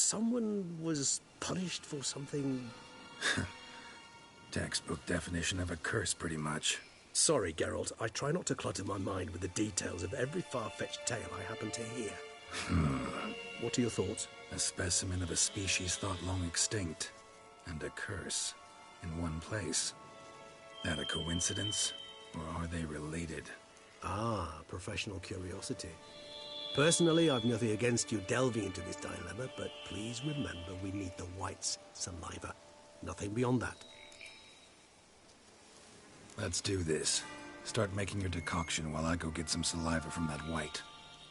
someone was punished for something... Textbook definition of a curse, pretty much. Sorry, Geralt. I try not to clutter my mind with the details of every far-fetched tale I happen to hear. What are your thoughts? A specimen of a species thought long extinct, and a curse in one place. That a coincidence, or are they related? Ah, professional curiosity. Personally, I've nothing against you delving into this dilemma, but please remember we need the white's saliva. Nothing beyond that. Let's do this. Start making your decoction while I go get some saliva from that white.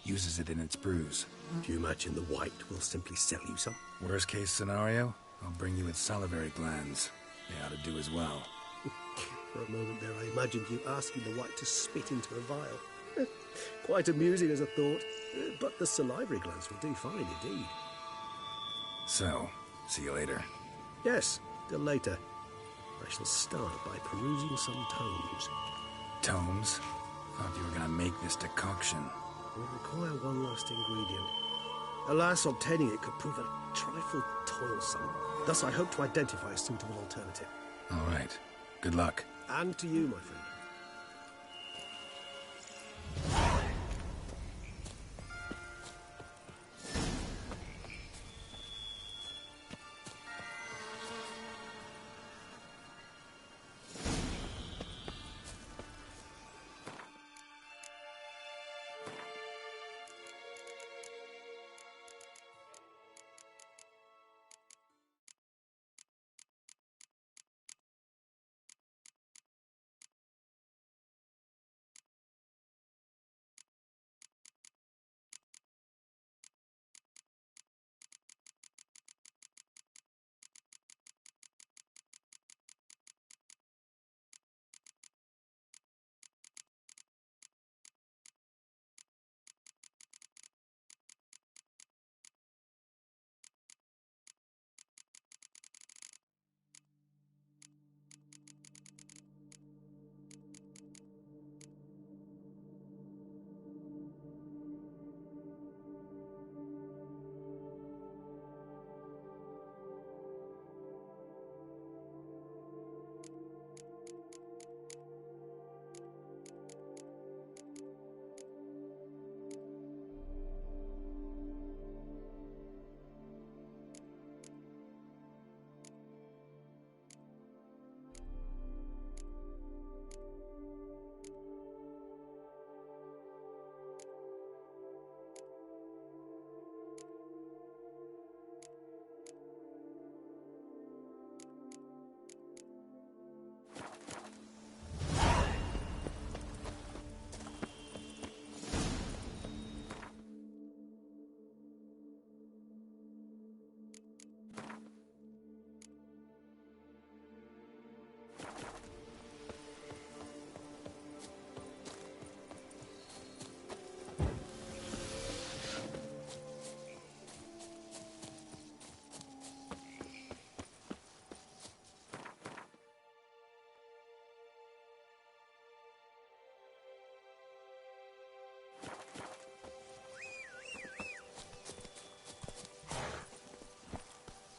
Uses it in its brews. If you imagine the white, we'll simply sell you some. Worst case scenario, I'll bring you its salivary glands. They ought to do as well. For a moment there, I imagined you asking the white to spit into a vial. Quite amusing as a thought, but the salivary glands will do fine indeed. So, see you later. Yes, till later. I shall start by perusing some tomes. Tomes? Thought you were gonna make this decoction. It will require one last ingredient. Alas, obtaining it could prove a trifle toilsome. Thus, I hope to identify a suitable alternative. All right. Good luck. And to you, my friend.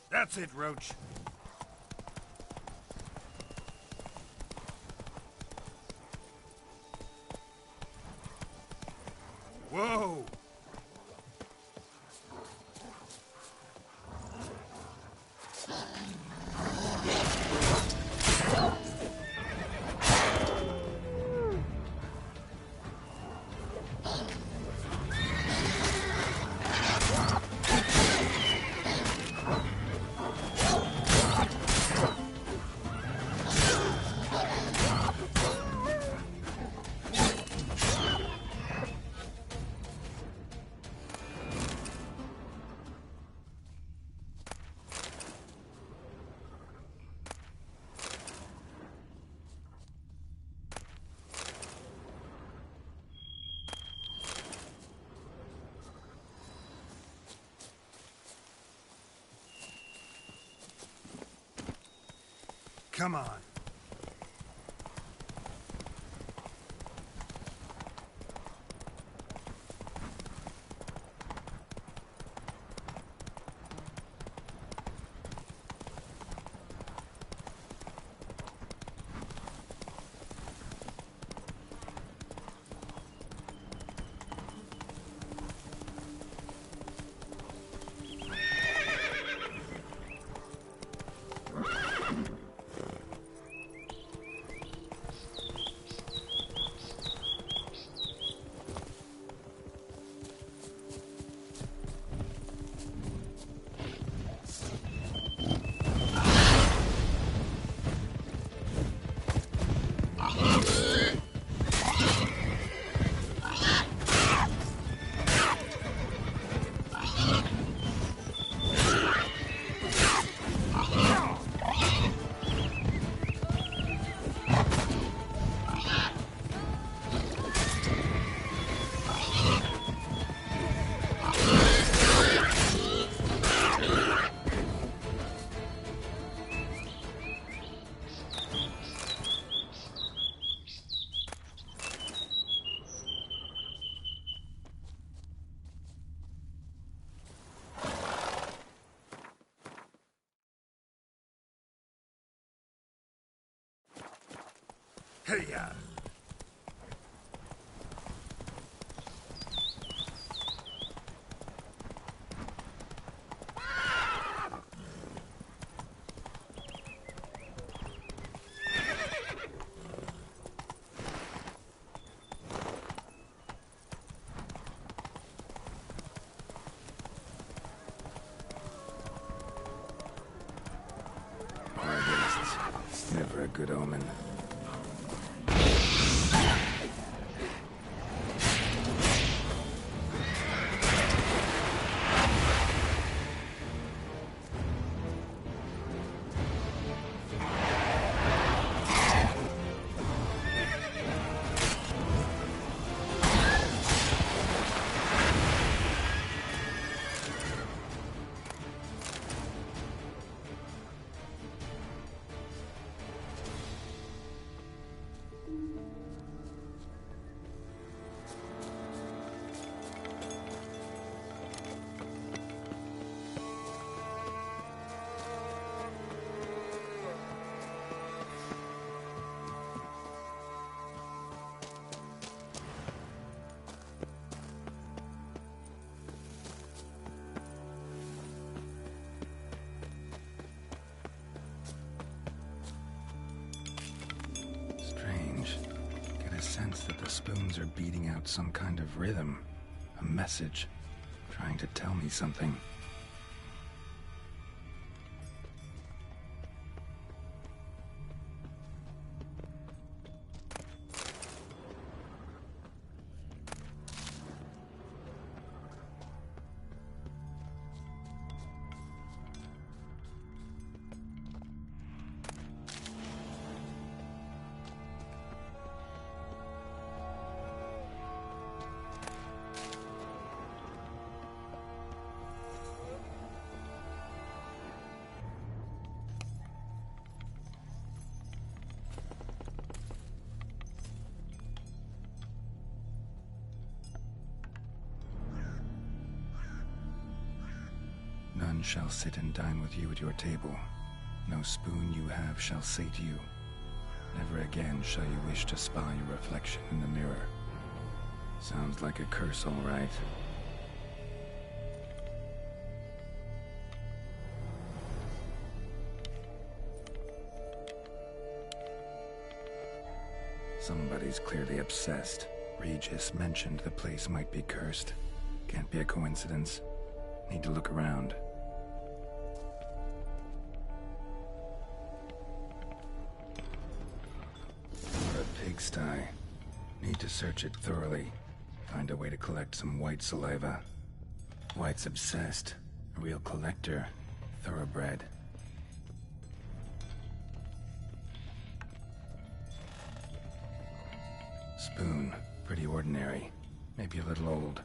That's it, Roach. Whoa! Come on. Hey-ya! It's never a good omen. Sense that the spoons are beating out some kind of rhythm, a message, trying to tell me something. None shall sit and dine with you at your table. No spoon you have shall sate you. Never again shall you wish to spy your reflection in the mirror. Sounds like a curse, all right. Somebody's clearly obsessed. Regis mentioned the place might be cursed. Can't be a coincidence. Need to look around. Or a pigsty. Need to search it thoroughly. Find a way to collect some white saliva. White's obsessed. A real collector. Thoroughbred. Spoon. Pretty ordinary. Maybe a little old.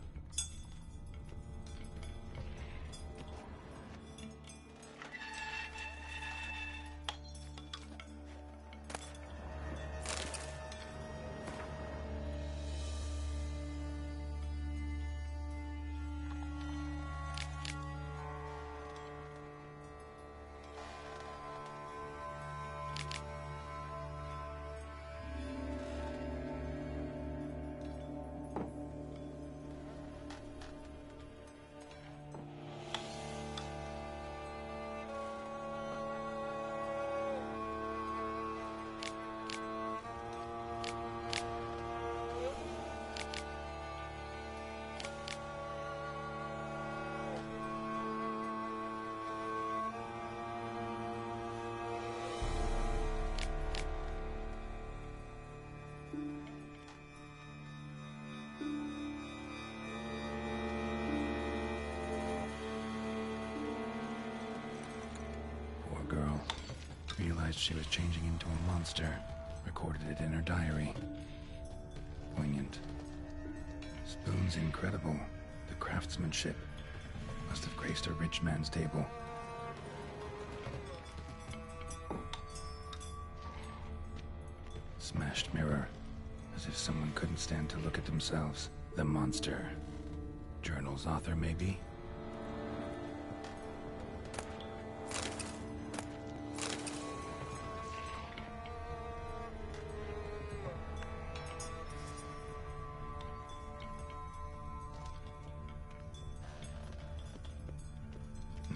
Girl realized she was changing into a monster, recorded it in her diary. Poignant. Spoon's incredible. The craftsmanship must have graced a rich man's table. Smashed mirror, as if someone couldn't stand to look at themselves. The monster. Journal's author, maybe?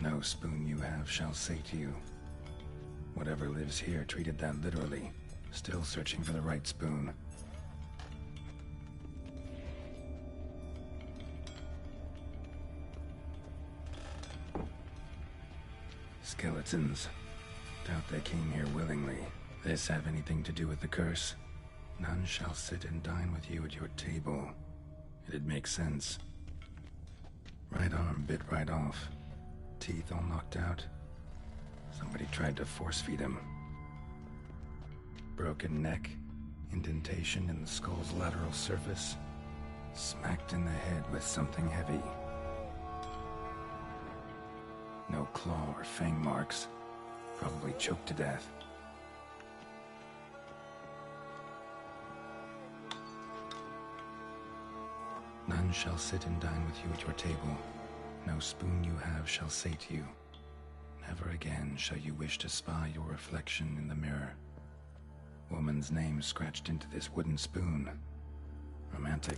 No spoon you have shall say to you. Whatever lives here treated that literally, still searching for the right spoon. Skeletons. Doubt they came here willingly. This have anything to do with the curse? None shall sit and dine with you at your table. It'd make sense. Right arm bit right off. Teeth all knocked out. Somebody tried to force feed him. Broken neck. Indentation in the skull's lateral surface. Smacked in the head with something heavy. No claw or fang marks. Probably choked to death. None shall sit and dine with you at your table. No spoon you have shall say to you. Never again shall you wish to spy your reflection in the mirror. Woman's name scratched into this wooden spoon. Romantic.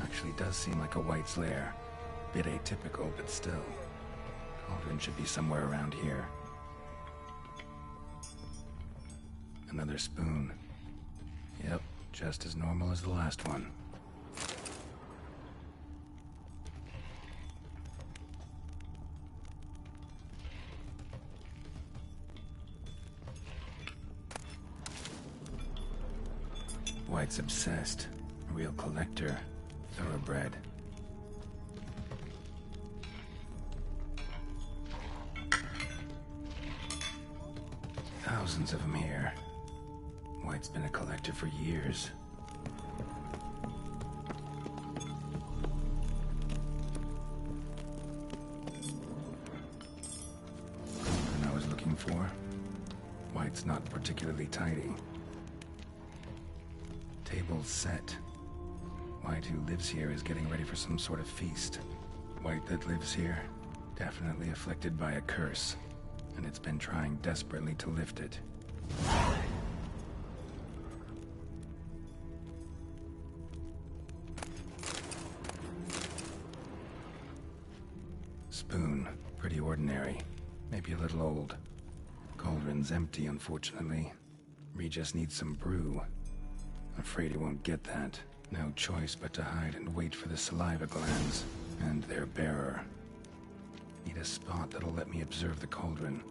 Actually does seem like a White's lair. Bit atypical, but still. Cauldron should be somewhere around here. Another spoon. Yep, just as normal as the last one. White's obsessed. A real collector. Thoroughbred. Thousands of them here. White's been a collector for years. Cauldron I was looking for. White's not particularly tidy. Table's set. White, who lives here, is getting ready for some sort of feast. White that lives here, definitely afflicted by a curse, and it's been trying desperately to lift it. Spoon, pretty ordinary, maybe a little old. Cauldron's empty, unfortunately. Regis needs some brew. Afraid he won't get that. No choice but to hide and wait for the saliva glands and their bearer. Need a spot that'll let me observe the cauldron.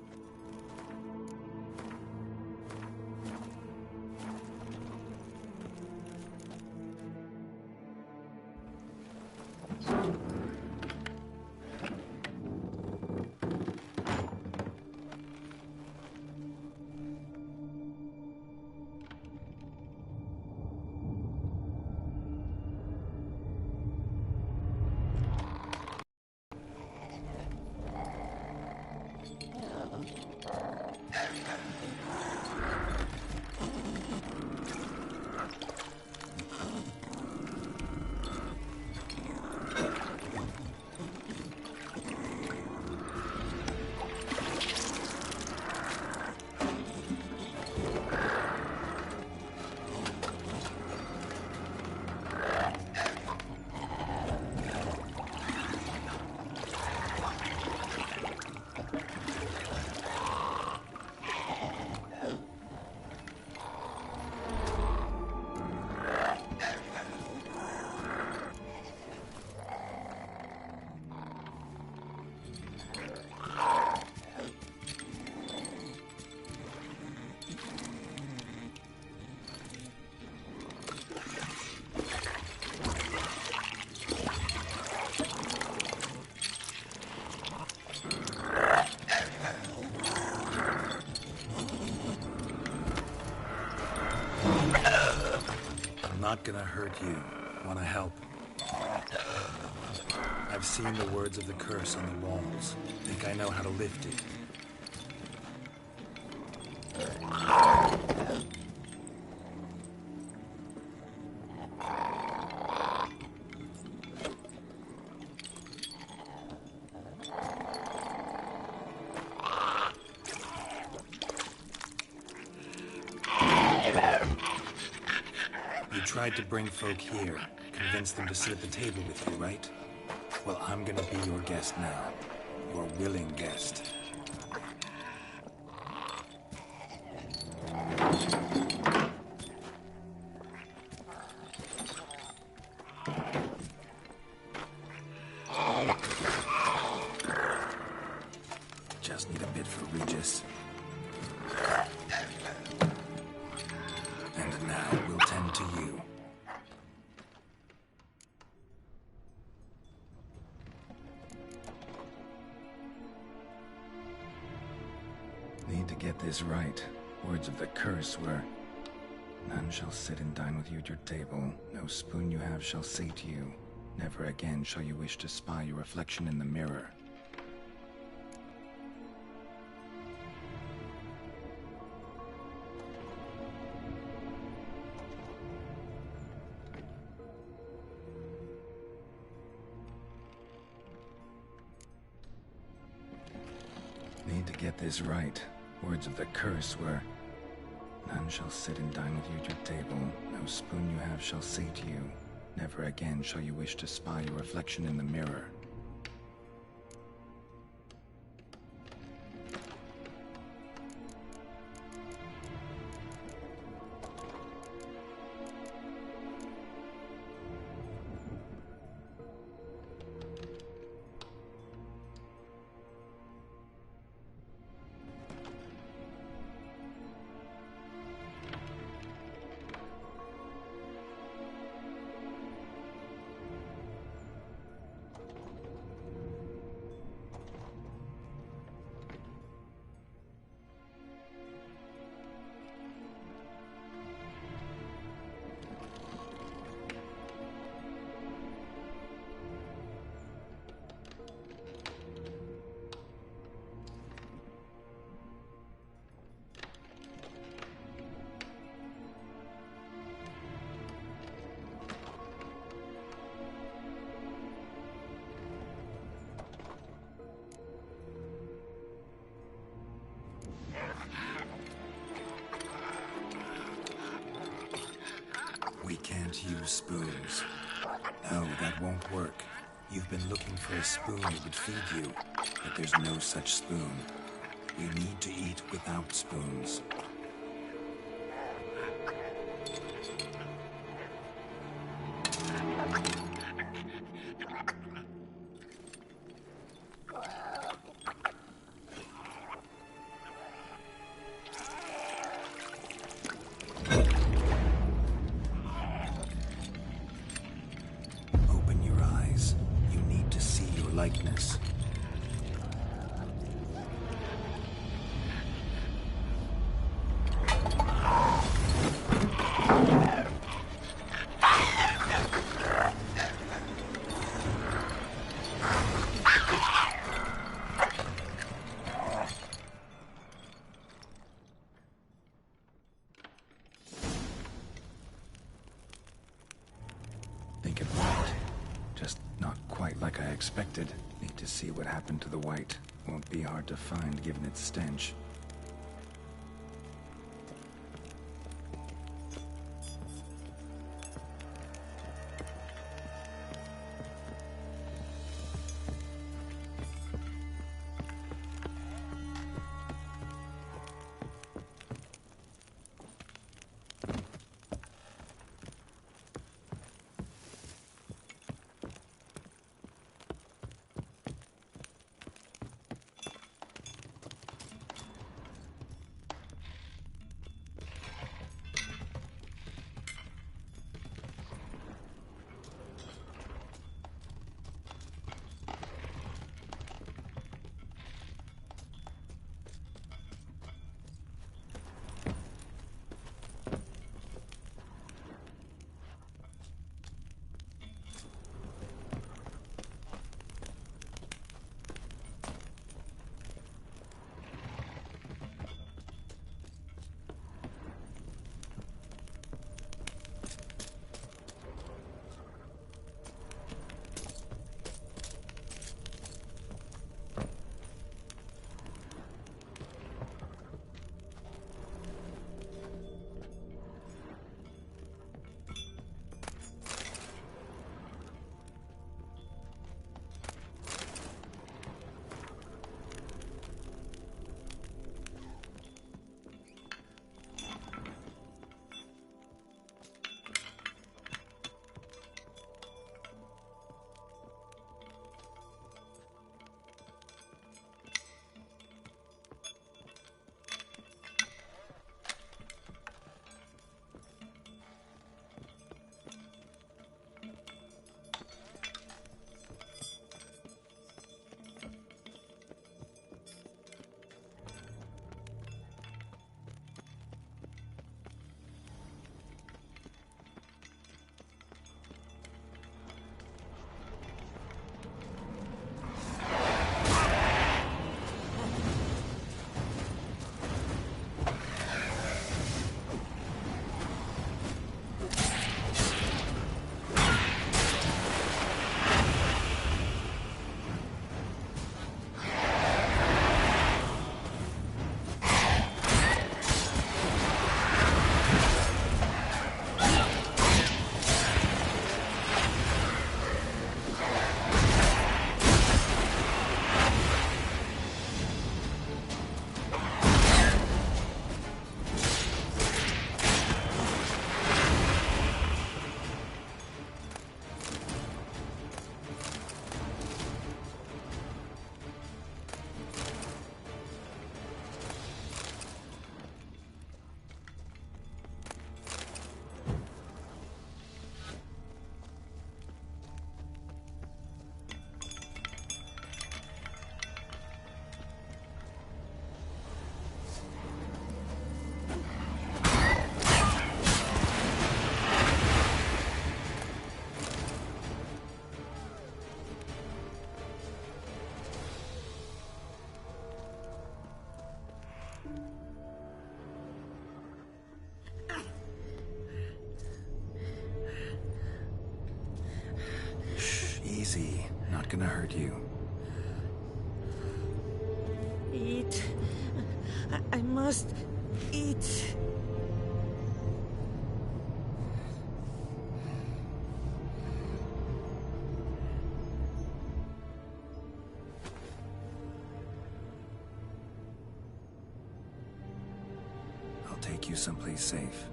not gonna hurt you. Wanna help? I've seen the words of the curse on the walls. Think I know how to lift it. You tried to bring folk here, convince them to sit at the table with you, right? Well, I'm gonna be your guest now. Your willing guest. Just need a bit for Regis. And now we'll tend to you. Need to get this right. Words of the curse were, none shall sit and dine with you at your table. No spoon you have shall say to you, never again shall you wish to spy your reflection in the mirror. Need to get this right. Words of the curse were, none shall sit and dine with you at your table. No spoon you have shall say to you, never again shall you wish to spy your reflection in the mirror. We can't use spoons. No, that won't work. You've been looking for a spoon that would feed you, but there's no such spoon. We need to eat without spoons. Likeness. Think it worked. Just not quite like I expected. Need to see what happened to the white. Won't be hard to find given its stench. Easy. Not gonna hurt you. Eat. I must eat. I'll take you someplace safe.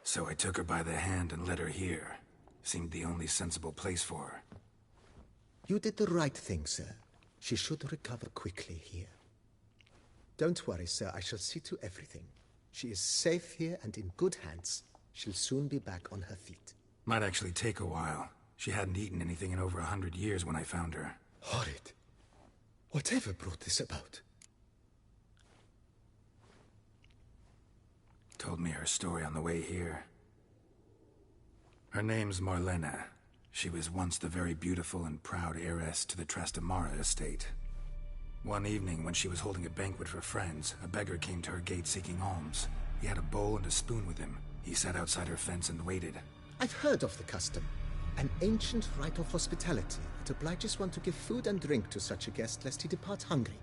So I took her by the hand and led her here. Seemed the only sensible place for her. You did the right thing, sir. She should recover quickly here. Don't worry, sir. I shall see to everything. She is safe here and in good hands. She'll soon be back on her feet. Might actually take a while. She hadn't eaten anything in over 100 years when I found her. Horrid. Whatever brought this about? Told me her story on the way here. Her name's Marlena. She was once the very beautiful and proud heiress to the Trastamara estate. One evening, when she was holding a banquet for friends, a beggar came to her gate seeking alms. He had a bowl and a spoon with him. He sat outside her fence and waited. I've heard of the custom. An ancient rite of hospitality that obliges one to give food and drink to such a guest lest he depart hungry.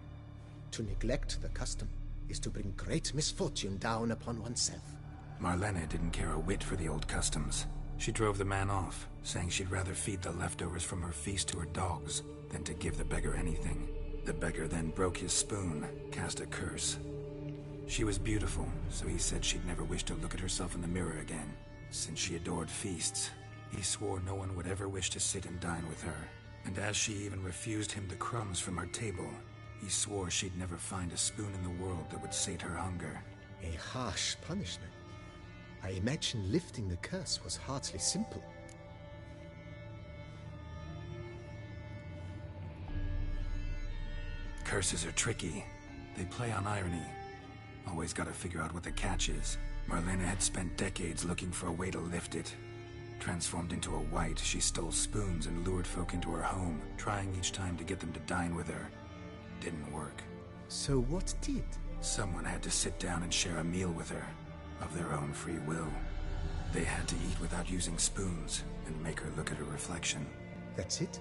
To neglect the custom is to bring great misfortune down upon oneself. Marlena didn't care a whit for the old customs. She drove the man off, saying she'd rather feed the leftovers from her feast to her dogs than to give the beggar anything. The beggar then broke his spoon, cast a curse. She was beautiful, so he said she'd never wish to look at herself in the mirror again. Since she adored feasts, he swore no one would ever wish to sit and dine with her. And as she even refused him the crumbs from her table, he swore she'd never find a spoon in the world that would sate her hunger. A harsh punishment. I imagine lifting the curse was hardly simple. Curses are tricky. They play on irony. Always gotta figure out what the catch is. Marlena had spent decades looking for a way to lift it. Transformed into a wight, she stole spoons and lured folk into her home, trying each time to get them to dine with her. Didn't work. So what did? Someone had to sit down and share a meal with her, of their own free will. They had to eat without using spoons, and make her look at her reflection. That's it?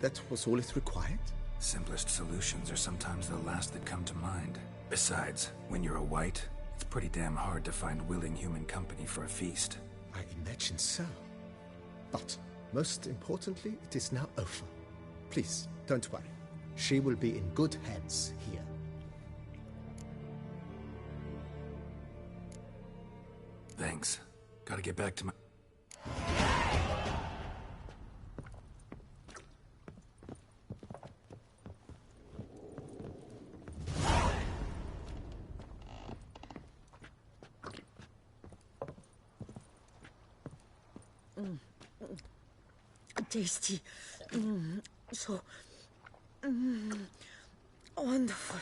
That was all it required? Simplest solutions are sometimes the last that come to mind. Besides, when you're a wight, it's pretty damn hard to find willing human company for a feast. I imagine so. But, most importantly, it is now over. Please, don't worry. She will be in good hands here. Thanks. Gotta get back to my... Tasty. So wonderful.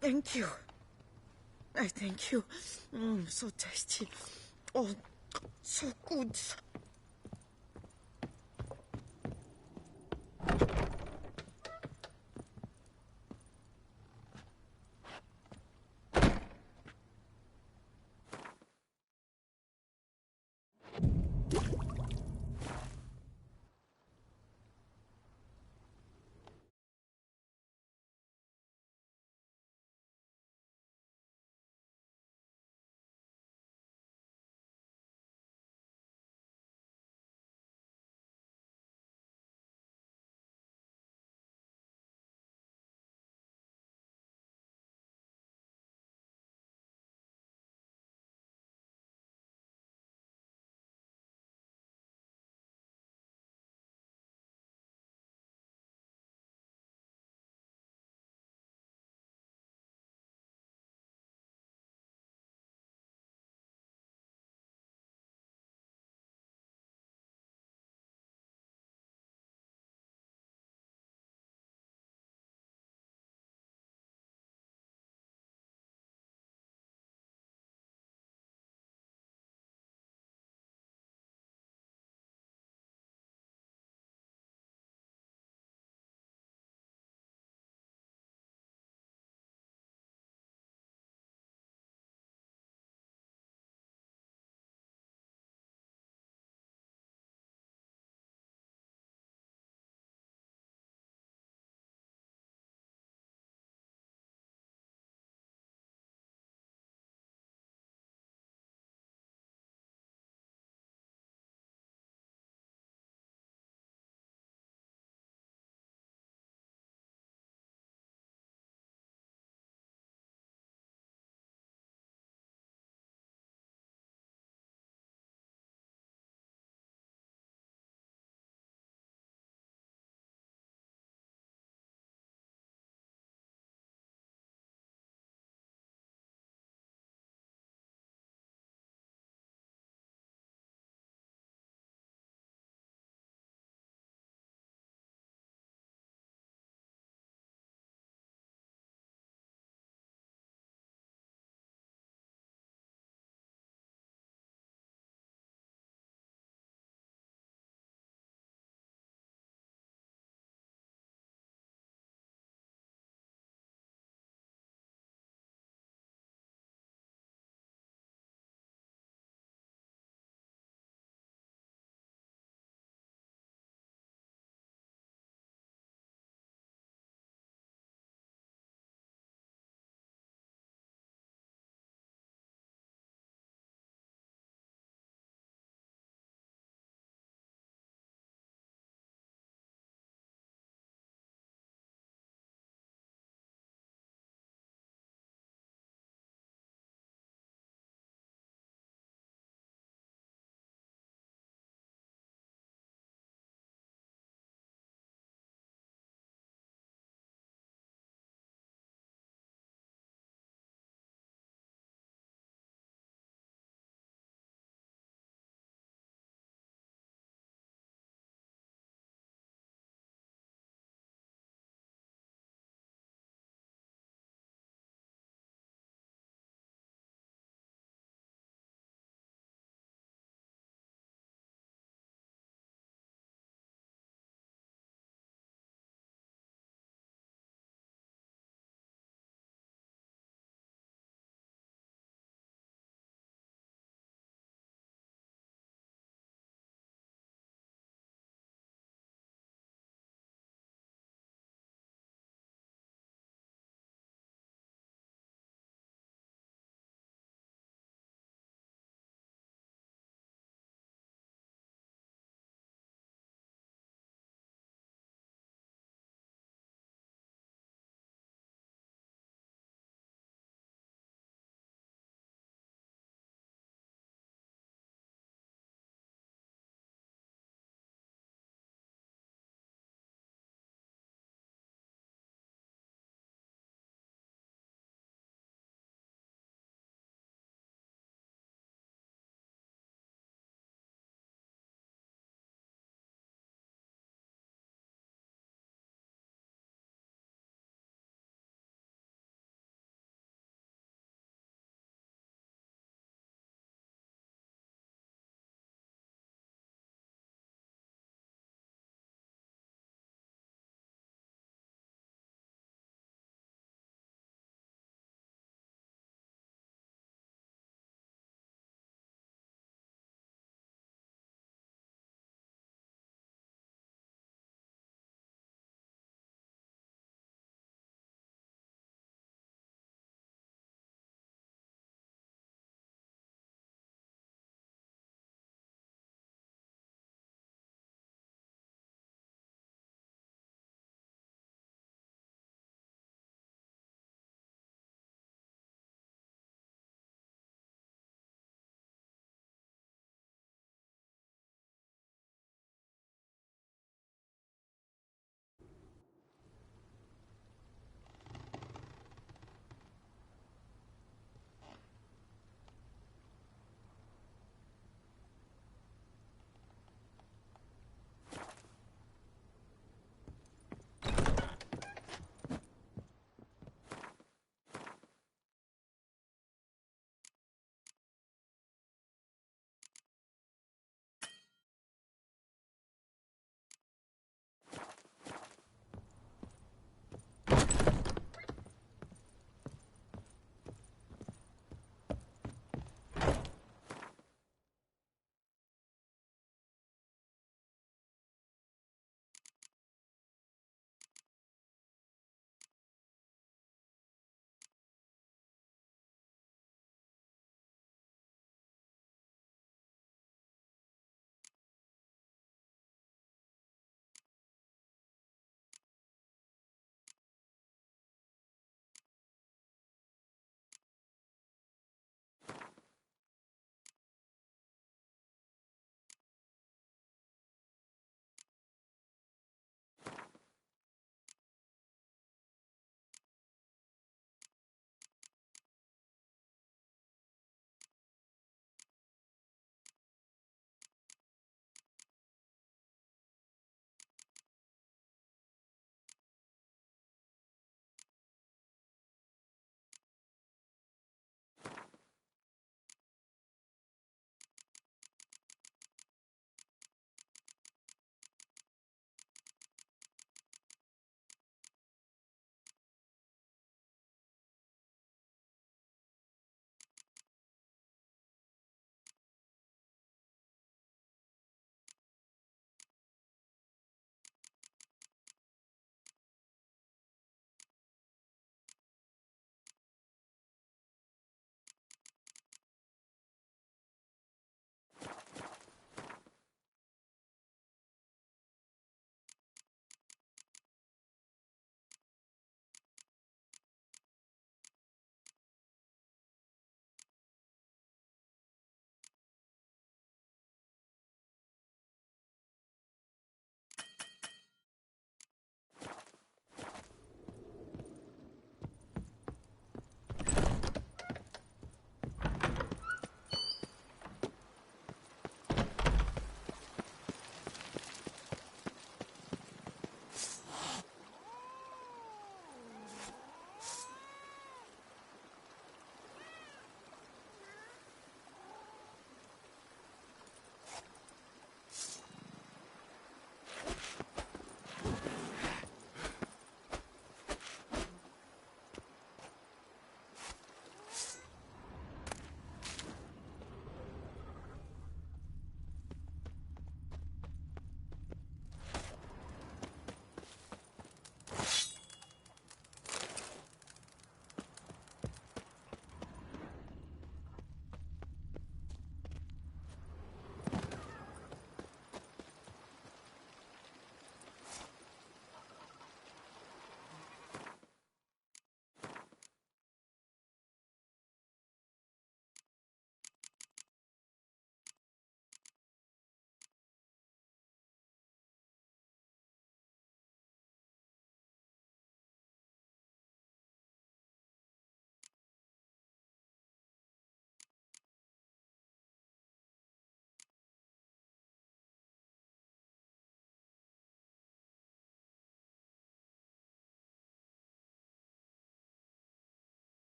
Thank you. I thank you. So tasty. Oh, so good.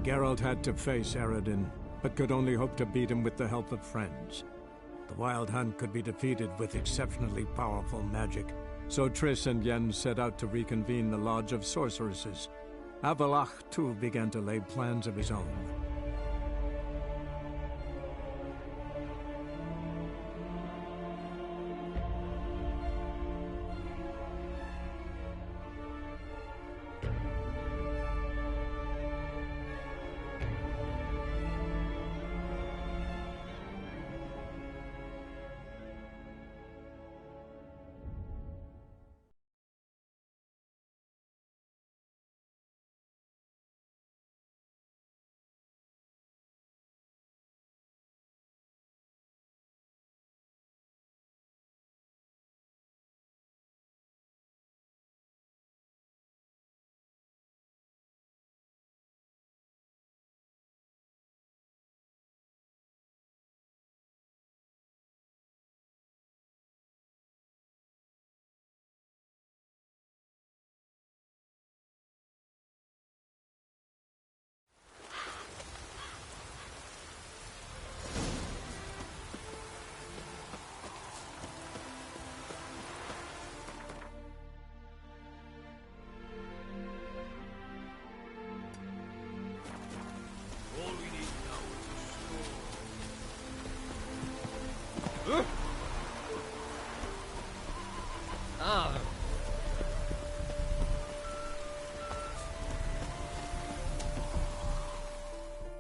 Geralt had to face Eredin, but could only hope to beat him with the help of friends. The Wild Hunt could be defeated with exceptionally powerful magic, so Triss and Yen set out to reconvene the Lodge of Sorceresses. Avalach, too, began to lay plans of his own.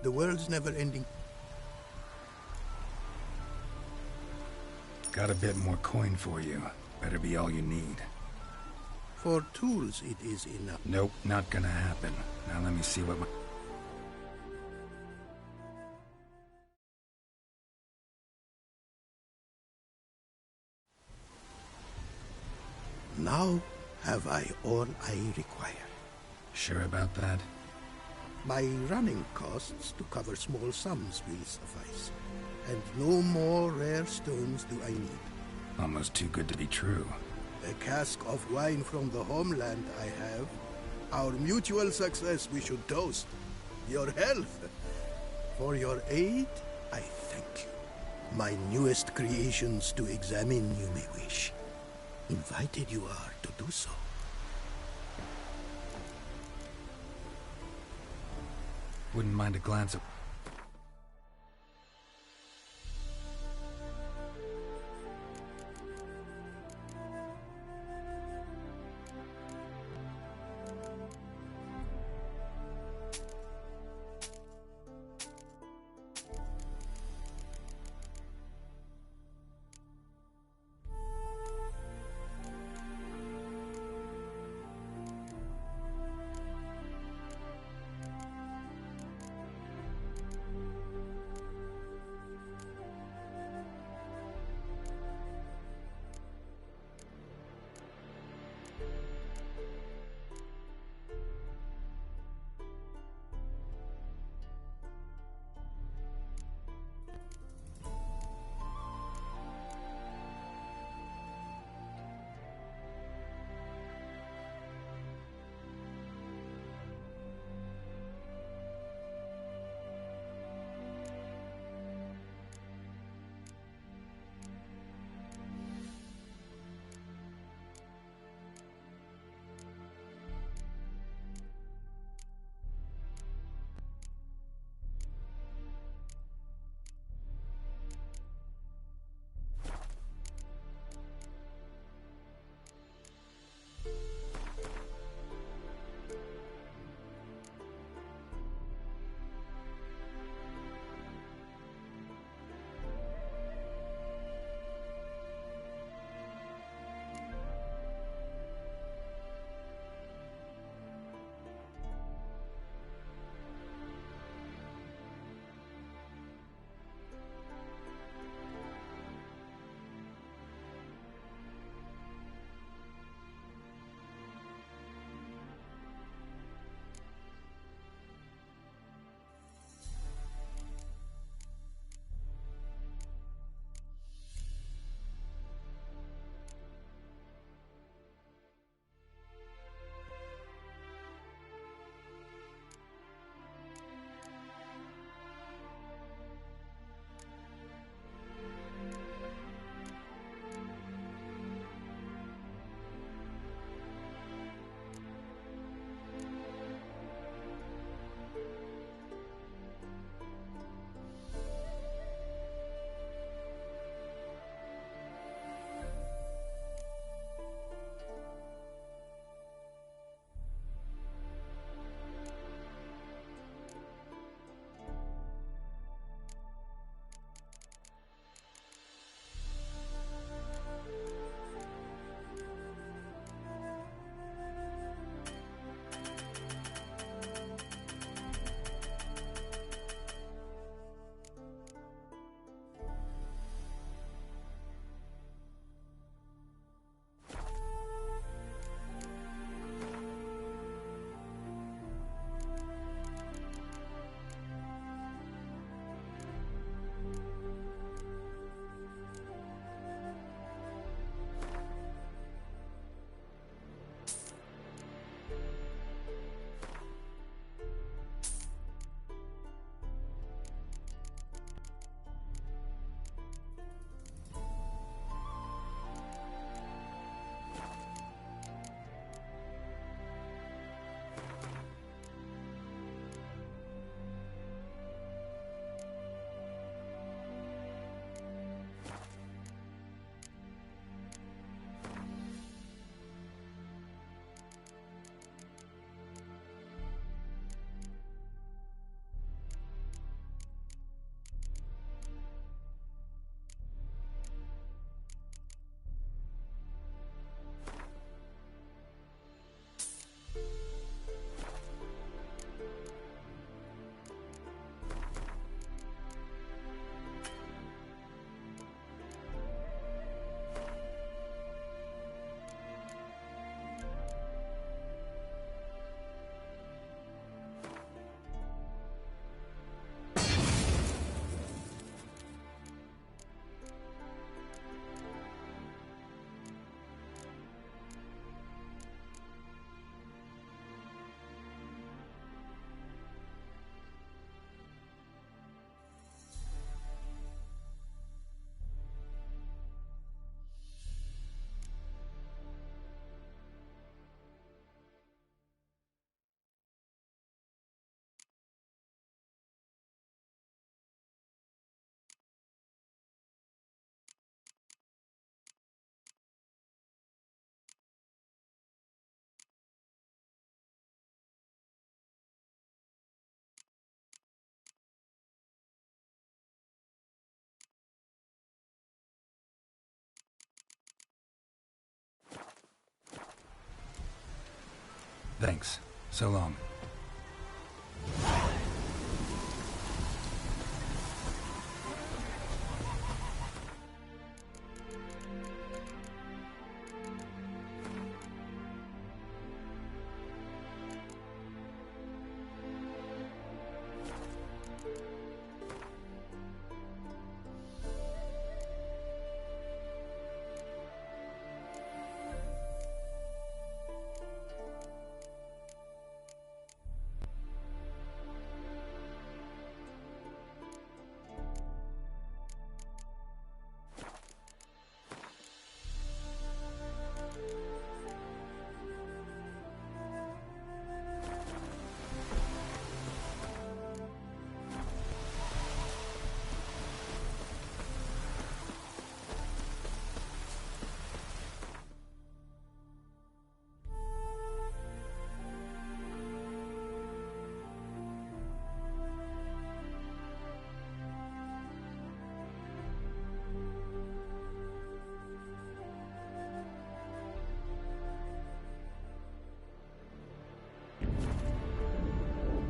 The world's never ending. Got a bit more coin for you. Better be all you need. For tools, it is enough. Nope, not gonna happen. Now let me see what my... Now have I all I require. Sure about that? My running costs to cover small sums will suffice. And no more rare stones do I need. Almost too good to be true. A cask of wine from the homeland I have. Our mutual success we should toast. Your health. For your aid, I thank you. My newest creations to examine you may wish. Invited you are to do so. Wouldn't mind a glance at... Thanks. So long.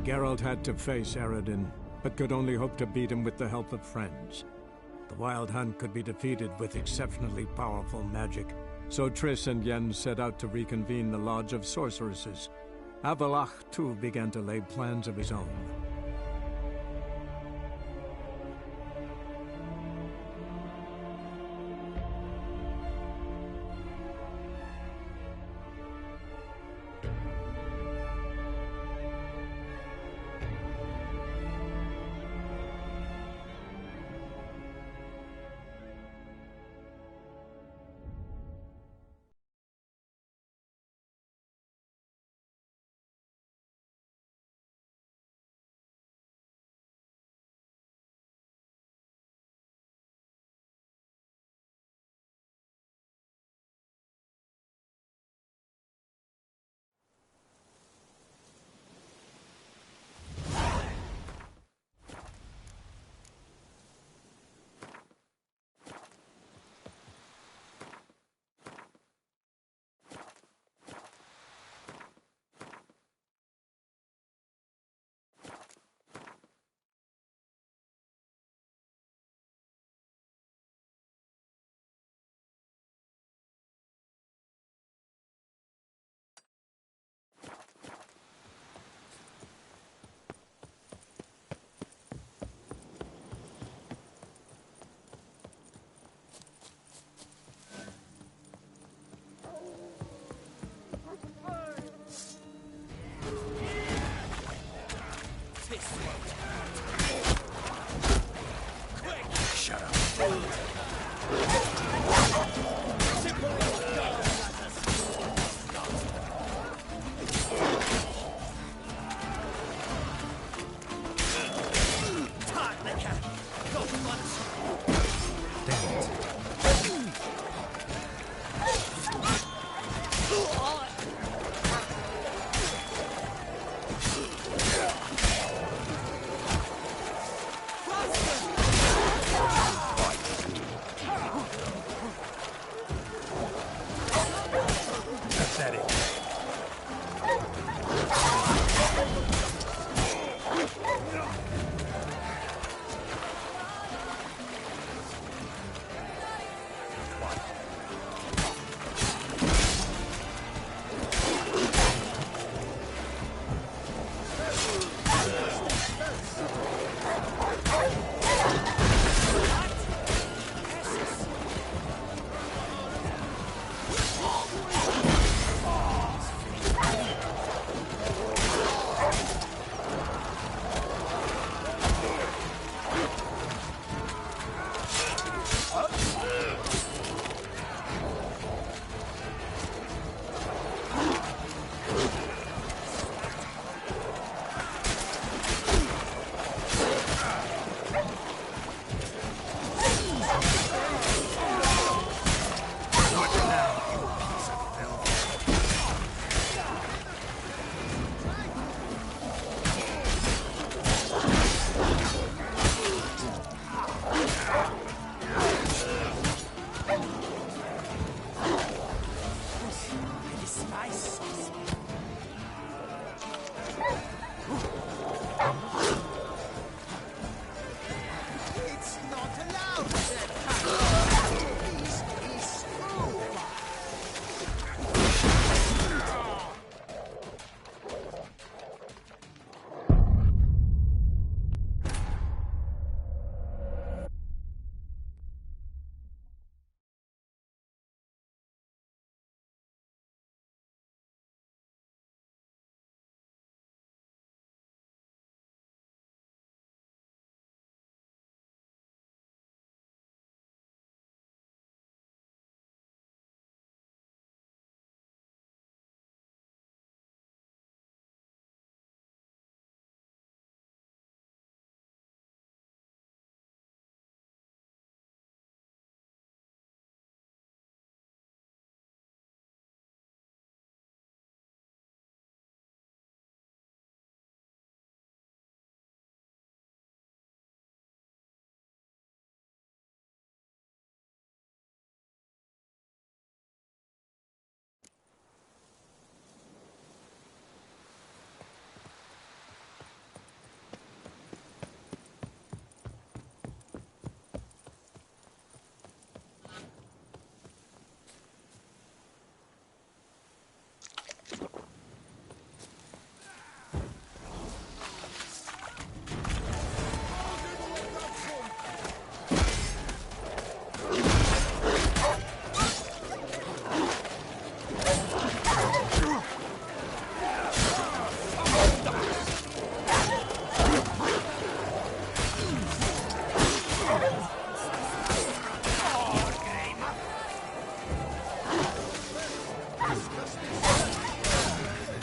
Geralt had to face Eredin, but could only hope to beat him with the help of friends. The Wild Hunt could be defeated with exceptionally powerful magic, so Triss and Yen set out to reconvene the Lodge of Sorceresses. Avallac'h, too, began to lay plans of his own.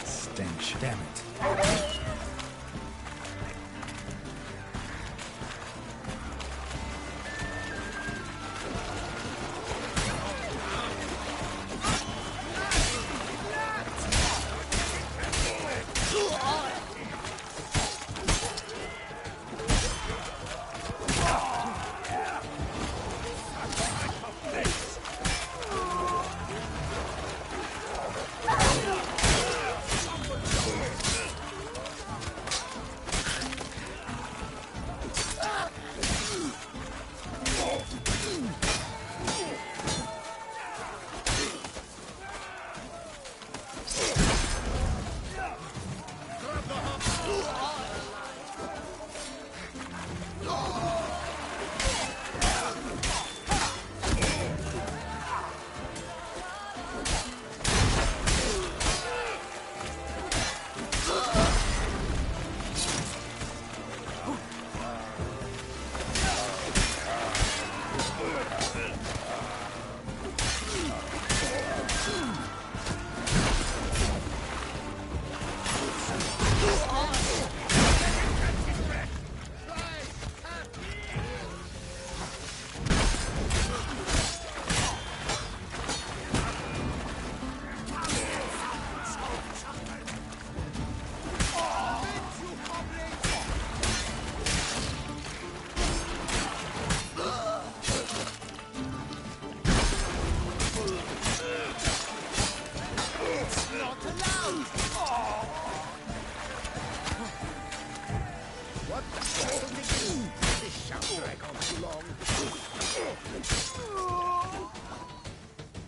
Stench, damn it.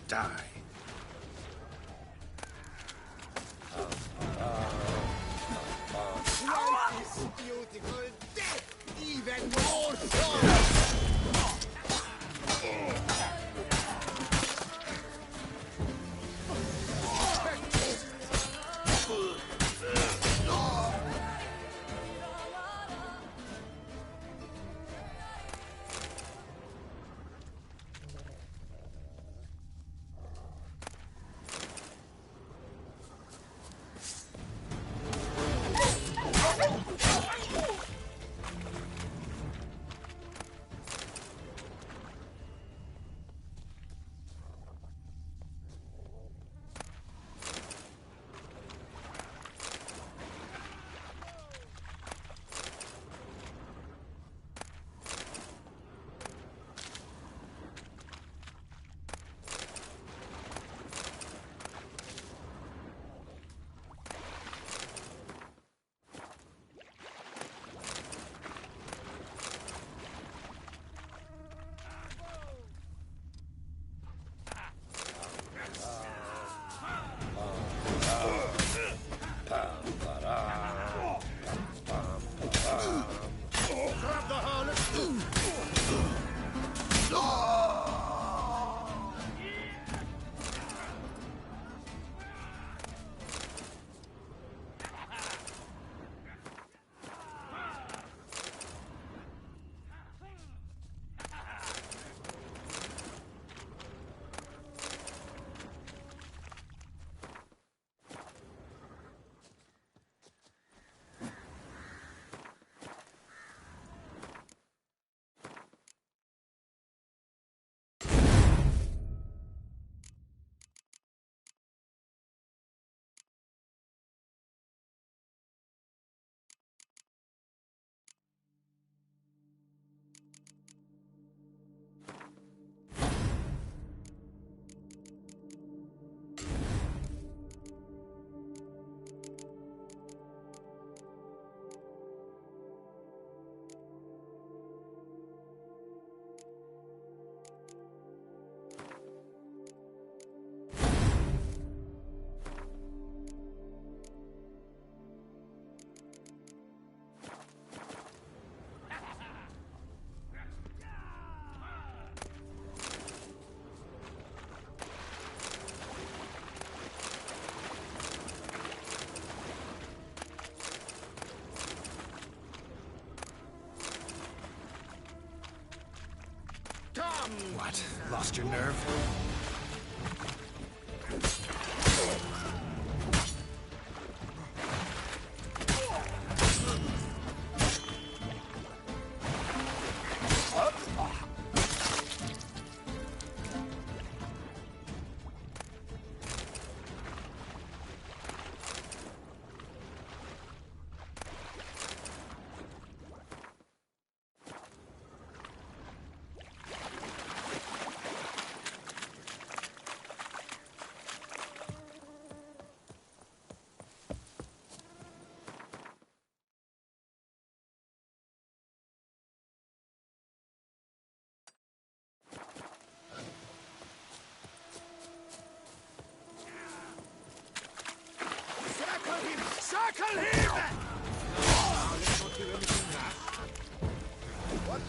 Die. Life is beautiful. Death even more so. What? Lost your nerve? Circle him! Let's not do anything rash. What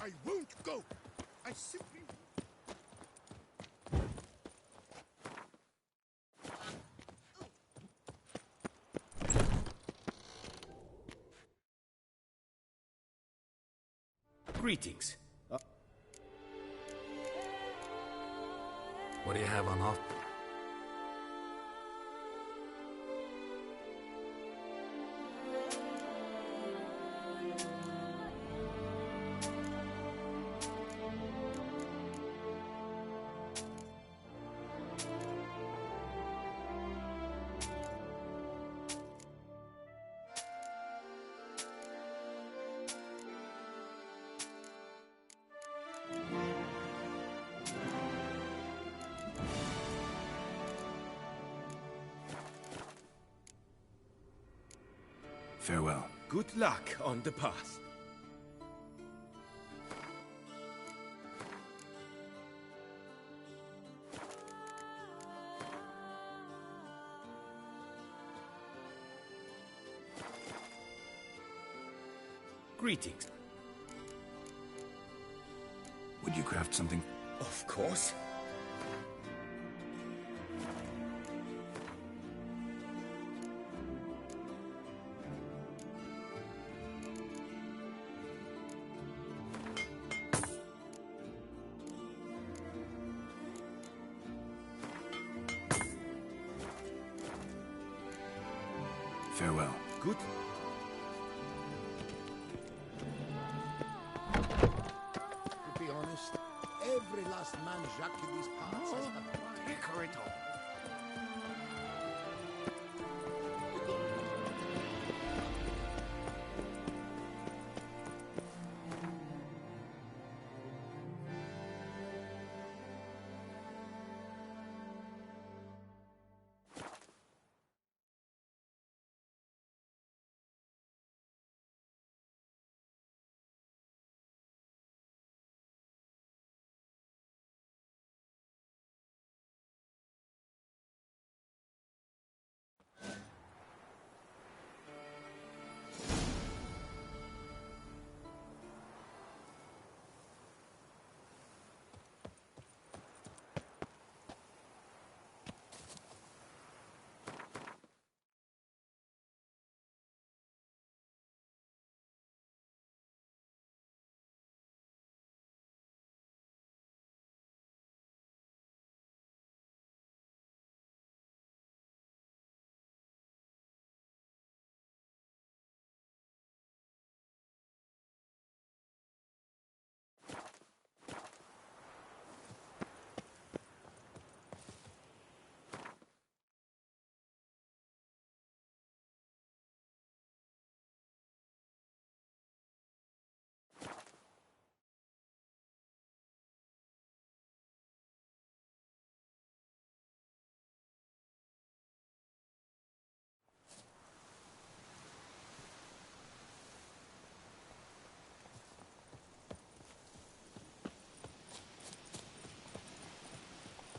I won't go. I simply... Greetings. What do you have on offer? Farewell. Good luck on the path. Greetings. Would you craft something? Of course. good? To be honest, every last man Jacques in these parts has had wine. Decorator.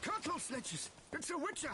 Cattle snitches! It's a witcher!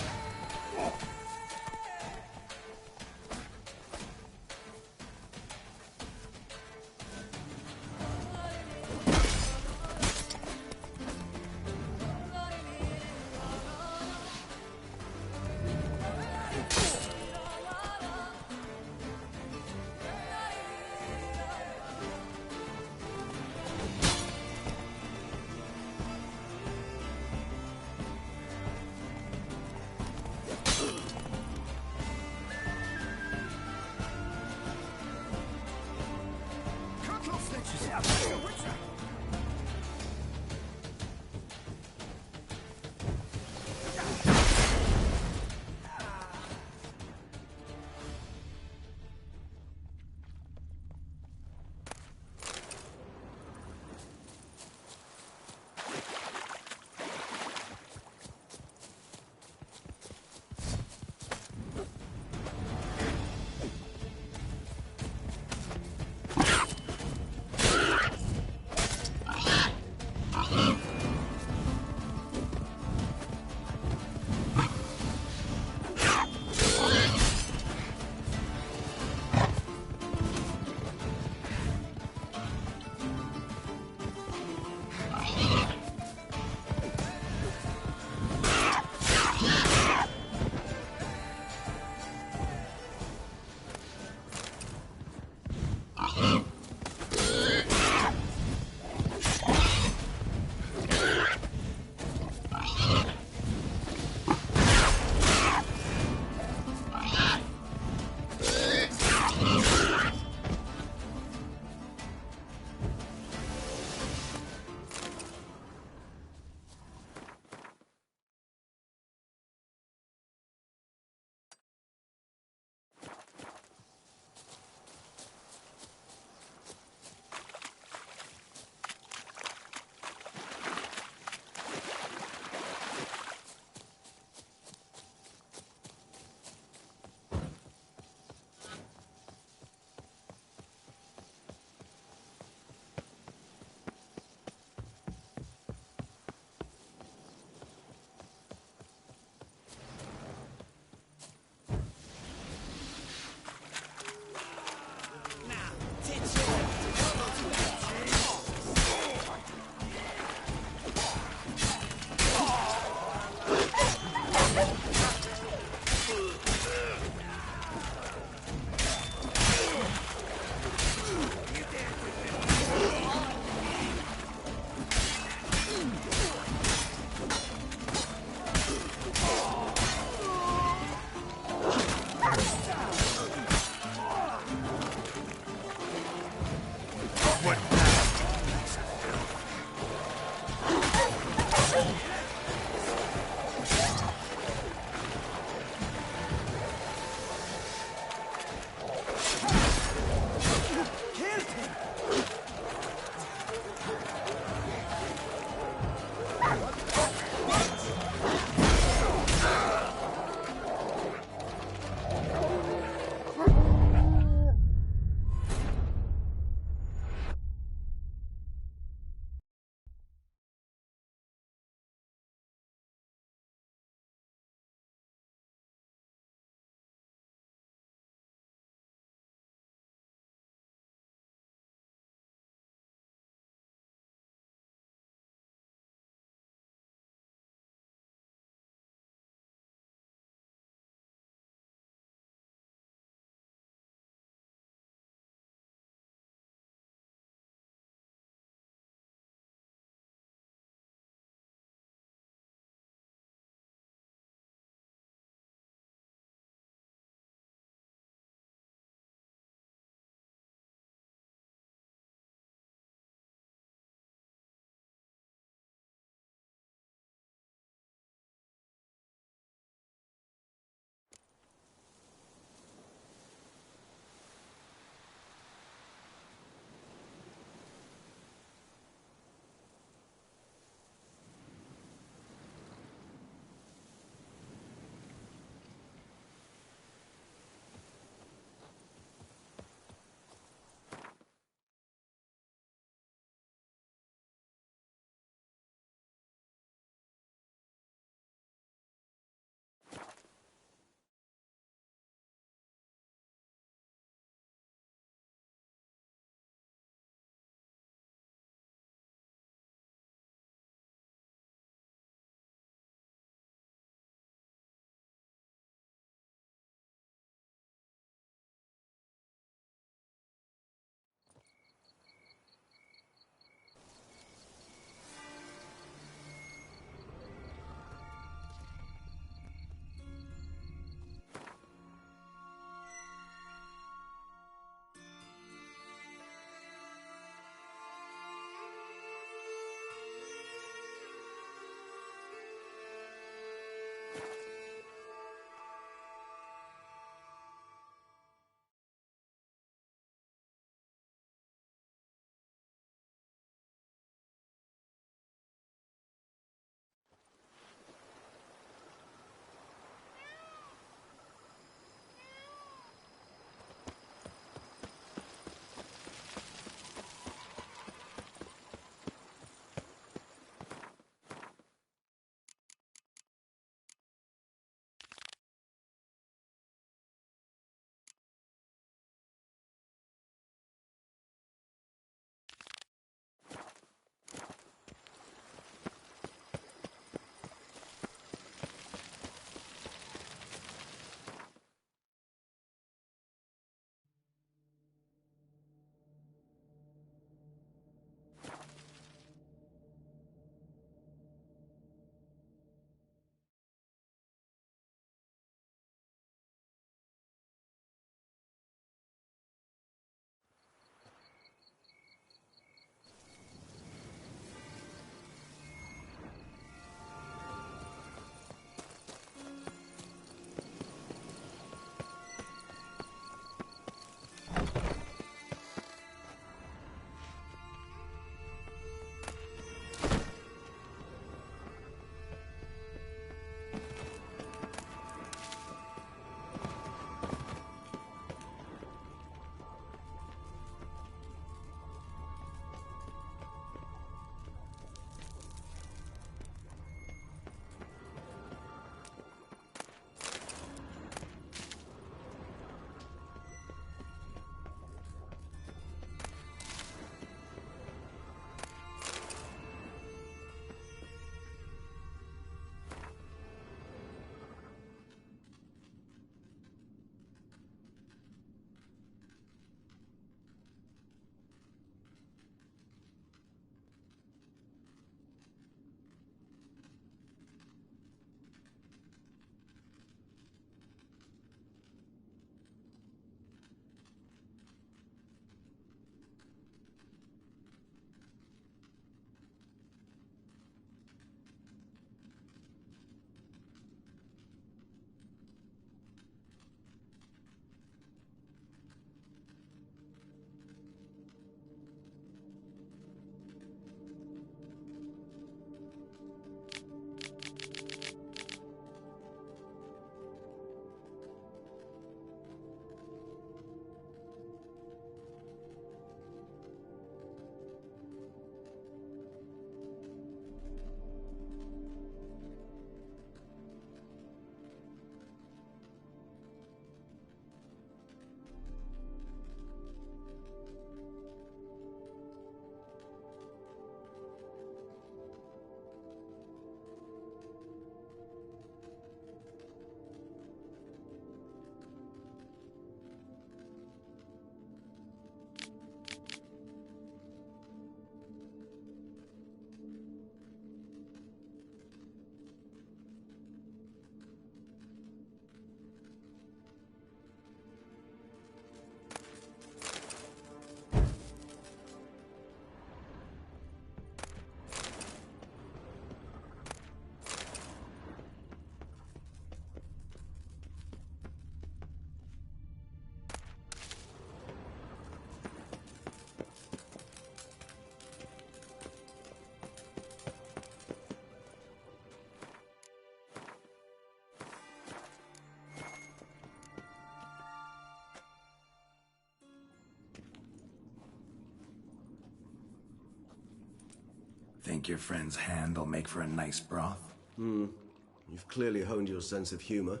Think your friend's hand will make for a nice broth? You've clearly honed your sense of humor.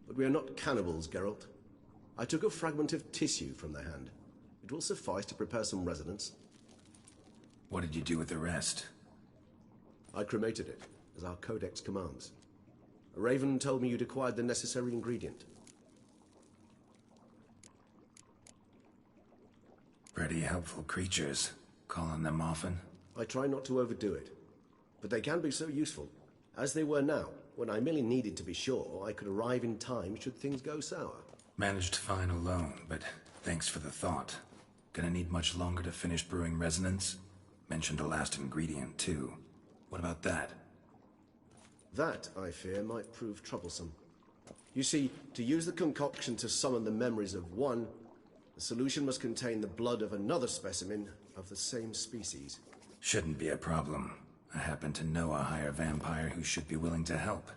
But we are not cannibals, Geralt. I took a fragment of tissue from the hand. It will suffice to prepare some resonance. What did you do with the rest? I cremated it, as our codex commands. A raven told me you'd acquired the necessary ingredient. Pretty helpful creatures. Call on them often? I try not to overdo it. But they can be so useful, as they were now, when I merely needed to be sure I could arrive in time should things go sour. Managed fine alone, but thanks for the thought. Gonna need much longer to finish brewing resonance? Mentioned the last ingredient, too. What about that? That, I fear, might prove troublesome. You see, to use the concoction to summon the memories of one, the solution must contain the blood of another specimen of the same species. Shouldn't be a problem. I happen to know a higher vampire who should be willing to help.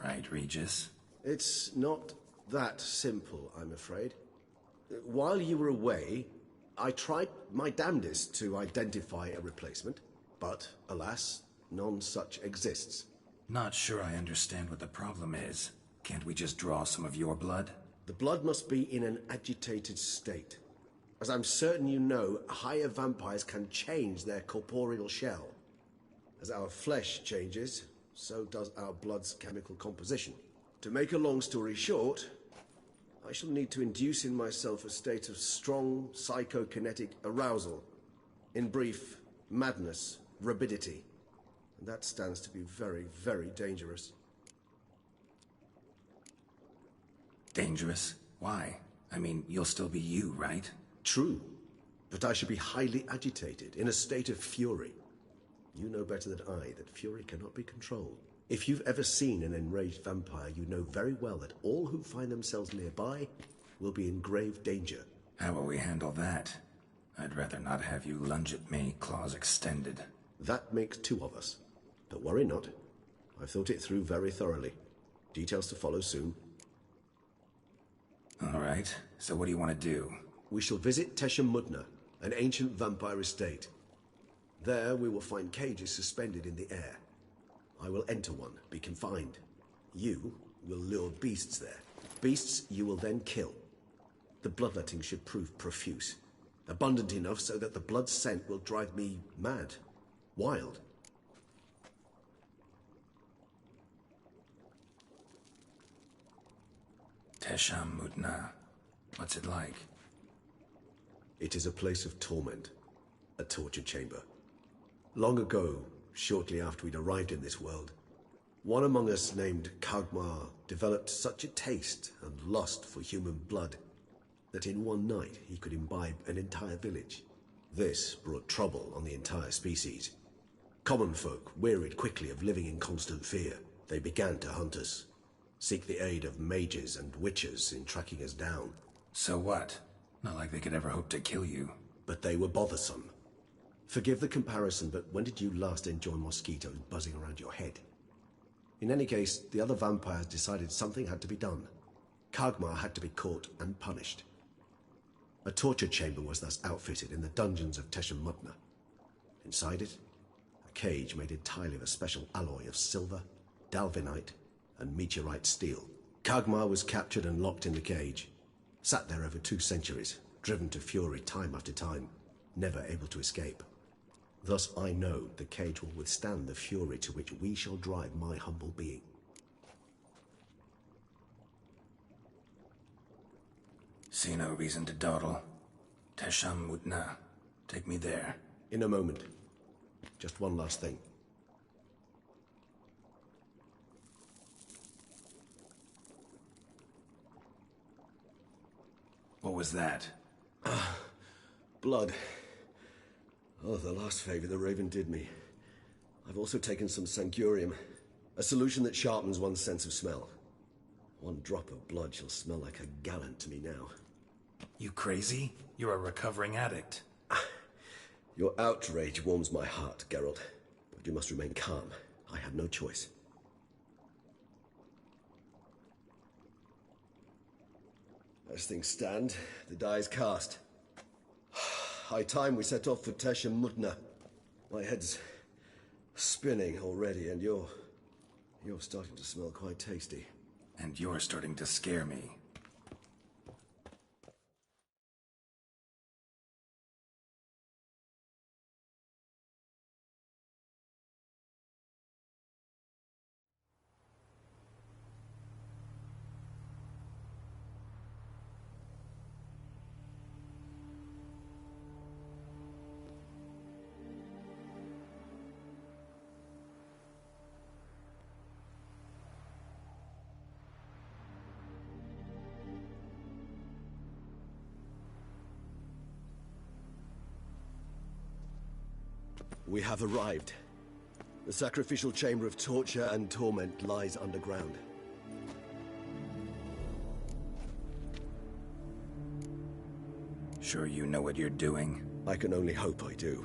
Right, Regis? It's not that simple, I'm afraid. While you were away, I tried my damnedest to identify a replacement, but, alas, none such exists. Not sure I understand what the problem is. Can't we just draw some of your blood? The blood must be in an agitated state. As I'm certain you know, higher vampires can change their corporeal shell. As our flesh changes, so does our blood's chemical composition. To make a long story short, I shall need to induce in myself a state of strong psychokinetic arousal. In brief, madness, rabidity. And that stands to be very, very dangerous. Dangerous? Why? I mean, you'll still be you, right? True, but I should be highly agitated, in a state of fury. You know better than I that fury cannot be controlled. If you've ever seen an enraged vampire, you know very well that all who find themselves nearby will be in grave danger. How will we handle that? I'd rather not have you lunge at me, claws extended. That makes two of us. But worry not. I've thought it through very thoroughly. Details to follow soon. All right, so what do you want to do? We shall visit Tesha Mudna, an ancient vampire estate. There we will find cages suspended in the air. I will enter one, be confined. You will lure beasts there. Beasts you will then kill. The bloodletting should prove profuse. Abundant enough so that the blood scent will drive me mad. Wild. Tesha Mudna. What's it like? It is a place of torment. A torture chamber. Long ago, shortly after we'd arrived in this world, one among us named Kagmar developed such a taste and lust for human blood that in one night he could imbibe an entire village. This brought trouble on the entire species. Common folk wearied quickly of living in constant fear. They began to hunt us, seek the aid of mages and witches in tracking us down. So what? Not like they could ever hope to kill you. But they were bothersome. Forgive the comparison, but when did you last enjoy mosquitoes buzzing around your head? In any case, the other vampires decided something had to be done. Kagmar had to be caught and punished. A torture chamber was thus outfitted in the dungeons of Tesha Mudna. Inside it, a cage made entirely of a special alloy of silver, dalvinite, and meteorite steel. Kagmar was captured and locked in the cage. Sat there over 2 centuries, driven to fury time after time, never able to escape. Thus I know the cage will withstand the fury to which we shall drive my humble being. See no reason to dawdle. Tesha Mudna. Take me there. In a moment. Just one last thing. What was that? Blood. Oh, the last favor the Raven did me. I've also taken some Sangurium, a solution that sharpens one's sense of smell. One drop of blood shall smell like a gallon to me now. You crazy? You're a recovering addict. Your outrage warms my heart, Geralt. But you must remain calm. I had no choice. As things stand, the die is cast. High time we set off for Tesha Mudna. My head's Spinning already, and you're starting to smell quite tasty. And you're starting to scare me. We have arrived. The sacrificial chamber of torture and torment lies underground. Sure you know what you're doing? I can only hope I do.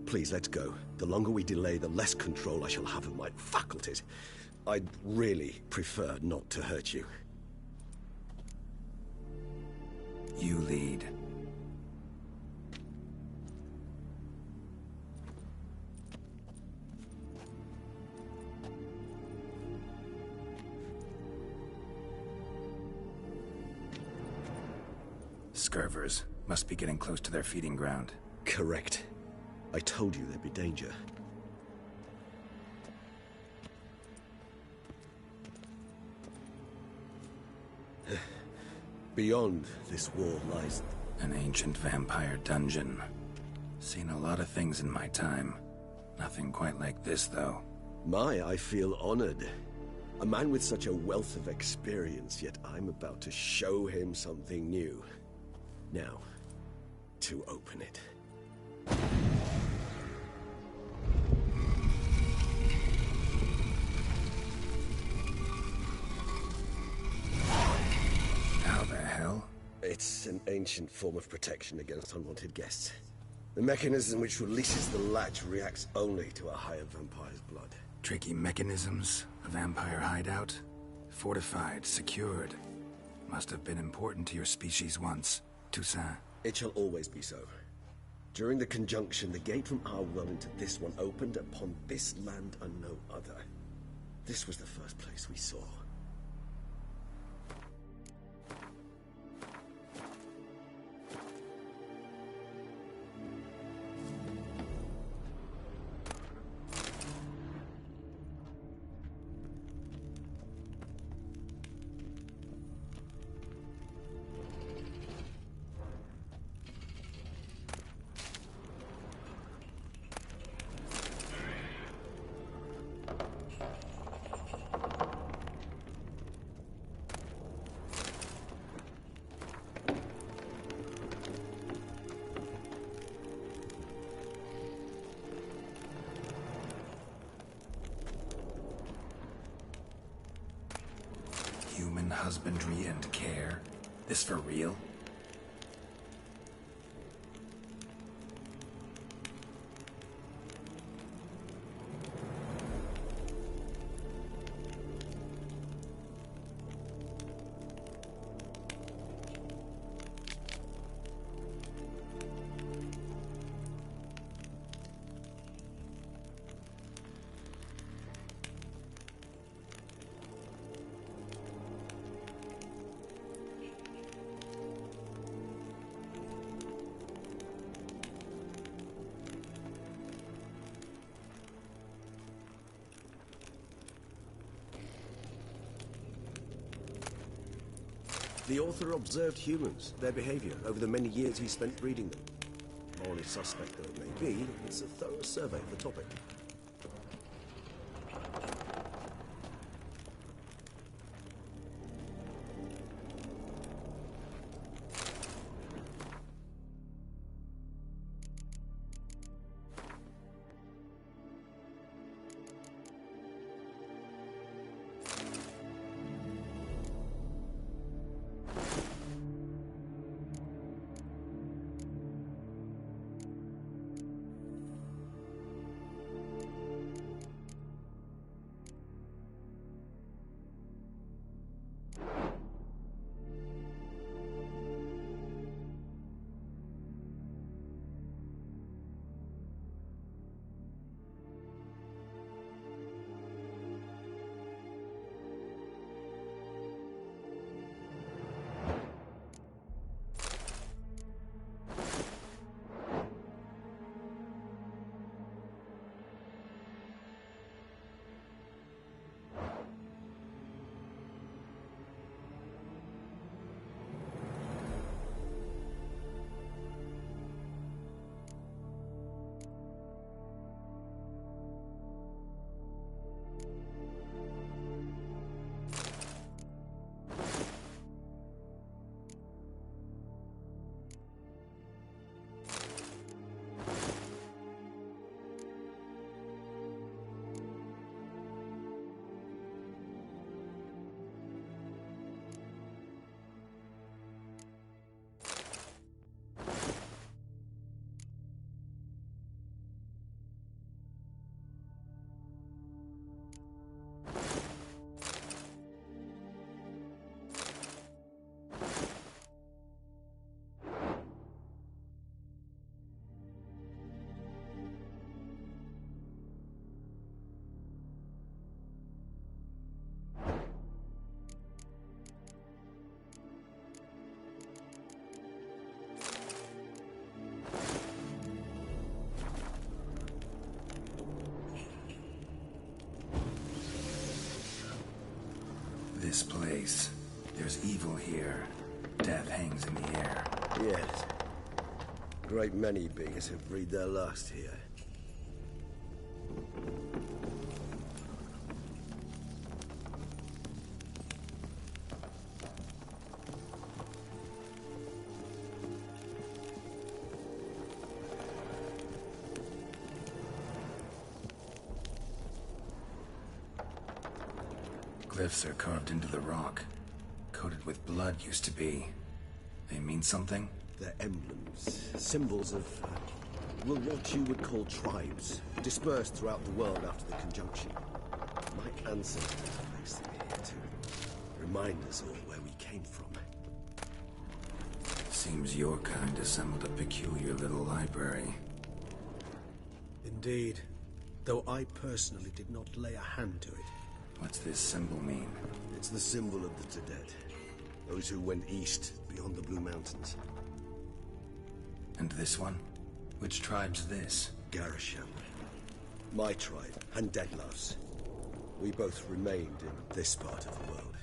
Please, let's go. The longer we delay, the less control I shall have of my faculties. I'd really prefer not to hurt you. You lead. Scurvers. Must be getting close to their feeding ground. Correct. I told you there'd be danger. Beyond this wall lies... An ancient vampire dungeon. Seen a lot of things in my time. Nothing quite like this, though. I feel honored. A man with such a wealth of experience, yet I'm about to show him something new. Now, to open it. How the hell? It's an ancient form of protection against unwanted guests. The mechanism which releases the latch reacts only to a higher vampire's blood. Tricky mechanisms, a vampire hideout. Fortified, secured. Must have been important to your species once, Toussaint. It shall always be so. During the conjunction, the gate from our world into this one opened upon this land and no other. This was the first place we saw. Human husbandry and care? This for real? The author observed humans, their behavior, over the many years he spent breeding them. Morally suspect though it may be, it's a thorough survey of the topic. This place. There's evil here. Death hangs in the air. Yes. A great many beings have breathed their last here. Glyphs are carved into the rock. Coated with blood used to be. They mean something? They're emblems, symbols of, well, what you would call tribes, dispersed throughout the world after the conjunction. My ancestors placed them here to remind us all where we came from. Seems your kind assembled a peculiar little library. Indeed, though I personally did not lay a hand to it. What's this symbol mean? It's the symbol of the Dead, those who went east beyond the Blue Mountains. And this one? Which tribe's this? Garisham. My tribe, and Deadlove's. We both remained in this part of the world.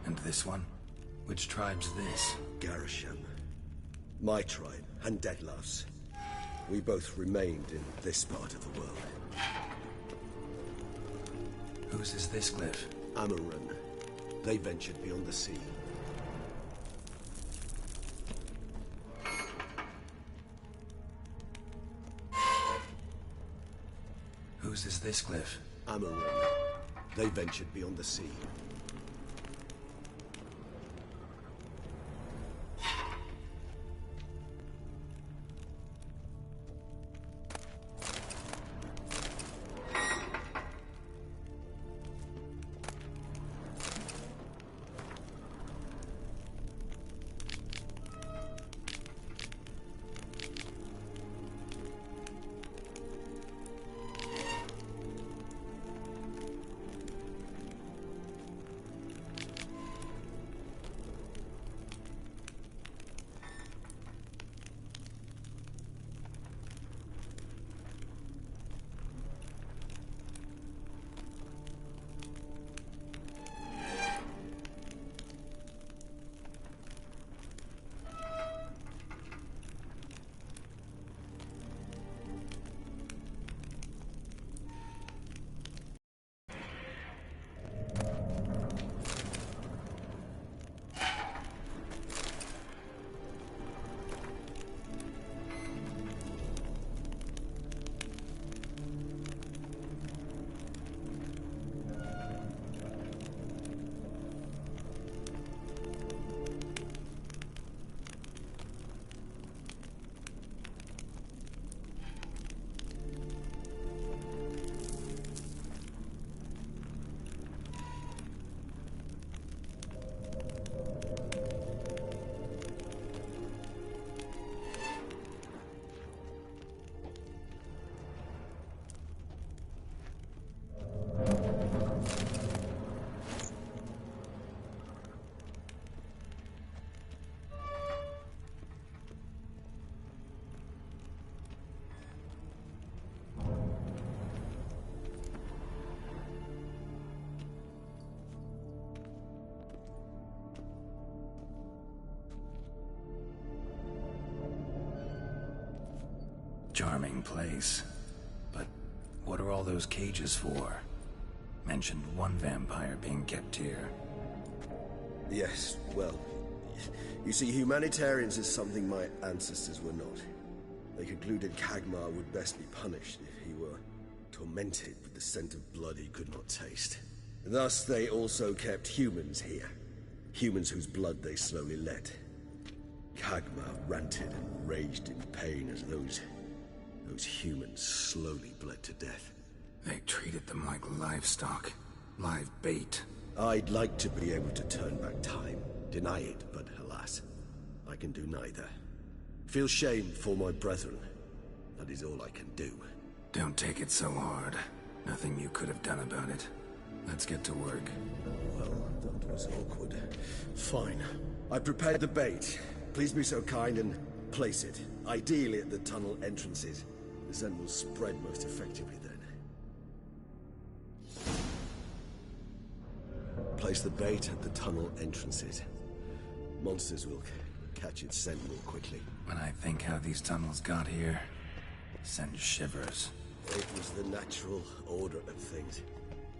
And this one? Which tribe's this? Garisham. My tribe, and Deadlove's. We both remained in this part of the world. Whose is this glyph? Amarun. They ventured beyond the sea. Whose is this glyph? Amarun. They ventured beyond the sea. Charming place. But what are all those cages for? Mentioned one vampire being kept here. Yes, well, you see, humanitarians is something my ancestors were not. They concluded Kagmar would best be punished if he were tormented with the scent of blood he could not taste. Thus, they also kept humans here. Humans whose blood they slowly let. Kagmar ranted and raged in pain as those humans slowly bled to death. They treated them like livestock. Live bait. I'd like to be able to turn back time, deny it, but alas, I can do neither. Feel shame for my brethren. That is all I can do. Don't take it so hard. Nothing you could have done about it. Let's get to work. Well, that was awkward. Fine. I prepared the bait. Please be so kind and place it, ideally at the tunnel entrances. The scent will spread most effectively then. Place the bait at the tunnel entrances. Monsters will catch its scent more quickly. When I think how these tunnels got here, send shivers. It was the natural order of things.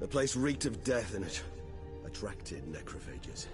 The place reeked of death and it attracted necrophages.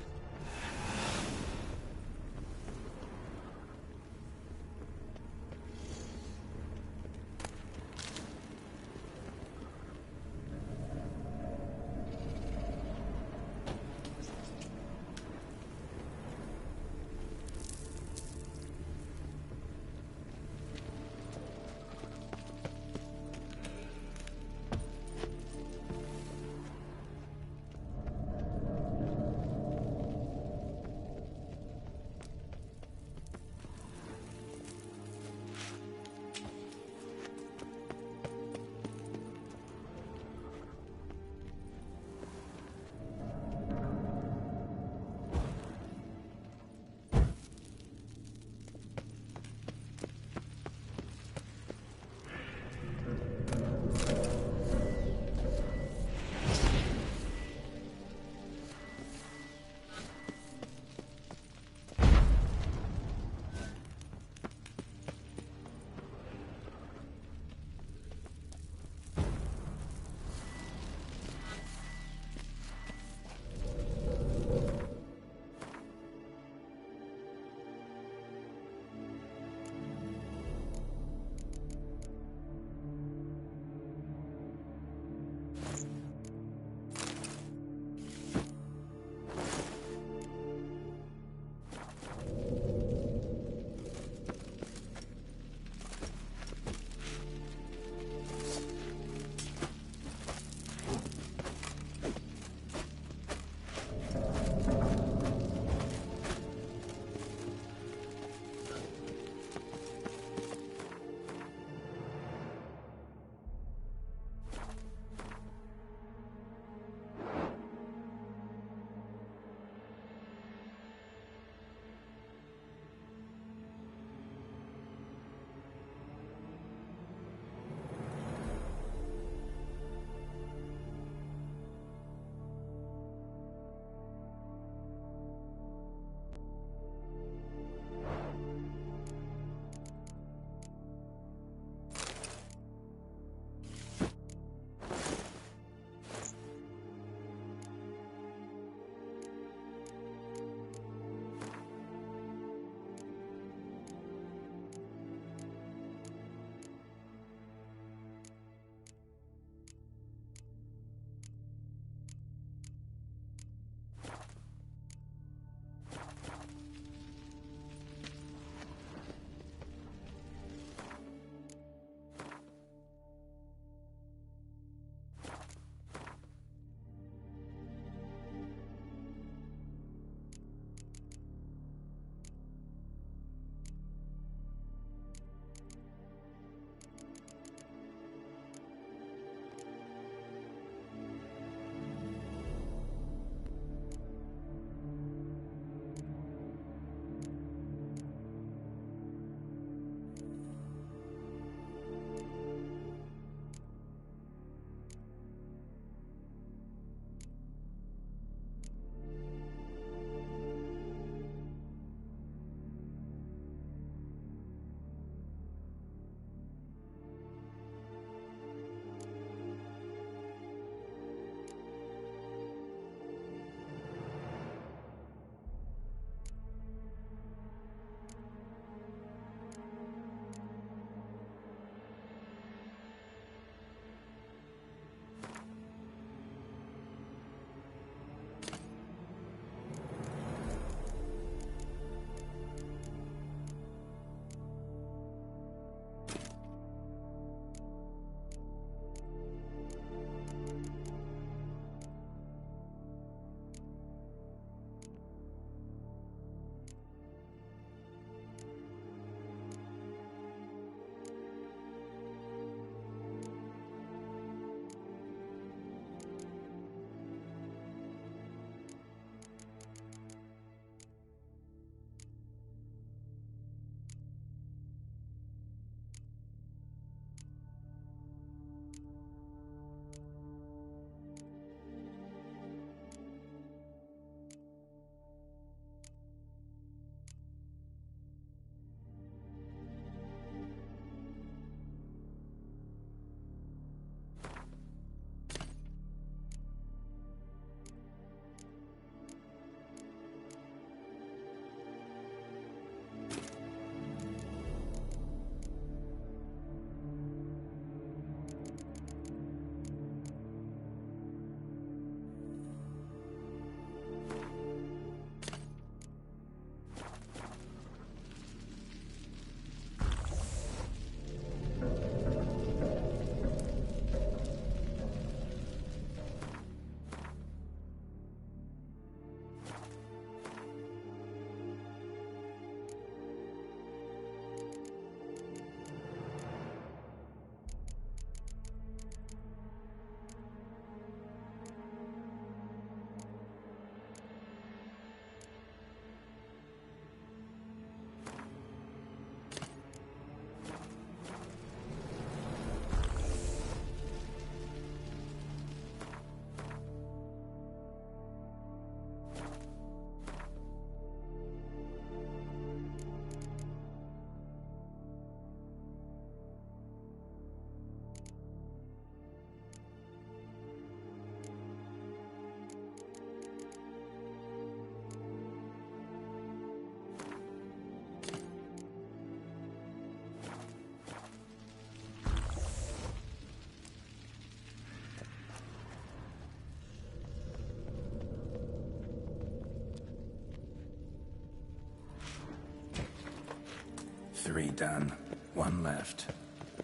3 done. 1 left.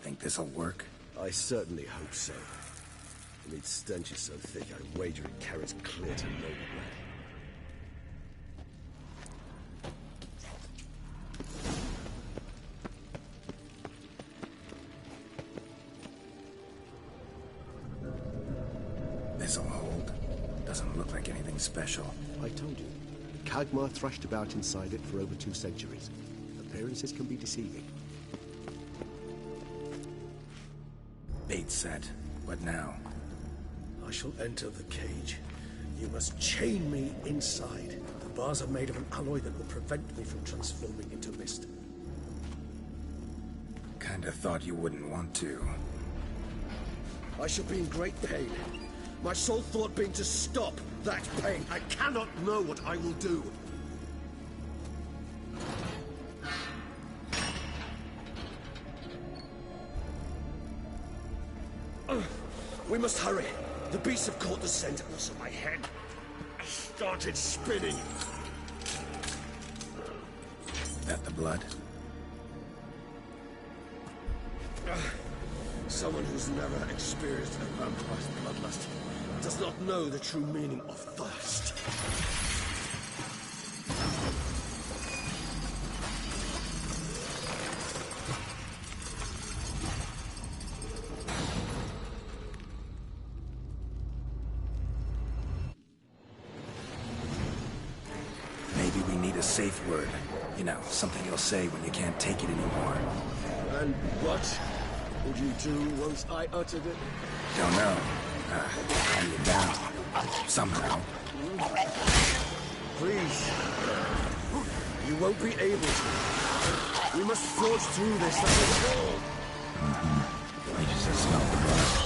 Think this'll work? I certainly hope so. The meat stench is so thick, I wager it carries clear to noble bread. This'll hold. Doesn't look like anything special. I told you. Kagmar thrashed about inside it for over 2 centuries. Appearances can be deceiving. Bait set. What now? I shall enter the cage. You must chain me inside. The bars are made of an alloy that will prevent me from transforming into mist. Kinda thought you wouldn't want to. I shall be in great pain. My sole thought being to stop that pain. I cannot know what I will do. We must hurry. The beasts have caught the scent and also my head. I started spinning. That the blood? Someone who's never experienced a vampire's bloodlust does not know the true meaning of thirst. Maybe we need a safe word. You know, something you'll say when you can't take it anymore. And what would you do once I uttered it? Don't know. Calm you down. Somehow. Please. You won't be able to. We must forge through this, that is all. We just smell the blood.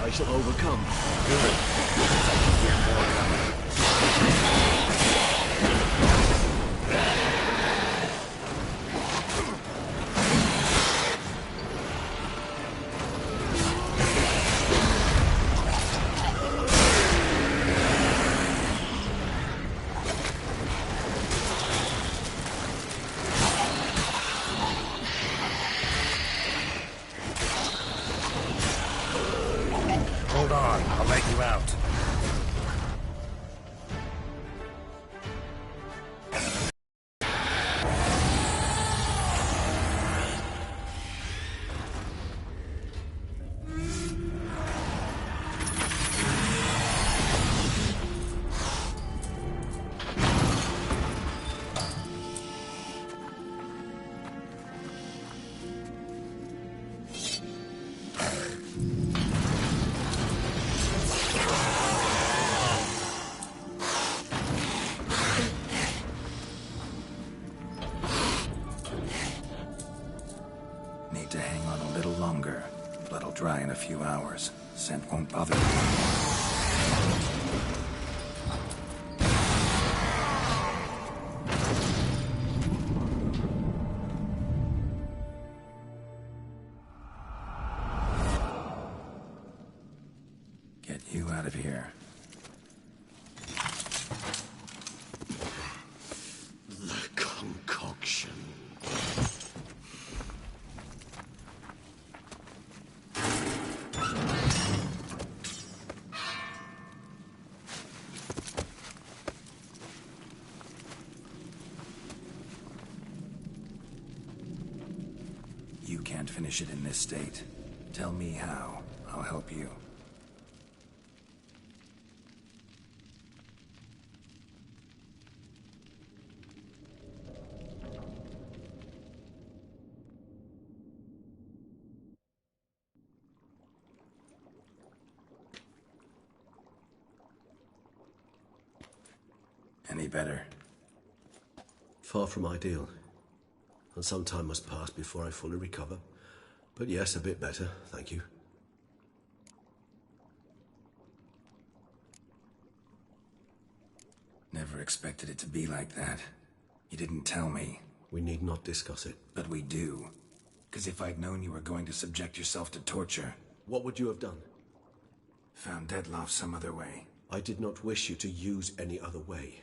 I shall overcome. Hold on, I'll let you out. Need to hang on a little longer. Blood'll dry in a few hours. Scent won't bother me. Get you out of here. The concoction. You can't finish it in this state. Tell me how. I'll help you. Any better? Far from ideal. And some time must pass before I fully recover. But yes, a bit better, thank you. never expected it to be like that. You didn't tell me. We need not discuss it. But we do. Because if I'd known you were going to subject yourself to torture... What would you have done? Found Dettlaff some other way. I did not wish you to use any other way.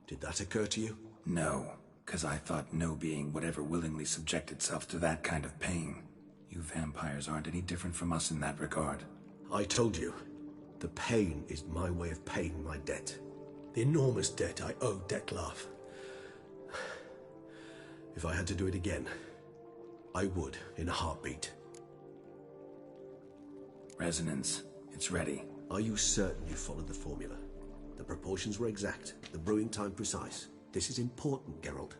Did that occur to you? No, because I thought no being would ever willingly subject itself to that kind of pain. You vampires aren't any different from us in that regard. I told you, the pain is my way of paying my debt. The enormous debt I owe Dettlaff. If I had to do it again, I would, in a heartbeat. Resonance. It's ready. Are you certain you followed the formula? The proportions were exact, the brewing time precise. This is important, Geralt.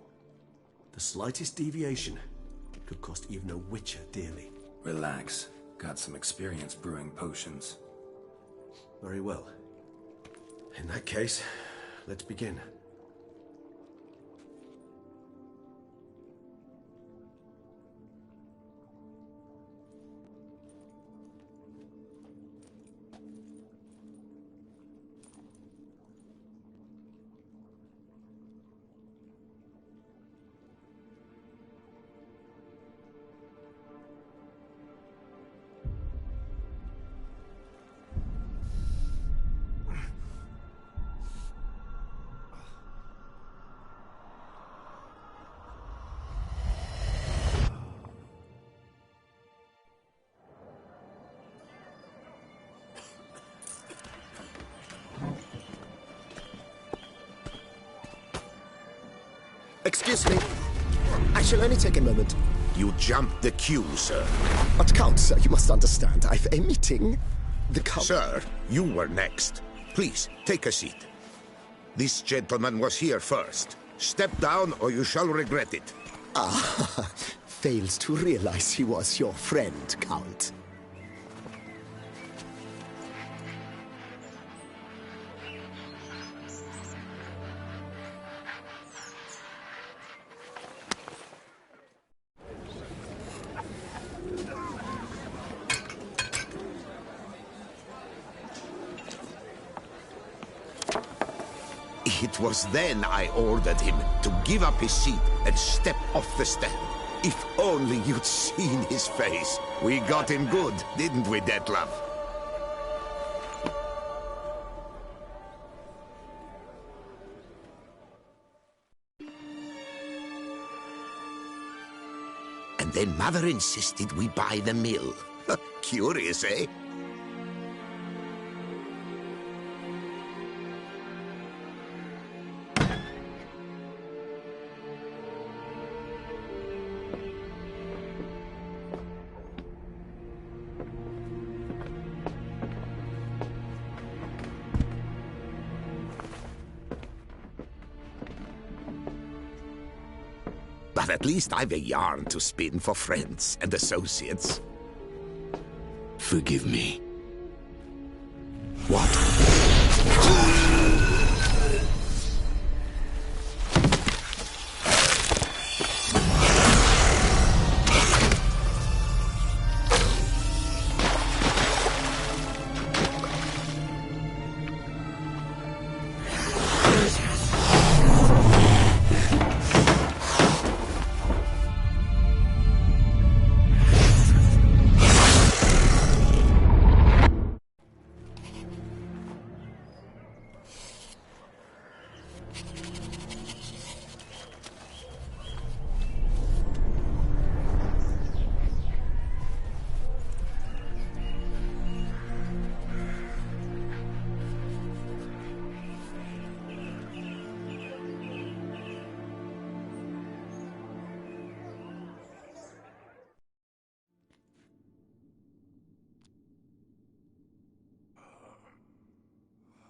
The slightest deviation could cost even a witcher dearly. Relax. Got some experience brewing potions. Very well. In that case, let's begin. Excuse me. I shall only take a moment. You jumped the queue, sir. But Count, sir, you must understand. I've a meeting. The Count... Sir, you were next. Please, take a seat. This gentleman was here first. Step down or you shall regret it. Ah, fails to realize he was your friend, Count. It was then I ordered him to give up his seat and step off the step. If only you'd seen his face. We got him good, didn't we, Dettlaff? And then Mother insisted we buy the mill. Curious, eh? But at least I've a yarn to spin for friends and associates. Forgive me. What?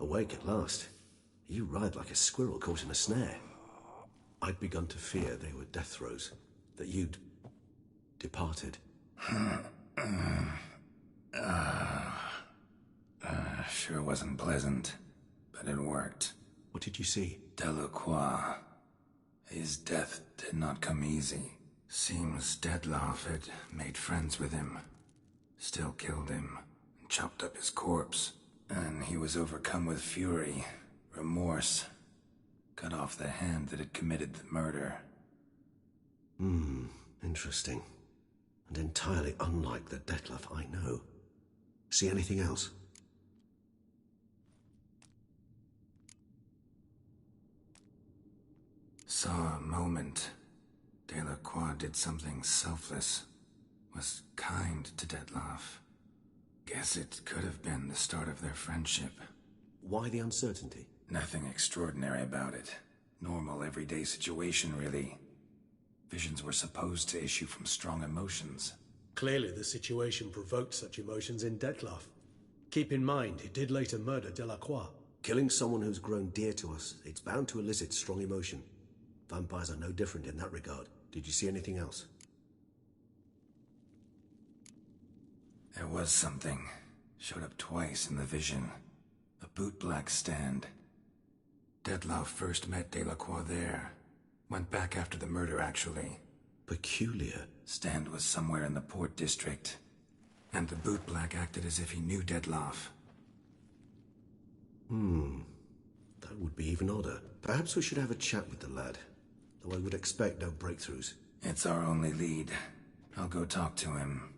Awake at last. You writhe like a squirrel caught in a snare. I'd begun to fear they were death throes, that you'd departed. Sure wasn't pleasant, but it worked. What did you see? Delacroix. His death did not come easy. Seems Dettlaff had made friends with him. Still killed him, and chopped up his corpse. And he was overcome with fury, remorse. cut off the hand that had committed the murder. Interesting. And entirely unlike the Detlef I know. See anything else? Saw a moment. Delacroix did something selfless. Was kind to Detlef. Guess it could have been the start of their friendship. Why the uncertainty? Nothing extraordinary about it. Normal, everyday situation, really. Visions were supposed to issue from strong emotions. Clearly the situation provoked such emotions in Detlef. Keep in mind, he did later murder Delacroix. Killing someone who's grown dear to us, it's bound to elicit strong emotion. Vampires are no different in that regard. Did you see anything else? There was something. Showed up twice in the vision. A bootblack stand. Detlef first met Delacroix there. Went back after the murder, actually. Peculiar. Stand was somewhere in the Port District. And the bootblack acted as if he knew Detlef. That would be even odder. Perhaps we should have a chat with the lad. Though I would expect no breakthroughs. It's our only lead. I'll go talk to him.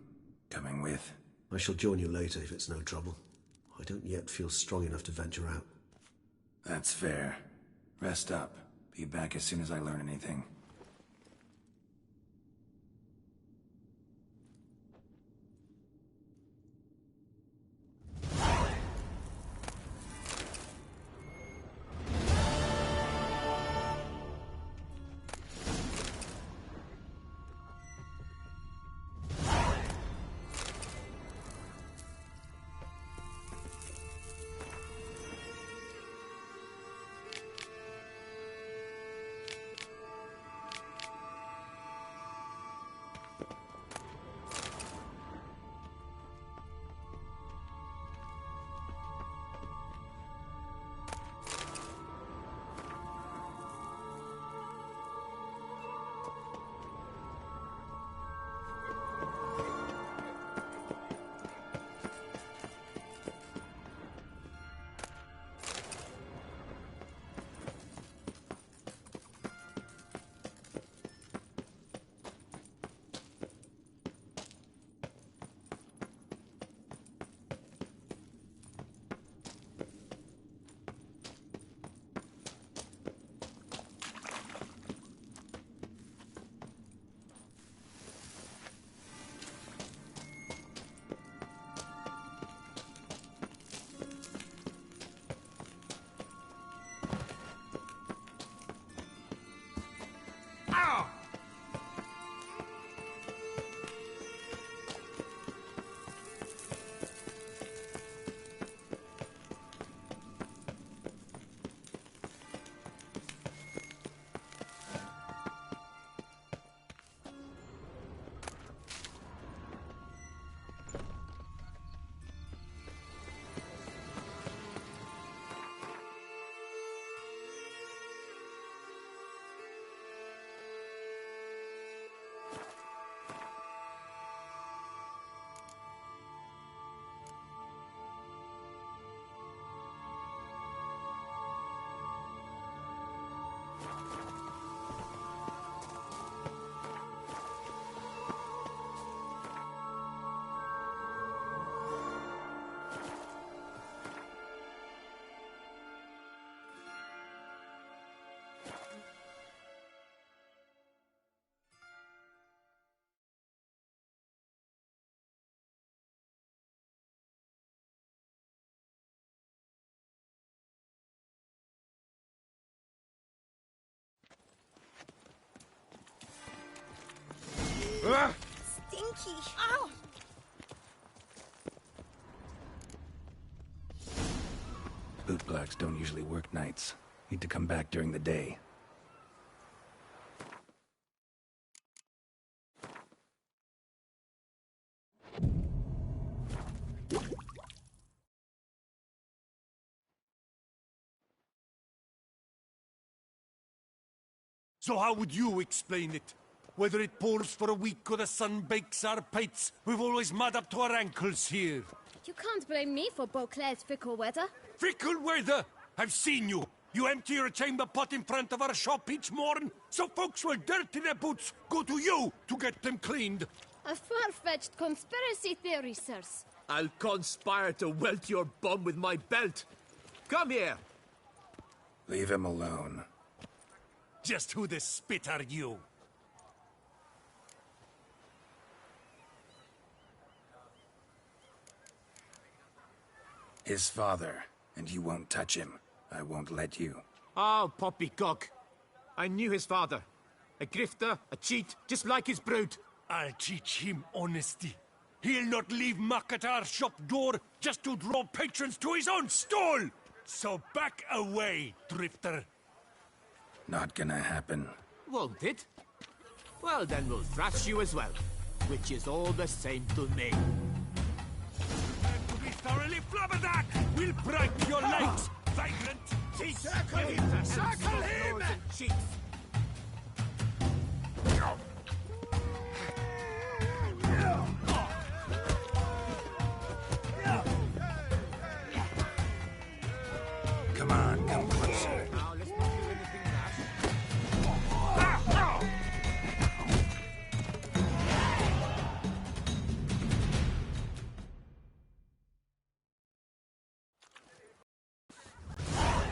Coming with? I shall join you later if it's no trouble. I don't yet feel strong enough to venture out. That's fair. Rest up. Be back as soon as I learn anything. Stinky. Ow! Bootblacks don't usually work nights. Need to come back during the day. So how would you explain it? Whether it pours for a week or the sun bakes our pates, we've always mud up to our ankles here. You can't blame me for Beauclair's fickle weather. Fickle weather! I've seen you! You empty your chamber pot in front of our shop each morn, so folks will dirty their boots go to you to get them cleaned. A far-fetched conspiracy theory, sirs. I'll conspire to welt your bum with my belt. Come here. Leave him alone. Just who the spit are you? His father, and you won't touch him. I won't let you. Oh, poppycock. I knew his father. A grifter, a cheat, just like his brood. I'll teach him honesty. He'll not leave muck at our shop door just to draw patrons to his own stall! So back away, drifter. Not gonna happen. Won't it? Well, then we'll thrash you as well. Which is all the same to me. To be thoroughly flabbergasted! We'll break your legs, vagrant! Circle him! Circle him! Cheats! Come on, come closer. Now, let's not do anything rash.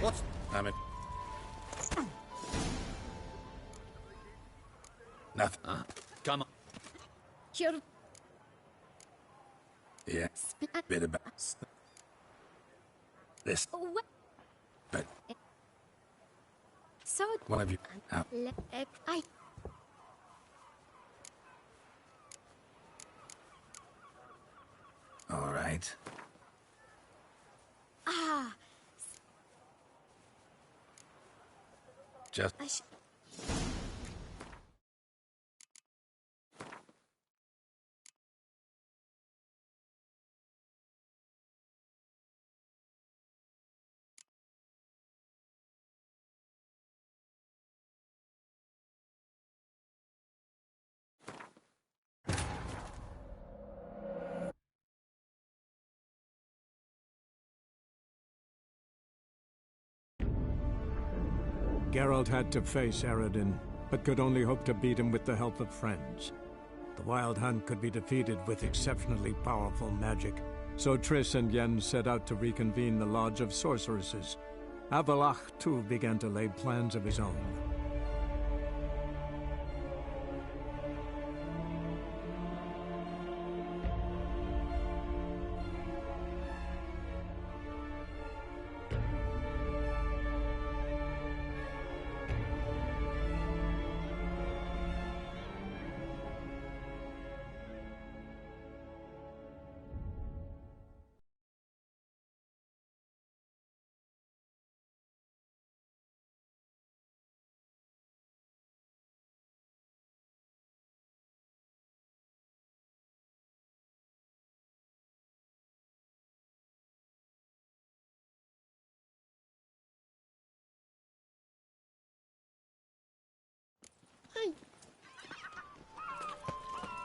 What's... I'm in... Nothing. Come on. You're... Yeah, bit about... This, What? but So... one of you... Out. I... All right. Ah... Just... I sh... Geralt had to face Eredin, but could only hope to beat him with the help of friends. The Wild Hunt could be defeated with exceptionally powerful magic, so Triss and Yen set out to reconvene the Lodge of Sorceresses. Avalach, too, began to lay plans of his own.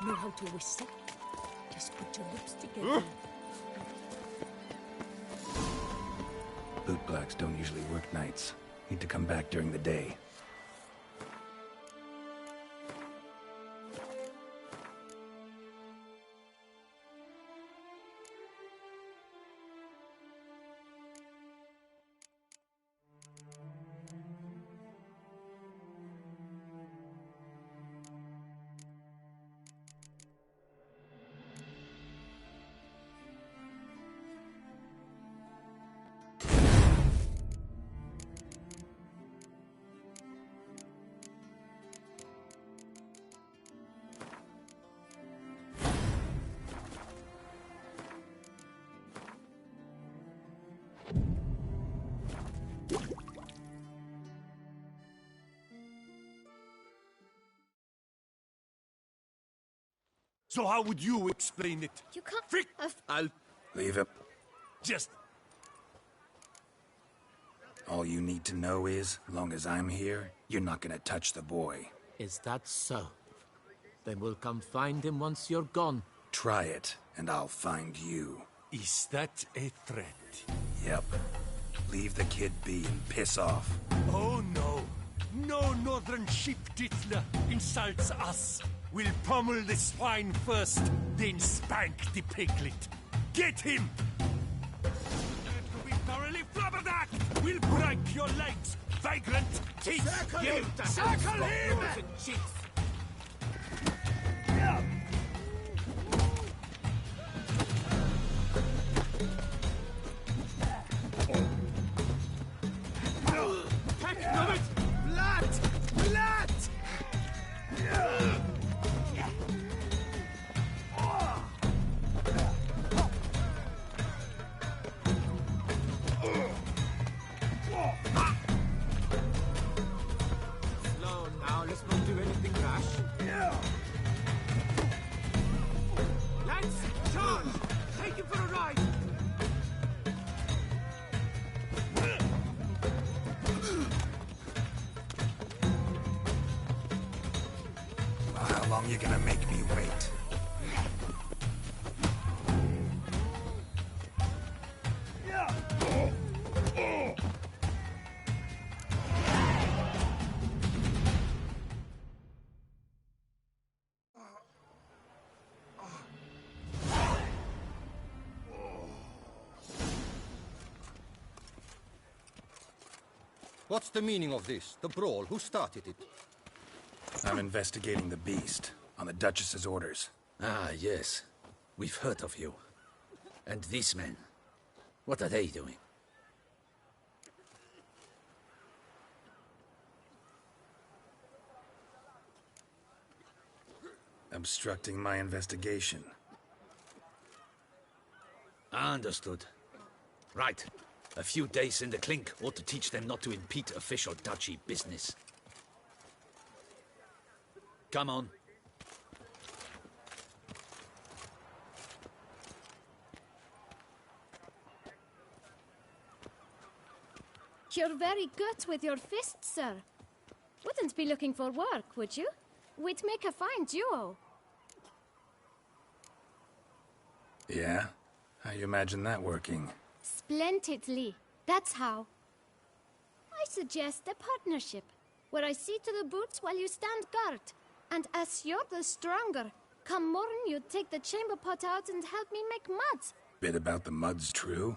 Know how to whistle? Just put your lips together. Bootblacks don't usually work nights. Need to come back during the day. So how would you explain it? You can't... Frick! I'll... Leave him. Just... All you need to know is, long as I'm here, you're not gonna touch the boy. Is that so? Then we'll come find him once you're gone. Try it, and I'll find you. Is that a threat? Yep. Leave the kid be and piss off. Oh no. No northern sheep diddler insults us. We'll pummel the swine first, then spank the piglet. Get him! We'll be thoroughly flabbergasted! We'll break your legs, vagrant teeth! Circle him! How long you gonna make me wait? What's the meaning of this? The brawl? Who started it? I'm investigating the beast, on the Duchess's orders. Ah, yes. We've heard of you. And these men, what are they doing? Obstructing my investigation. Understood. Right. A few days in the clink ought to teach them not to impede official duchy business. Come on. You're very good with your fists, sir. Wouldn't be looking for work, would you? We'd make a fine duo. Yeah? How you imagine that working? Splendidly. That's how. I suggest a partnership, where I see to the boots while you stand guard. And as you're the stronger, come morn you take the chamber pot out and help me make mud. Bit about the mud's true?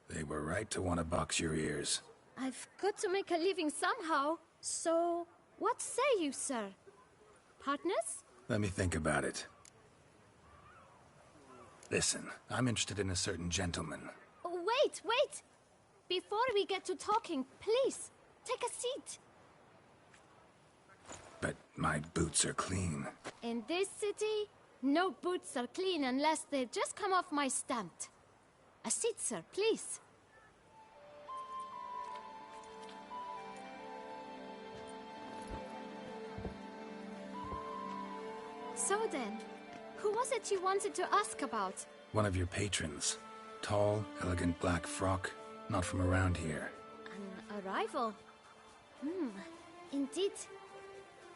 They were right to want to box your ears. I've got to make a living somehow, so what say you, sir? Partners? Let me think about it. Listen, I'm interested in a certain gentleman. Wait! Before we get to talking, please, take a seat. But my boots are clean. In this city, no boots are clean unless they just come off my stand. A seat, sir, please. So then, who was it you wanted to ask about? One of your patrons. Tall, elegant black frock. Not from around here. An arrival? Indeed.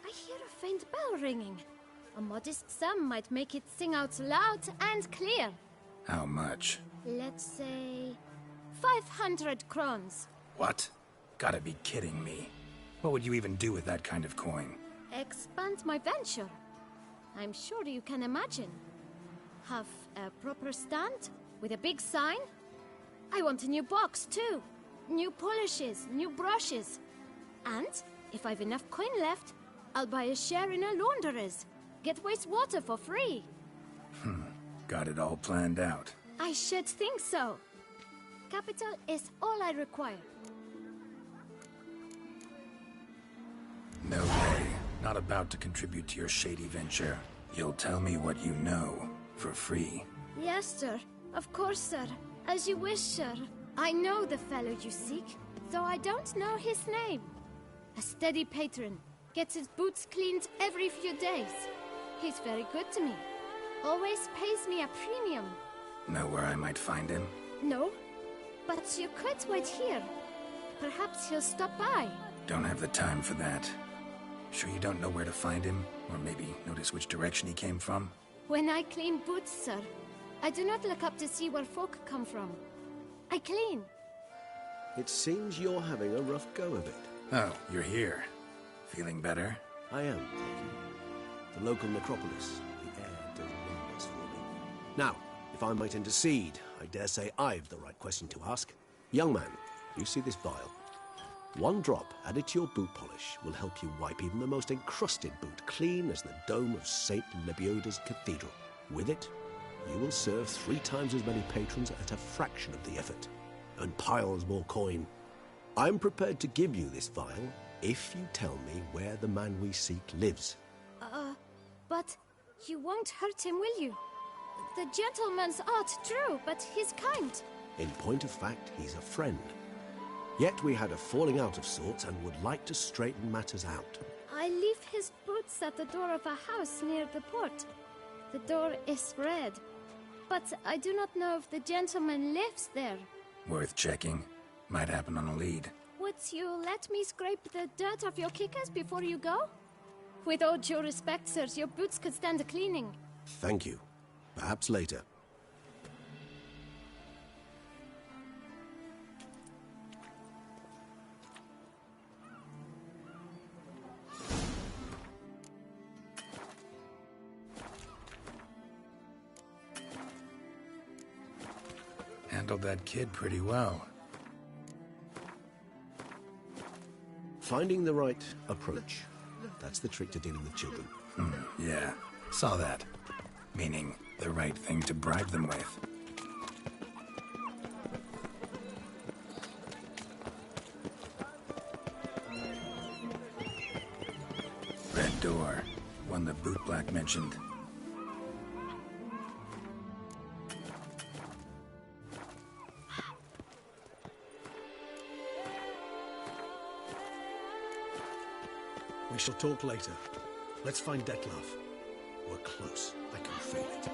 I hear a faint bell ringing. A modest sum might make it sing out loud and clear. How much? Let's say 500 crowns. What? Gotta be kidding me. What would you even do with that kind of coin? Expand my venture. I'm sure you can imagine. Have a proper stand with a big sign. I want a new box too. New polishes, new brushes. And if I've enough coin left, I'll buy a share in a launderer's. Get wastewater for free. Got it all planned out. I should think so. Capital is all I require. No way. Not about to contribute to your shady venture. You'll tell me what you know, for free. Yes, sir. Of course, sir. As you wish, sir. I know the fellow you seek, though I don't know his name. A steady patron. Gets his boots cleaned every few days. He's very good to me. Always pays me a premium. Know where I might find him? No, but you could wait here. Perhaps he'll stop by. Don't have the time for that. Sure you don't know where to find him? Or maybe notice which direction he came from? When I clean boots, sir, I do not look up to see where folk come from. I clean. It seems you're having a rough go of it. Oh, you're here. Feeling better? I am, thank you. The local necropolis. The air does wonders for me. Now, if I might intercede, I dare say I've the right question to ask. Young man, you see this vial? One drop added to your boot polish will help you wipe even the most encrusted boot clean as the dome of St. Lebioda's cathedral. With it, you will serve 3 times as many patrons at a fraction of the effort, and piles more coin. I'm prepared to give you this vial if you tell me where the man we seek lives. But you won't hurt him, will you? The gentleman's art, true, but he's kind. In point of fact, he's a friend. Yet we had a falling out of sorts and would like to straighten matters out. I leave his boots at the door of a house near the port. The door is red, but I do not know if the gentleman lives there. Worth checking. Might happen on a lead. Would you let me scrape the dirt off your kickers before you go? With all due respect, sirs, your boots could stand a cleaning. Thank you. Perhaps later. Handled that kid pretty well. Finding the right approach. That's the trick to dealing with children. Yeah, saw that. Meaning, the right thing to bribe them with. Red door. One the bootblack mentioned. We shall talk later. Let's find Detlef. We're close. I can feel it.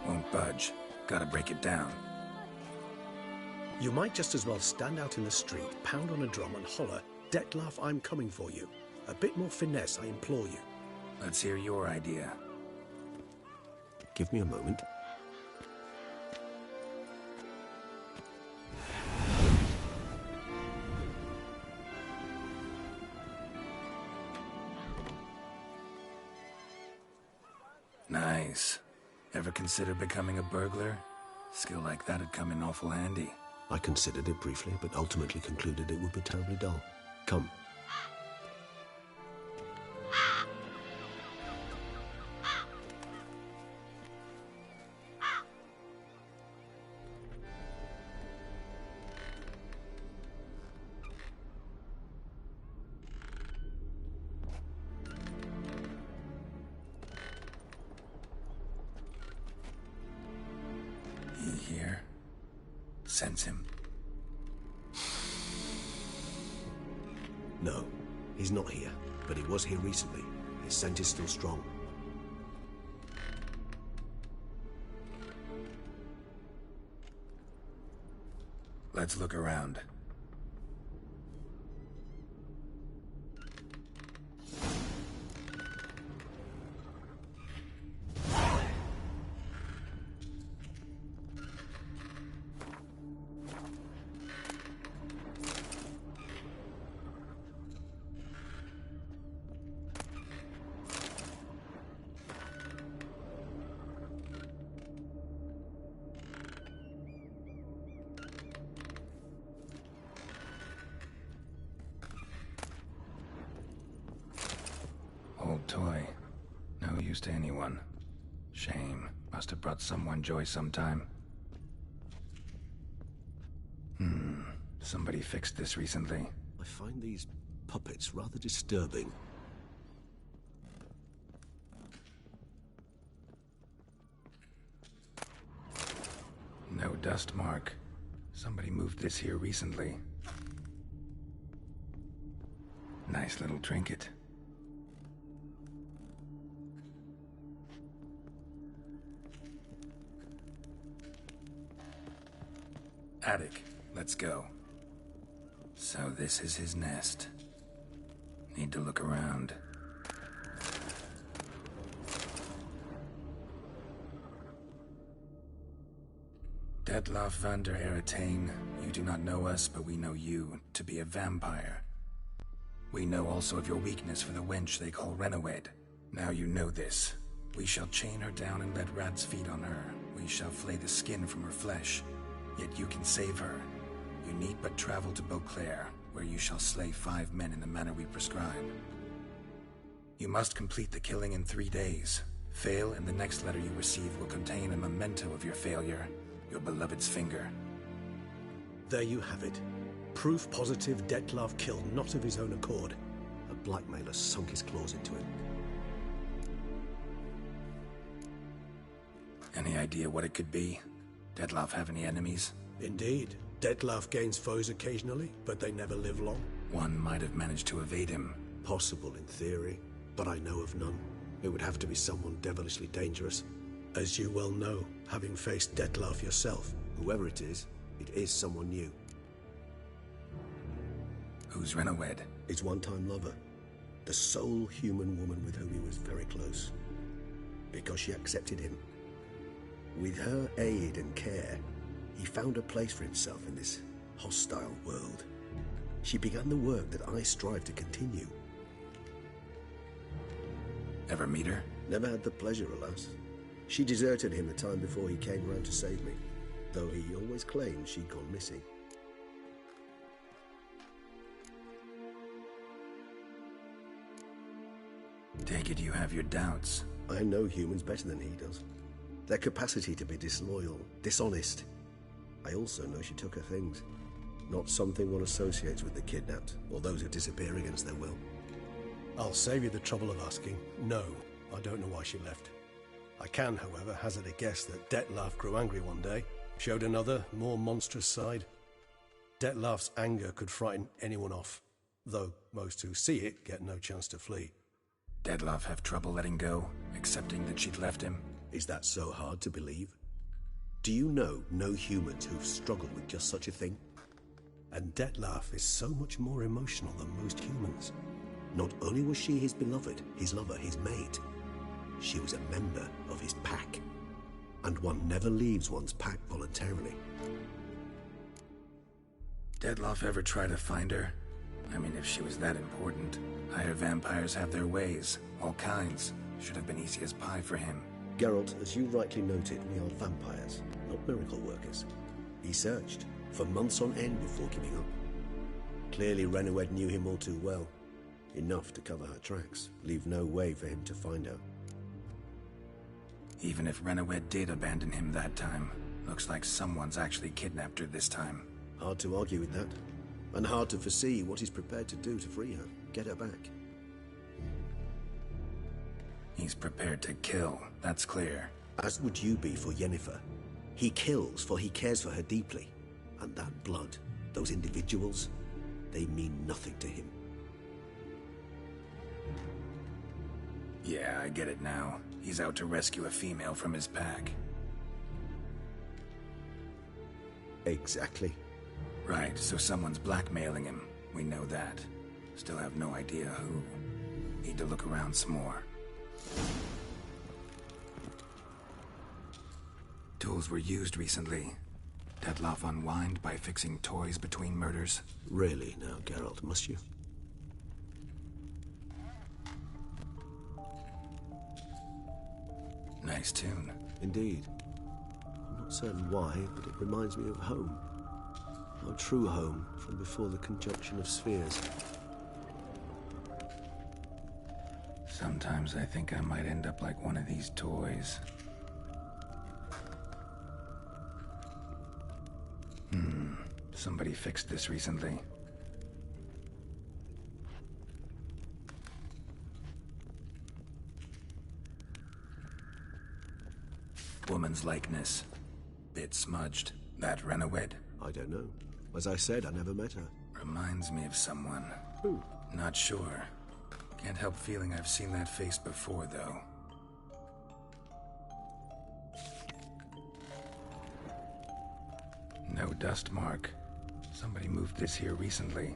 Won't budge. Gotta break it down. You might just as well stand out in the street, pound on a drum and holler, "Detlef, I'm coming for you." A bit more finesse, I implore you. Let's hear your idea. Give me a moment. Nice. Ever consider becoming a burglar? Skill like that'd come in awful handy. I considered it briefly, but ultimately concluded it would be terribly dull. Come. He here? Sense him. No, he's not here, but he was here recently. His scent is still strong. Let's look around. Old toy. No use to anyone. Shame. Must have brought someone joy sometime. Somebody fixed this recently. I find these puppets rather disturbing. No dust mark. Somebody moved this here recently. Nice little trinket. Attic. let's go. So this is his nest. Need to look around. Detlef van der Eretain, you do not know us, but we know you to be a vampire. We know also of your weakness for the wench they call Renawed. Now you know this. We shall chain her down and let rats feed on her. We shall flay the skin from her flesh. Yet you can save her. You need but travel to Beauclair, where you shall slay 5 men in the manner we prescribe. You must complete the killing in 3 days. Fail, and the next letter you receive will contain a memento of your failure, your beloved's finger. There you have it. Proof positive Detlef killed not of his own accord. A blackmailer sunk his claws into him. Any idea what it could be? Detlef have any enemies? Indeed. Detlef gains foes occasionally, but they never live long. One might have managed to evade him. Possible in theory, but I know of none. It would have to be someone devilishly dangerous. As you well know, having faced Detlef yourself. Whoever it is someone new. Who's Renawed? His one-time lover. The sole human woman with whom he was very close. Because she accepted him. With her aid and care, he found a place for himself in this hostile world. She began the work that I strive to continue. Ever meet her? Never had the pleasure, alas. She deserted him a time before he came around to save me, though he always claimed she'd gone missing. Take it you have your doubts. I know humans better than he does. Their capacity to be disloyal, dishonest. I also know she took her things. Not something one associates with the kidnapped, or those who disappear against their will. I'll save you the trouble of asking. No, I don't know why she left. I can, however, hazard a guess that Detlef grew angry one day, showed another, more monstrous side. Detlef's anger could frighten anyone off, though most who see it get no chance to flee. Detlef have trouble letting go, accepting that she'd left him? Is that so hard to believe? Do you know no humans who've struggled with just such a thing? And Detlef is so much more emotional than most humans. Not only was she his beloved, his lover, his mate, she was a member of his pack. And one never leaves one's pack voluntarily. Detlef ever try to find her? I mean, if she was that important. Higher vampires have their ways, all kinds. Should have been easy as pie for him. Geralt, as you rightly noted, we are vampires, not miracle workers. He searched for months on end before giving up. Clearly Renawed knew him all too well. Enough to cover her tracks, leave no way for him to find her. Even if Renawed did abandon him that time, looks like someone's actually kidnapped her this time. Hard to argue with that, and hard to foresee what he's prepared to do to free her, get her back. He's prepared to kill, that's clear. As would you be for Yennefer. He kills for he cares for her deeply. And that blood, those individuals, they mean nothing to him. Yeah, I get it now. He's out to rescue a female from his pack. Exactly. Right, so someone's blackmailing him. We know that. Still have no idea who. Need to look around some more. Tools were used recently. Detlef unwind by fixing toys between murders. Really now, Geralt, must you? Nice tune. Indeed. I'm not certain why, but it reminds me of home. Our true home from before the conjunction of spheres. Sometimes I think I might end up like one of these toys. Somebody fixed this recently. Woman's likeness. Bit smudged. That Renawed? I don't know. As I said, I never met her. Reminds me of someone. Who? Not sure. Can't help feeling I've seen that face before, though. No dust mark. Somebody moved this here recently.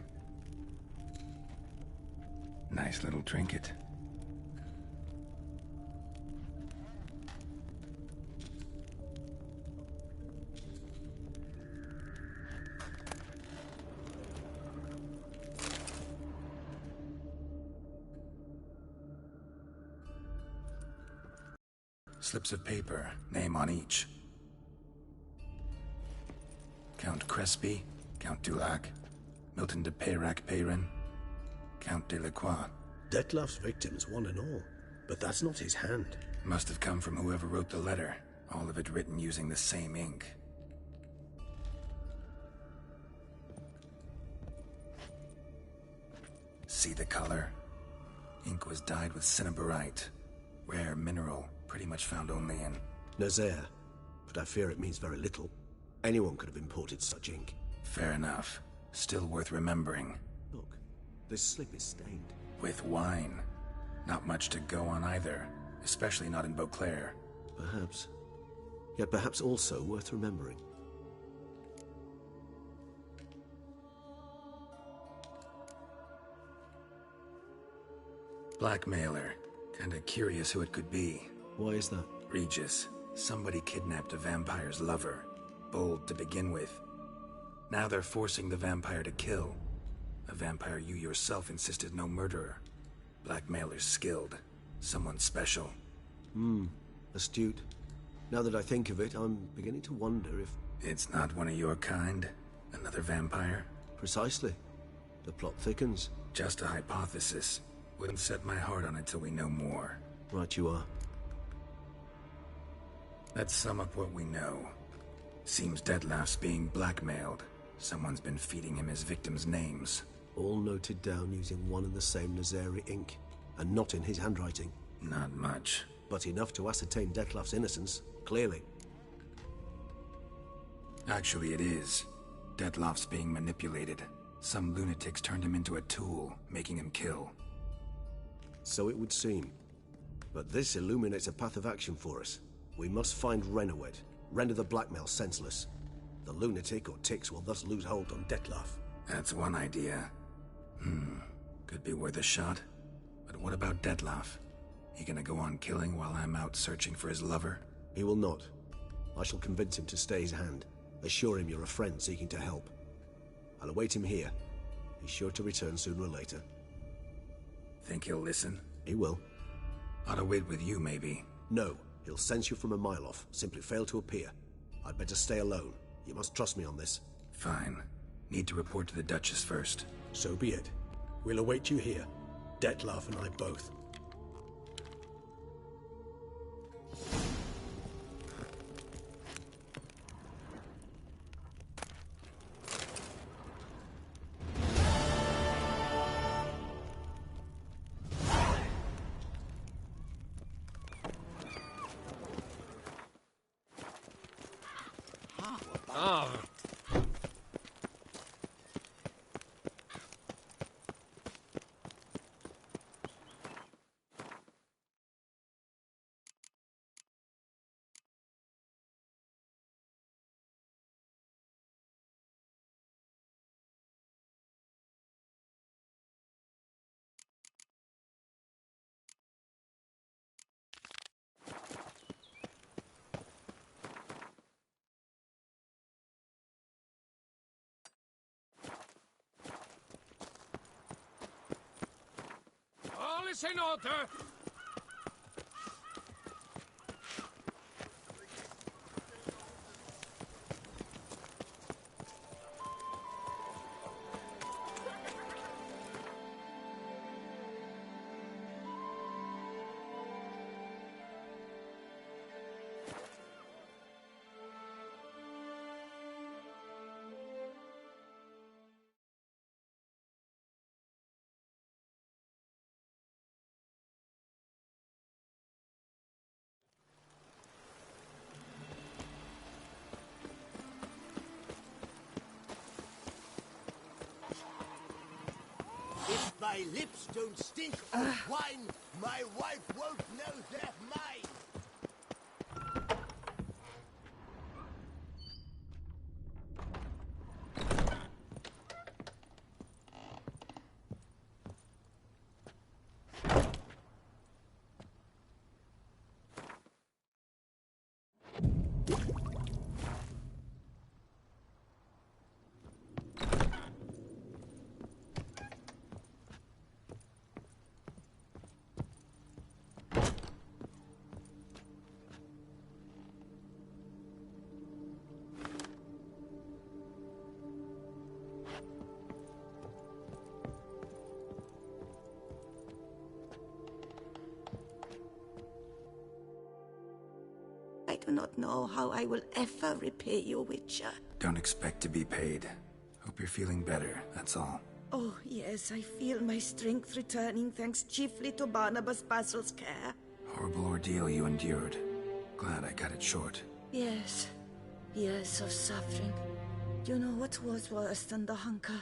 Nice little trinket. Slips of paper, name on each. Count Crespi, Count Dulac, Milton de Peyrac-Peyrin, Count Delacroix. Detlef's victims, one and all. But that's not his hand. Must have come from whoever wrote the letter. All of it written using the same ink. See the color? Ink was dyed with cinnabarite. Rare mineral, pretty much found only in Nazaire. But I fear it means very little. Anyone could have imported such ink. Fair enough. Still worth remembering. Look, this slip is stained. With wine. Not much to go on either. Especially not in Beauclair. Perhaps. Yet perhaps also worth remembering. Blackmailer. Kinda curious who it could be. Why is that? Regis. Somebody kidnapped a vampire's lover. Bold to begin with. Now they're forcing the vampire to kill. A vampire you yourself insisted no murderer. Blackmailer's skilled. Someone special. Astute. Now that I think of it, I'm beginning to wonder if... It's not one of your kind? Another vampire? Precisely. The plot thickens. Just a hypothesis. Wouldn't set my heart on it till we know more. Right you are. Let's sum up what we know. Seems Detlef's being blackmailed. Someone's been feeding him his victims' names. All noted down using one and the same Nazari ink, and not in his handwriting. Not much. But enough to ascertain Detlef's innocence, clearly. Actually, it is. Detlef's being manipulated. Some lunatics turned him into a tool, making him kill. So it would seem. But this illuminates a path of action for us. We must find Renowed, render the blackmail senseless. The lunatic or ticks will thus lose hold on Detlef. That's one idea. Could be worth a shot. But what about Detlef? He gonna go on killing while I'm out searching for his lover? He will not. I shall convince him to stay his hand. Assure him you're a friend seeking to help. I'll await him here. He's sure to return sooner or later. Think he'll listen? He will. Ought to wait with you, maybe. No. He'll sense you from a mile off. Simply fail to appear. I'd better stay alone. You must trust me on this. Fine. Need to report to the Duchess first. So be it. We'll await you here. Detlef and I both. All is in order. If my lips don't stink of wine, my wife won't know they're mine. do not know how I will ever repay you, Witcher. Don't expect to be paid. Hope you're feeling better, that's all. Oh, yes, I feel my strength returning thanks chiefly to Barnabas Basil's care. Horrible ordeal you endured. Glad I cut it short. Yes. Years of suffering. Do you know what was worse than the hunger?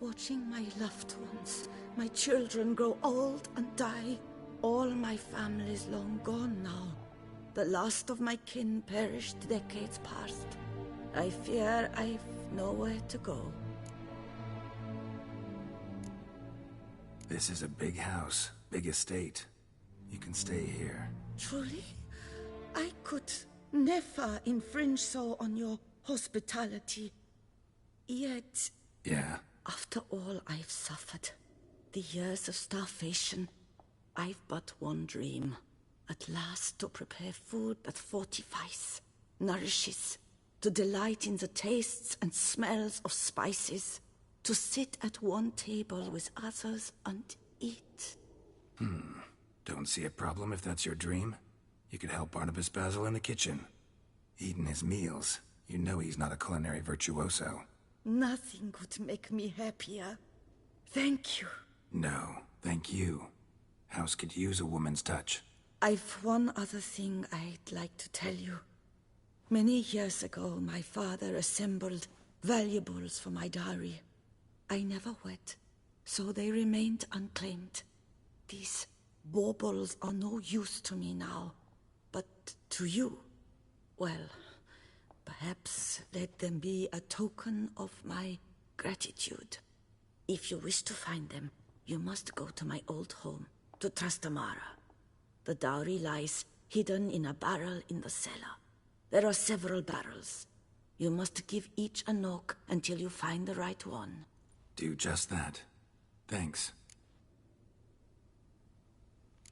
Watching my loved ones, my children grow old and die. All my family's long gone now. The last of my kin perished decades past. I fear I've nowhere to go. This is a big house, big estate. You can stay here. Truly? I could never infringe so on your hospitality. Yet... Yeah? After all I've suffered, the years of starvation, I've but one dream. At last to prepare food that fortifies, nourishes, to delight in the tastes and smells of spices, to sit at one table with others and eat. Don't see a problem if that's your dream. You could help Barnabas Basil in the kitchen. Eating his meals. You know he's not a culinary virtuoso. Nothing could make me happier. Thank you. No, thank you. House could use a woman's touch. I've one other thing I'd like to tell you. Many years ago, my father assembled valuables for my dowry. I never wed, so they remained unclaimed. These baubles are no use to me now, but to you, well, perhaps let them be a token of my gratitude. If you wish to find them, you must go to my old home, to Trastamara. The dowry lies hidden in a barrel in the cellar. There are several barrels. You must give each a knock until you find the right one. Do just that. Thanks.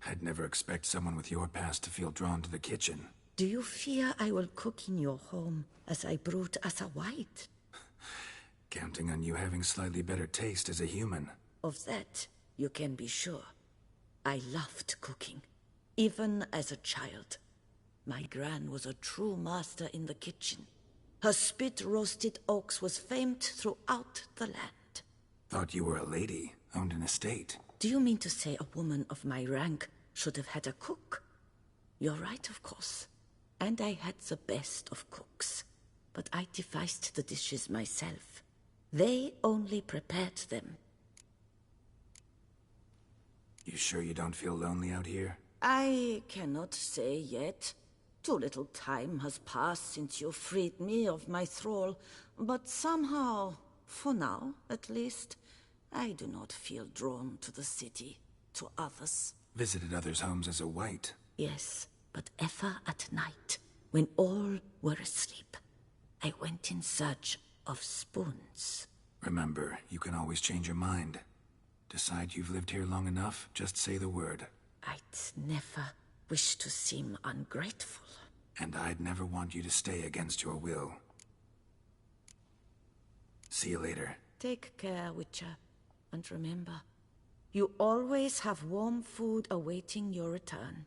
I'd never expect someone with your past to feel drawn to the kitchen. Do you fear I will cook in your home as I brewed as a white? Counting on you having slightly better taste as a human. Of that, you can be sure. I loved cooking, even as a child. My gran was a true master in the kitchen. Her spit-roasted oaks was famed throughout the land. Thought you were a lady, owned an estate. Do you mean to say a woman of my rank should have had a cook? You're right, of course. And I had the best of cooks. But I devised the dishes myself. They only prepared them. You sure you don't feel lonely out here? I cannot say yet. Too little time has passed since you freed me of my thrall, but somehow, for now at least, I do not feel drawn to the city, to others. Visited others' homes as a white? Yes, but ever at night, when all were asleep, I went in search of spoons. Remember, you can always change your mind. Decide you've lived here long enough, just say the word. I'd never wish to seem ungrateful. And I'd never want you to stay against your will. See you later. Take care, Witcher. And remember, you always have warm food awaiting your return.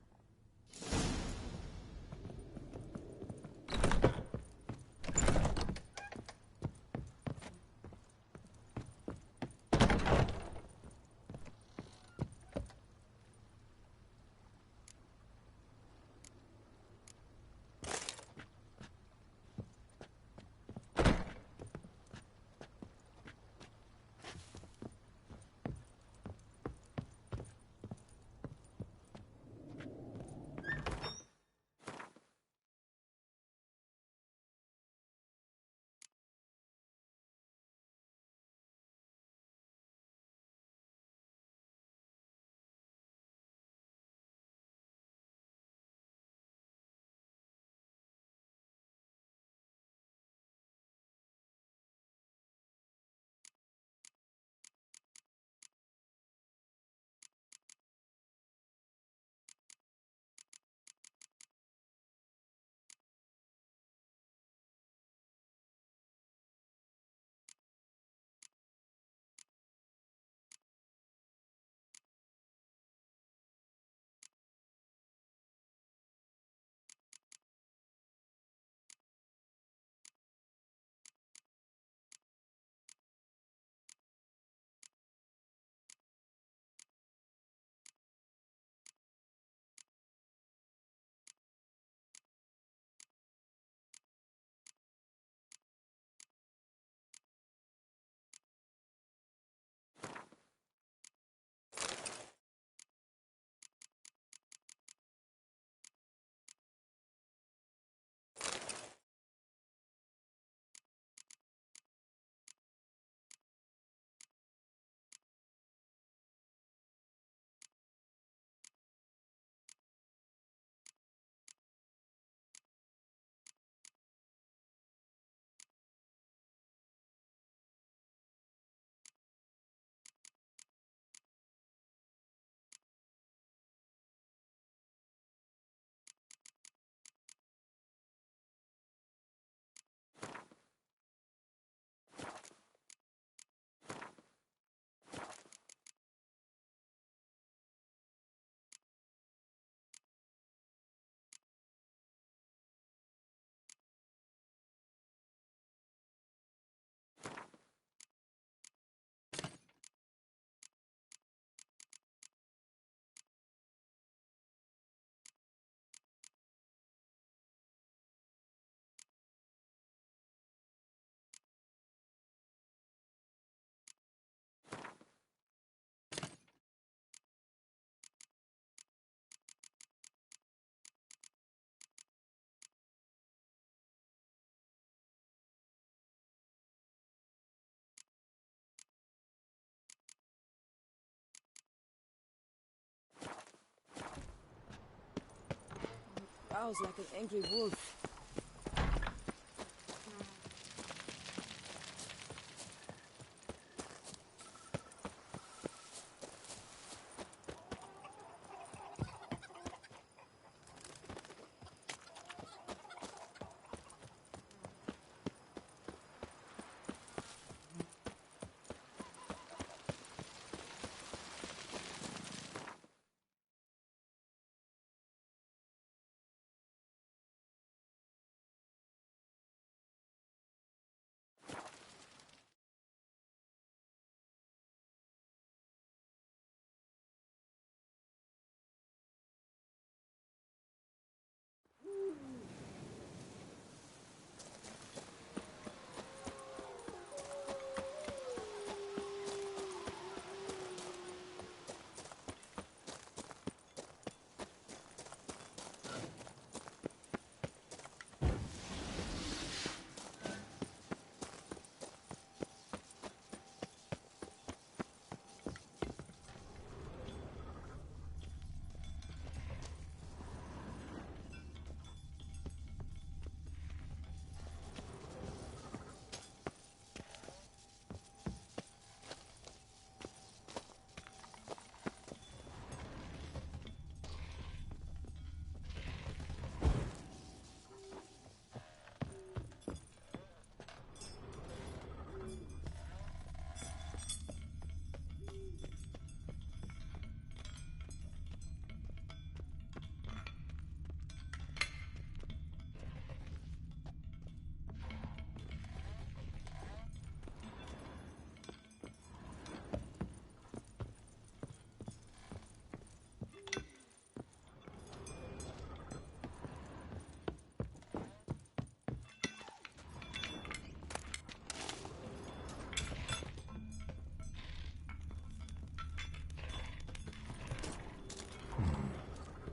growls like an angry wolf.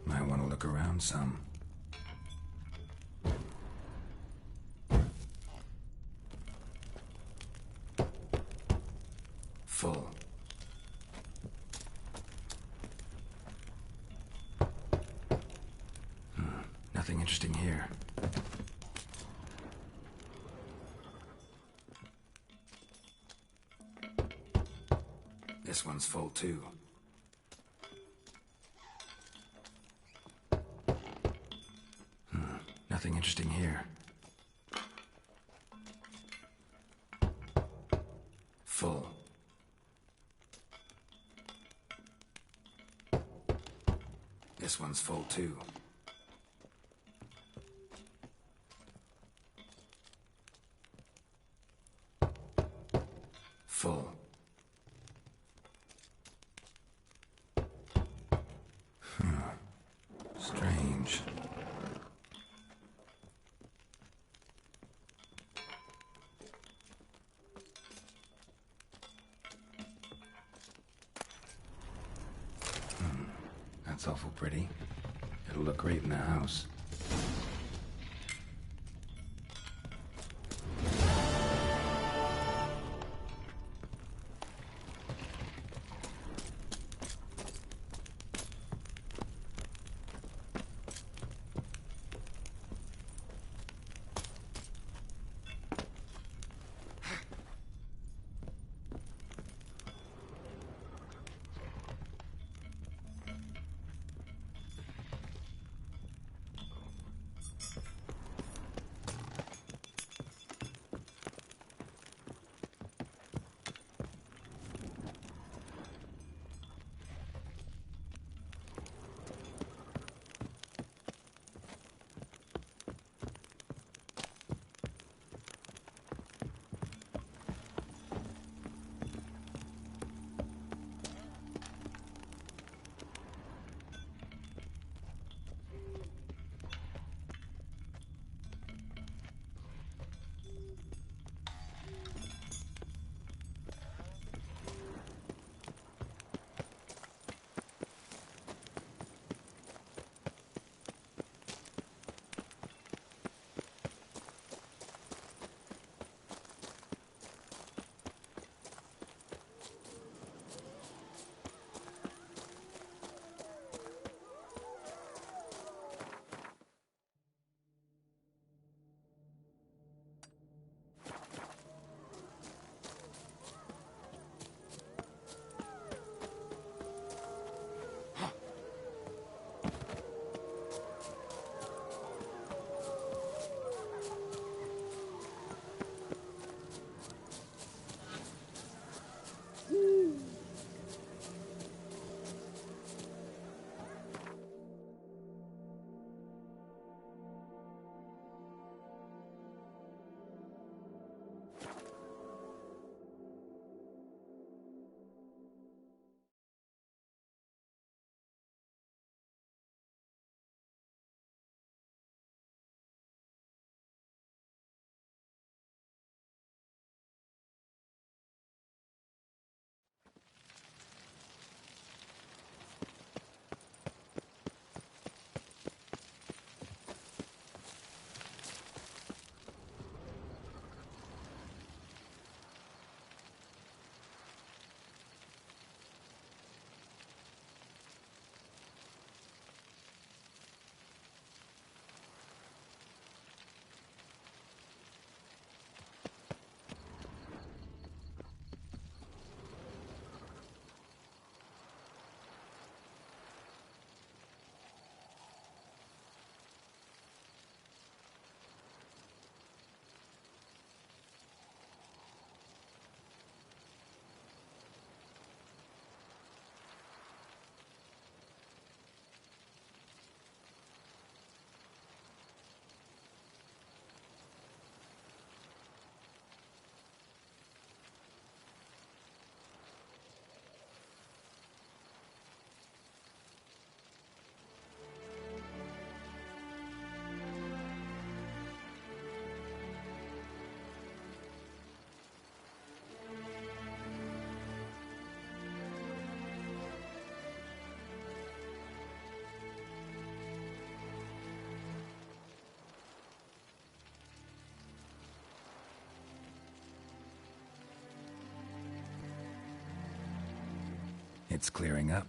Might want to look around some. Full. Nothing interesting here. This one's full too. Nothing interesting here. Full. This one's full too. Full. Strange. That's awful pretty. It'll look great in the house. It's clearing up.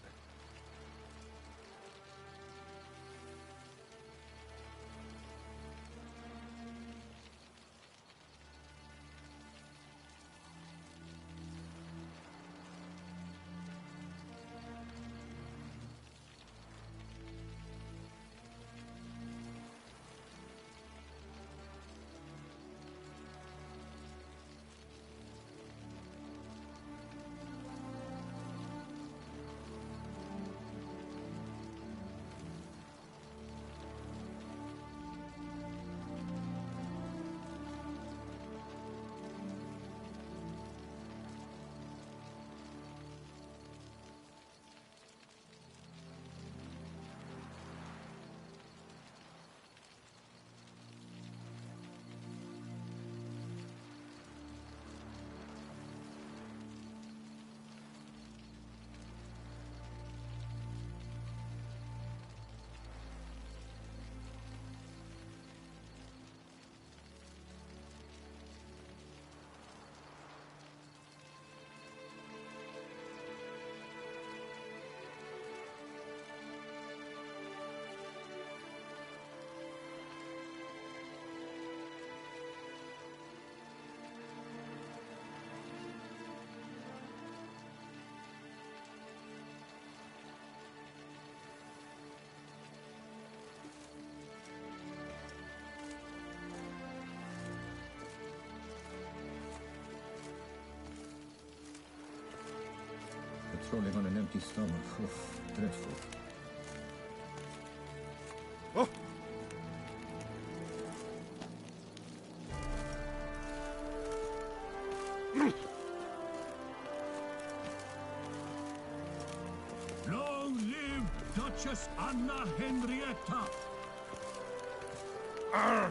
Patrolling on an empty stomach. Oof, dreadful. Oh! Long live Duchess Anna Henrietta! Arr!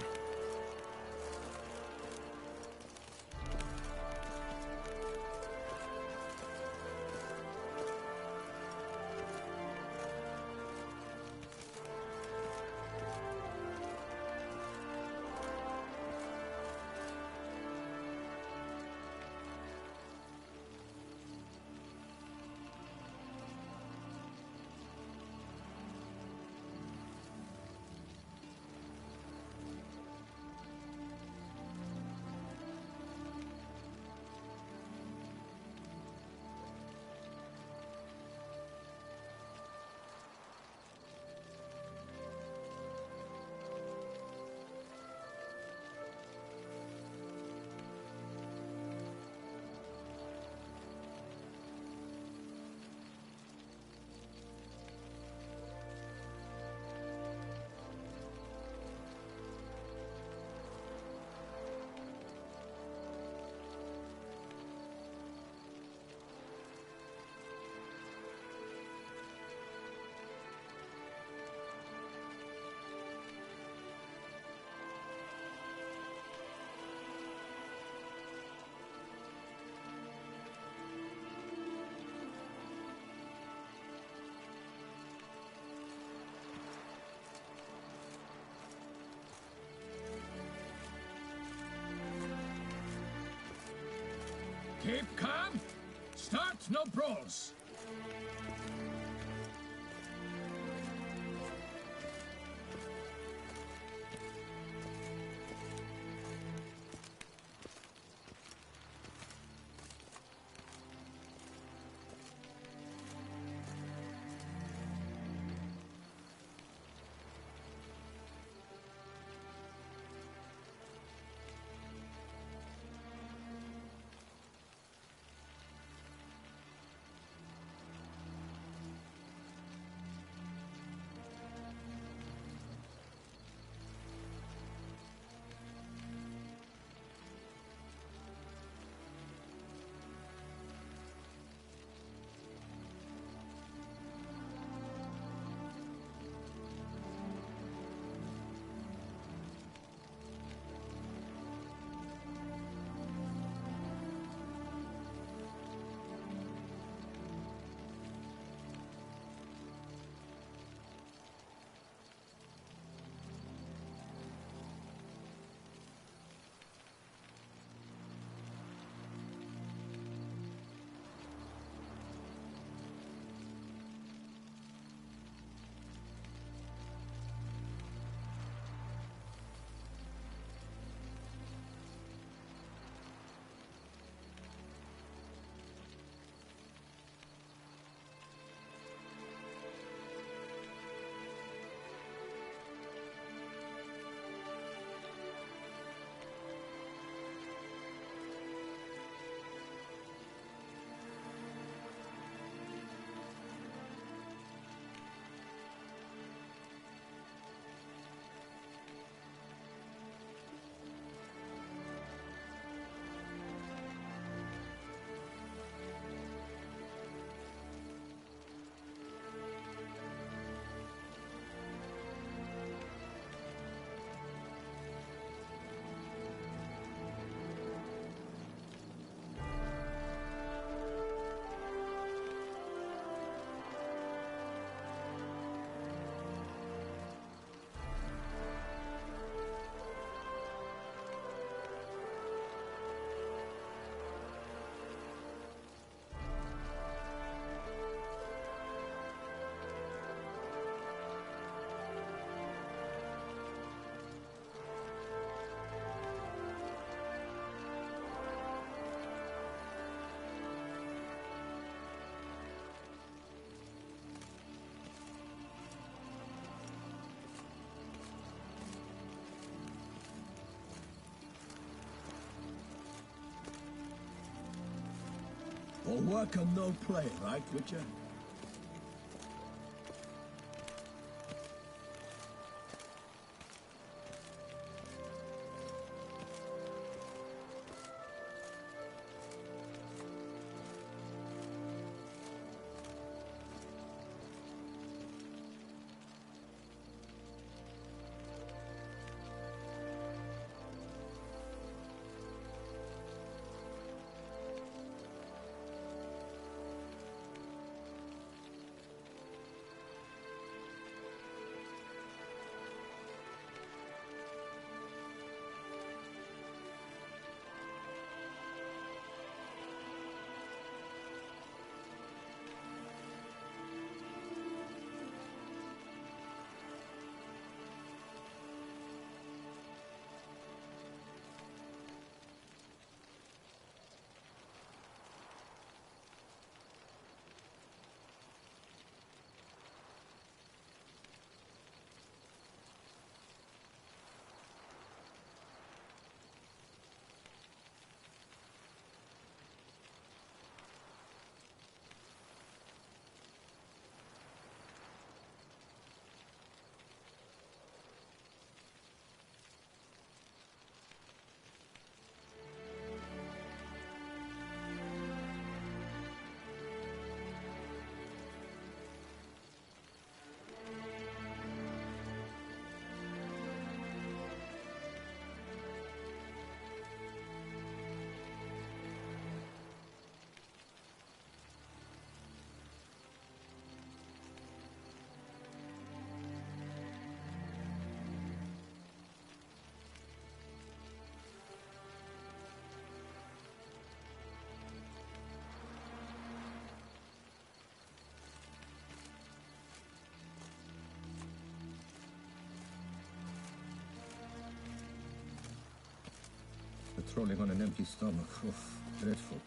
Keep calm. Start no brawls. All work and no play, right, Witcher? Patrolling on an empty stomach. Oof, dreadful.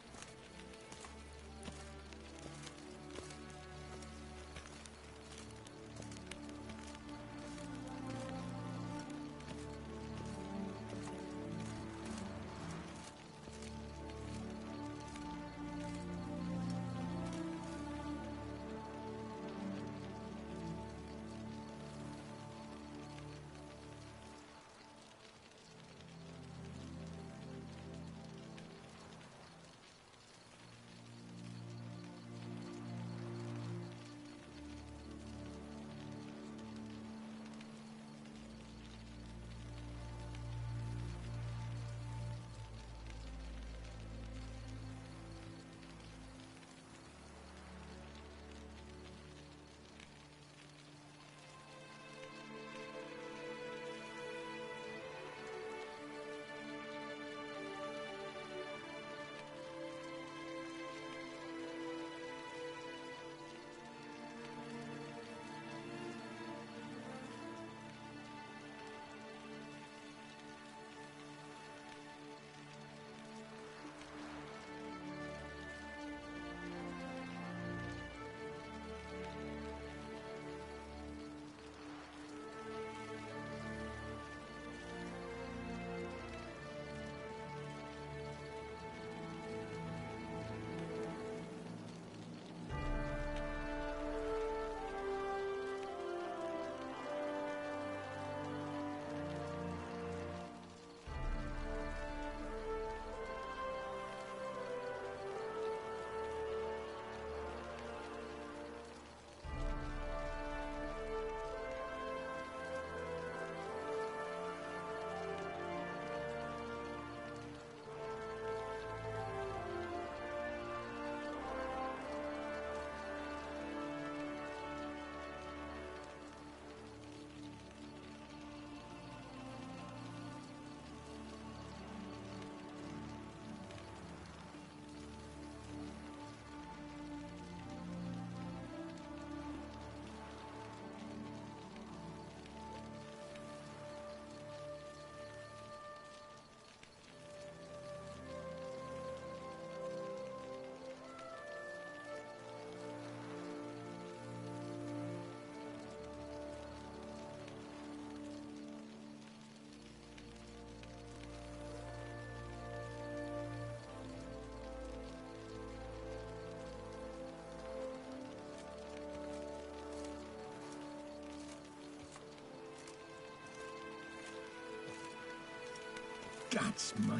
Gods, my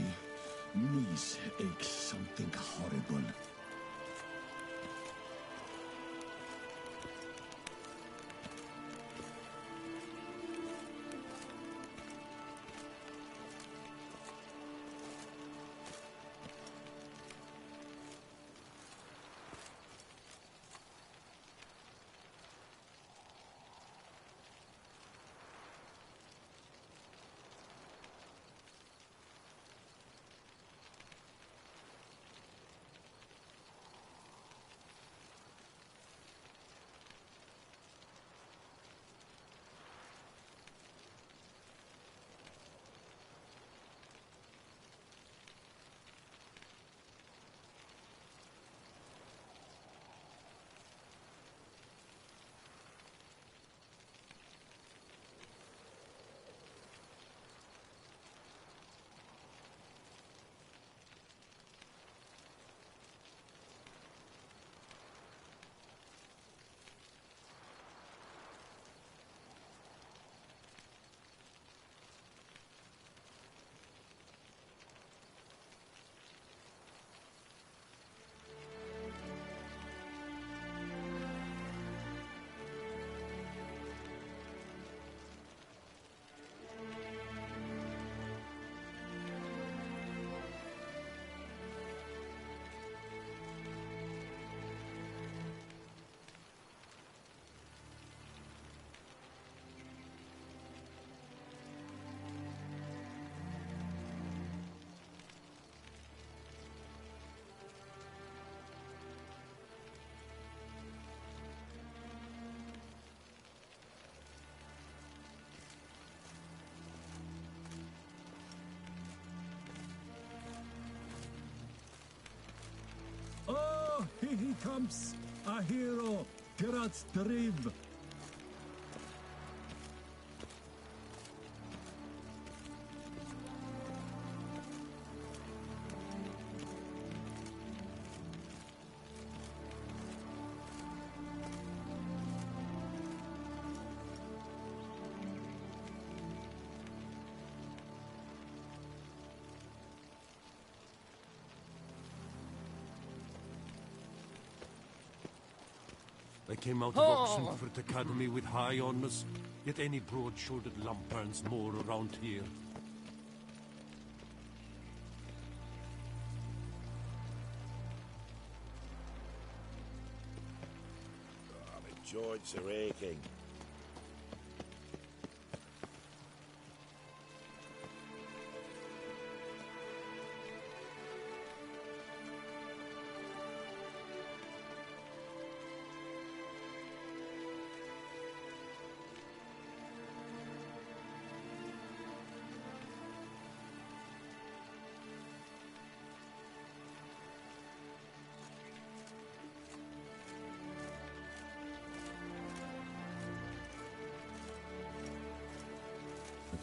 knees ache something horrible. Oh, here he comes! A hero! Gerard's dream! I came out of Oxenford Academy with high honours, yet any broad-shouldered lump earns more around here. My joints are aching.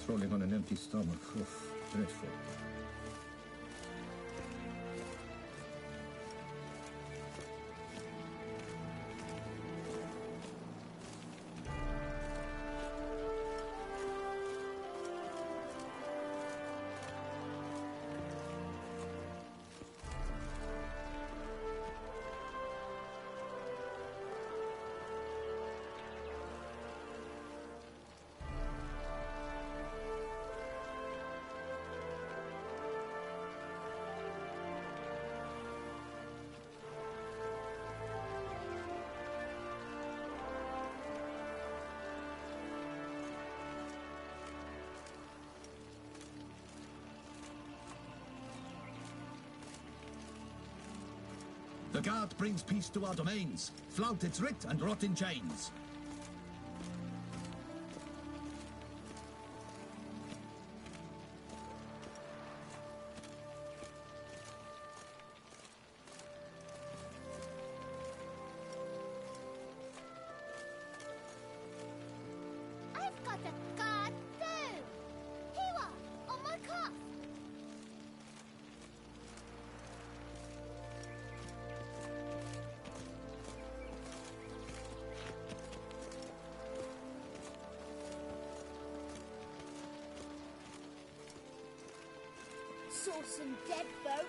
Patrolling on an empty stomach. Oof, dreadful. The guard brings peace to our domains. Flout its writ and rot in chains. I've got a card too! Here, on my cuff! saw some dead folk.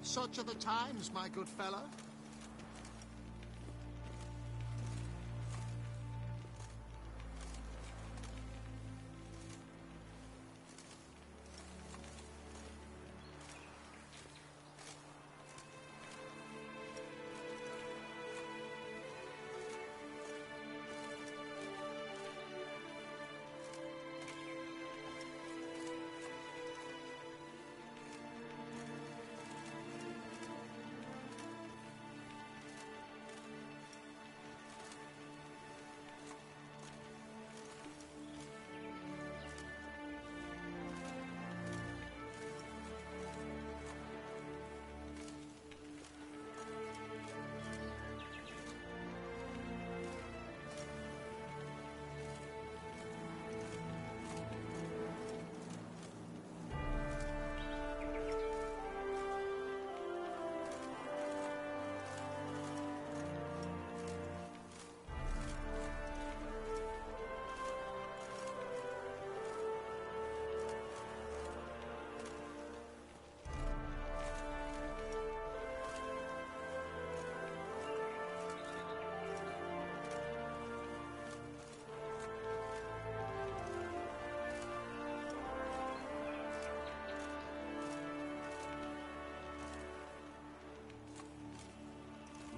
Such are the times, my good fellow.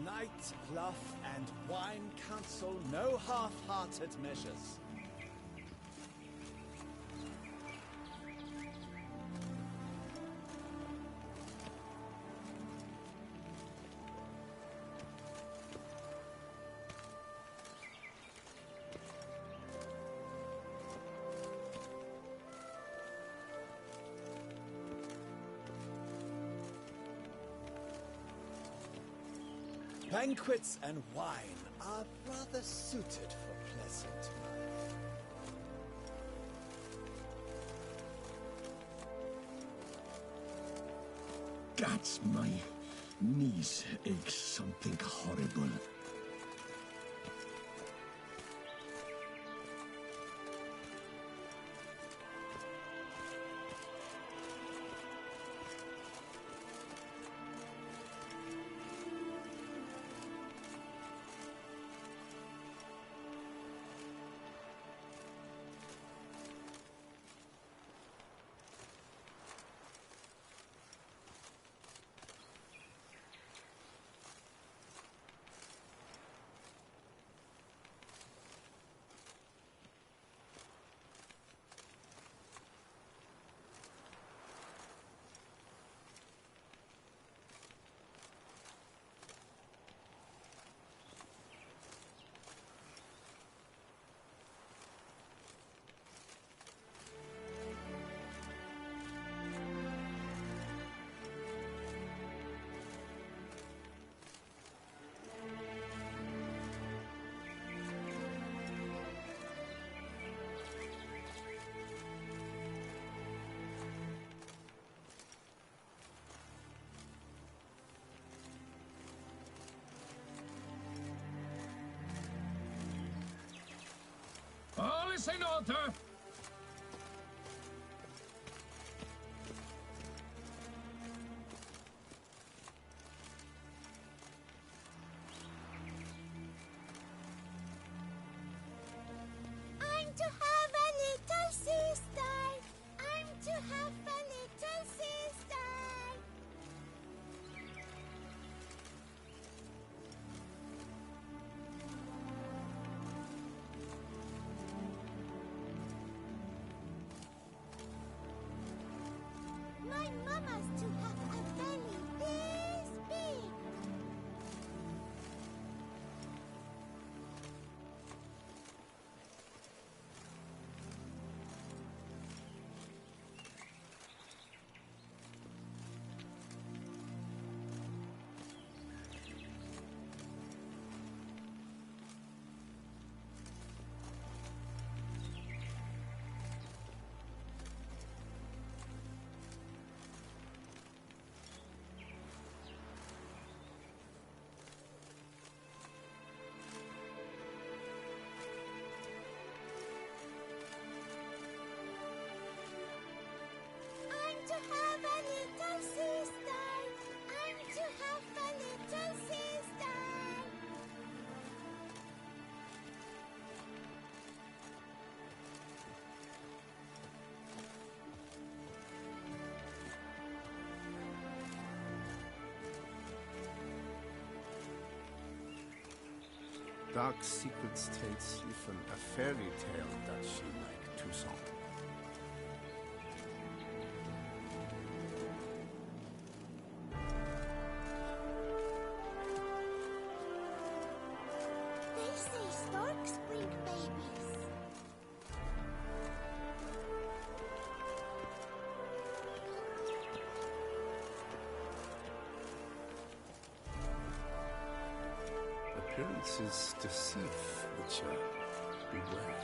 Night, bluff, and wine counsel no half-hearted measures. Banquets and wine are rather suited for pleasant life. Gods, my knees ache something horrible. Service in order! I'm to have a little sister. I'm to have a little sister. My mama's to have a belly this big. I'm to have a little sister. I'm to have a little sister. Dark secrets tells even a fairy tale that she like Toussaint. They say storks bring babies. Appearances deceive, Witcher. Beware.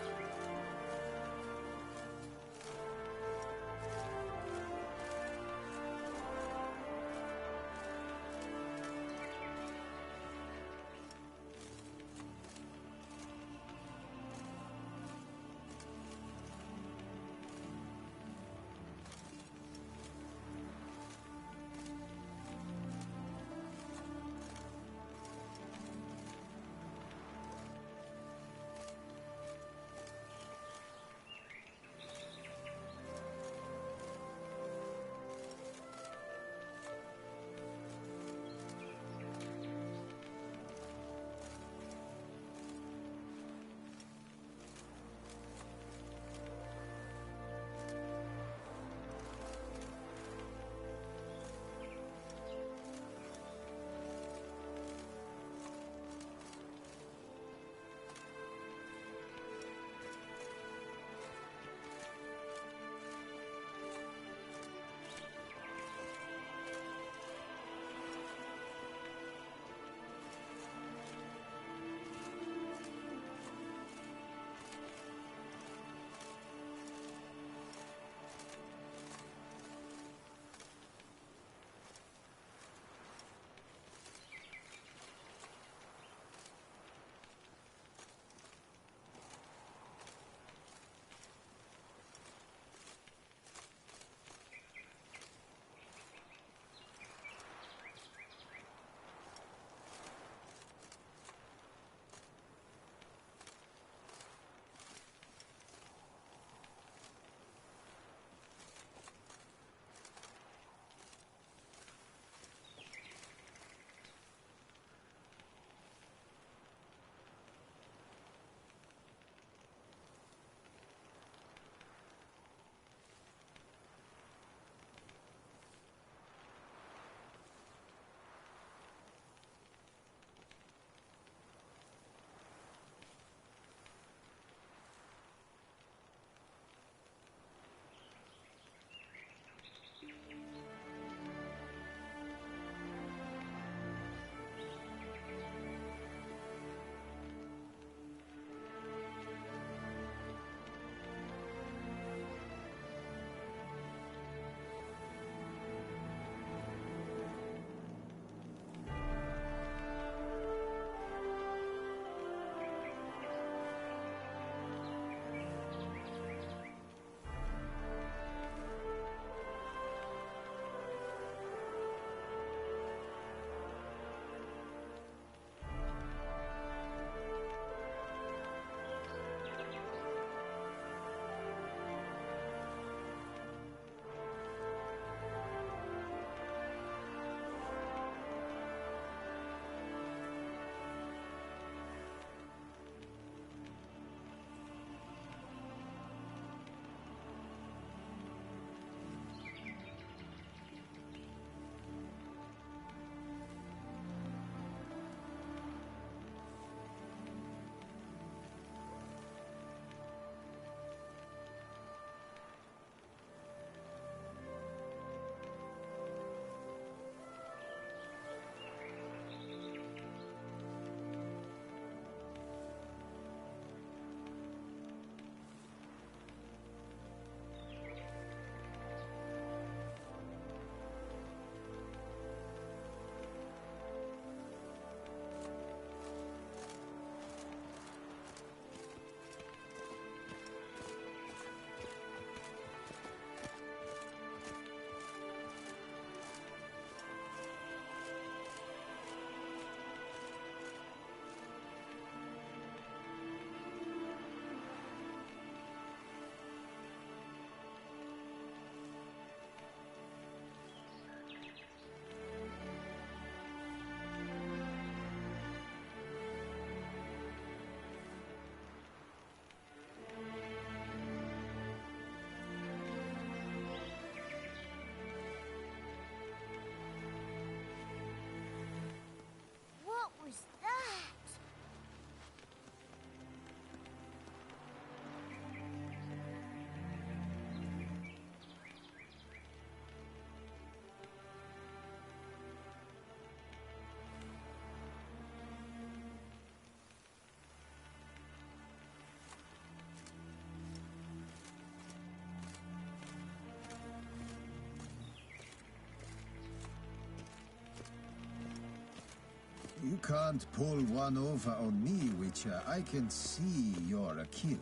You can't pull one over on me, Witcher. I can see you're a killer.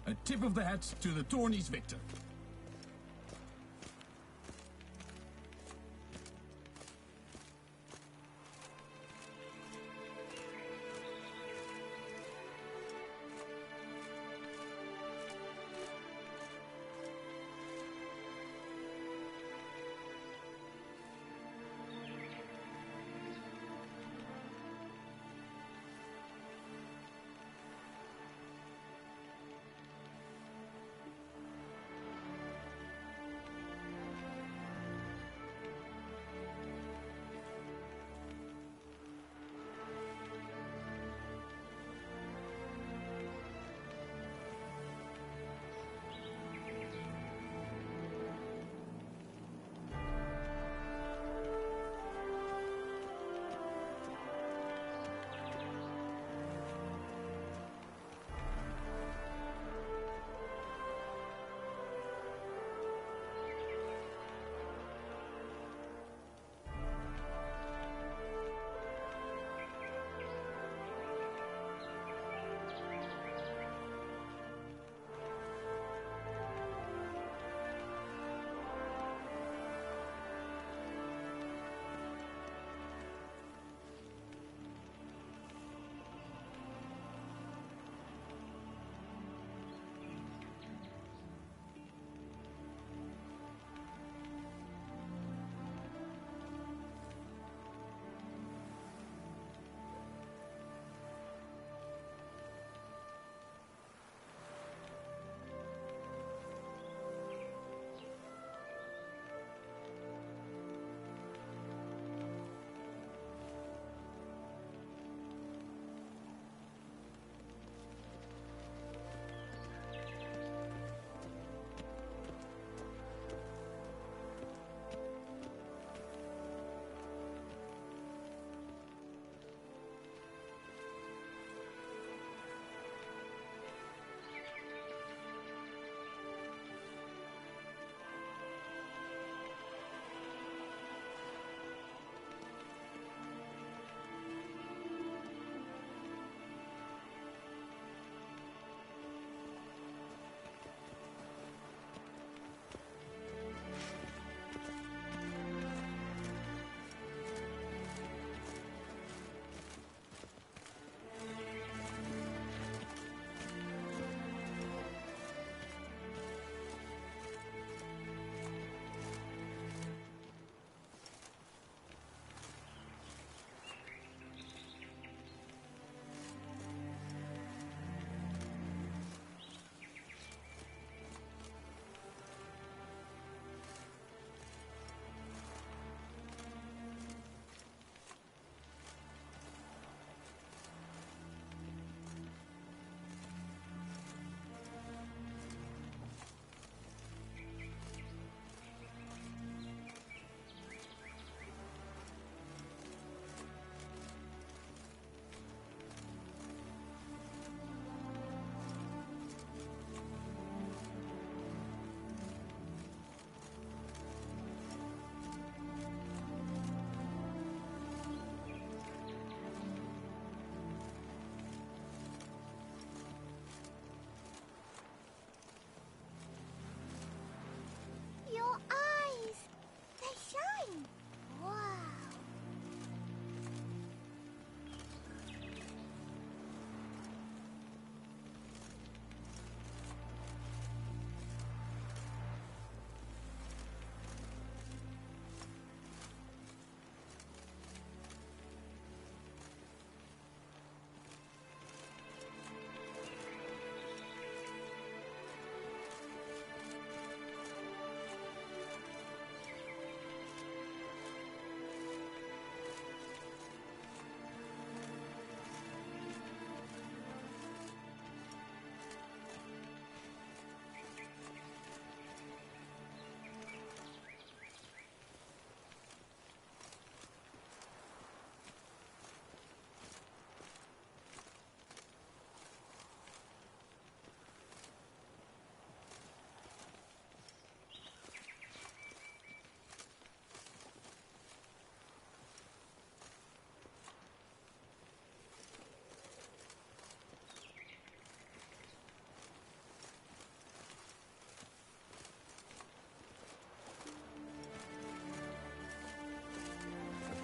A tip of the hat to the tourney's victor.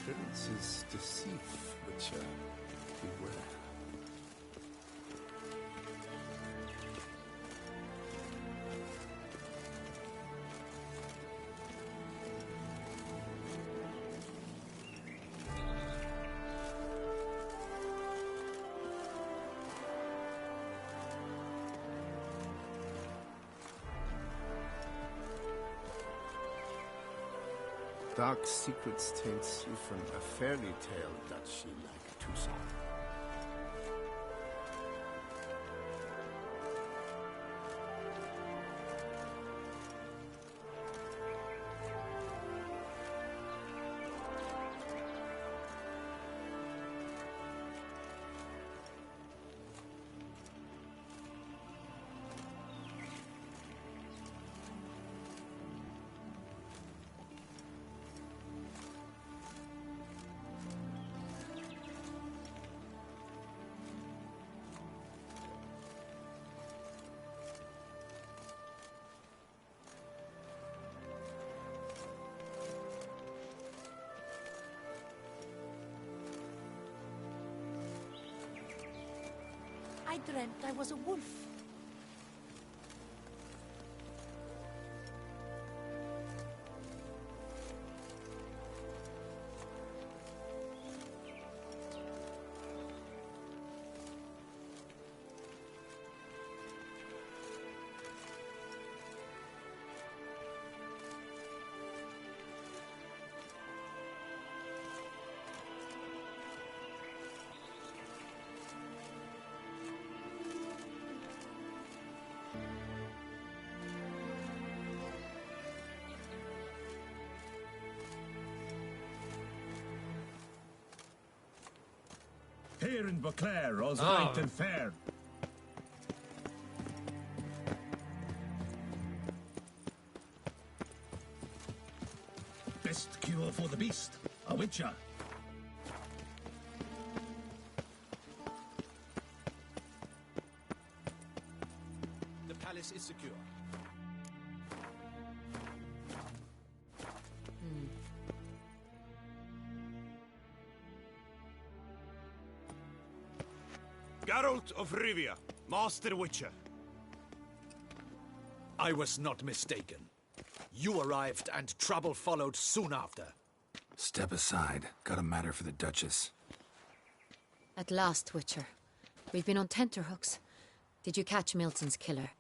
Appearances deceive, Witcher. Beware. Dark secrets taints you from a fairy tale that she like to song. I dreamt I was a wolf. Here in Beauclair, all's right and fair. Best cure for the beast, a witcher. The palace is secure. Geralt of Rivia, Master Witcher. I was not mistaken. You arrived and trouble followed soon after. Step aside. Got a matter for the Duchess. At last, Witcher. We've been on tenterhooks. Did you catch Milton's killer?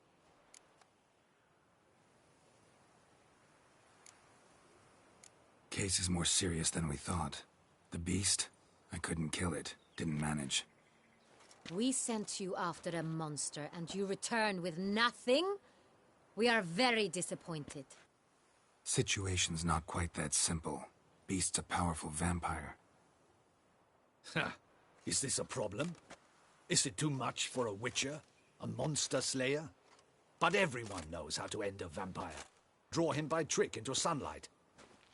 Case is more serious than we thought. The beast? I couldn't kill it. Didn't manage. We sent you after a monster, and you returned with nothing? We are very disappointed. Situation's not quite that simple. Beast's a powerful vampire. Ha! Is this a problem? Is it too much for a witcher? A monster slayer? But everyone knows how to end a vampire. Draw him by trick into sunlight.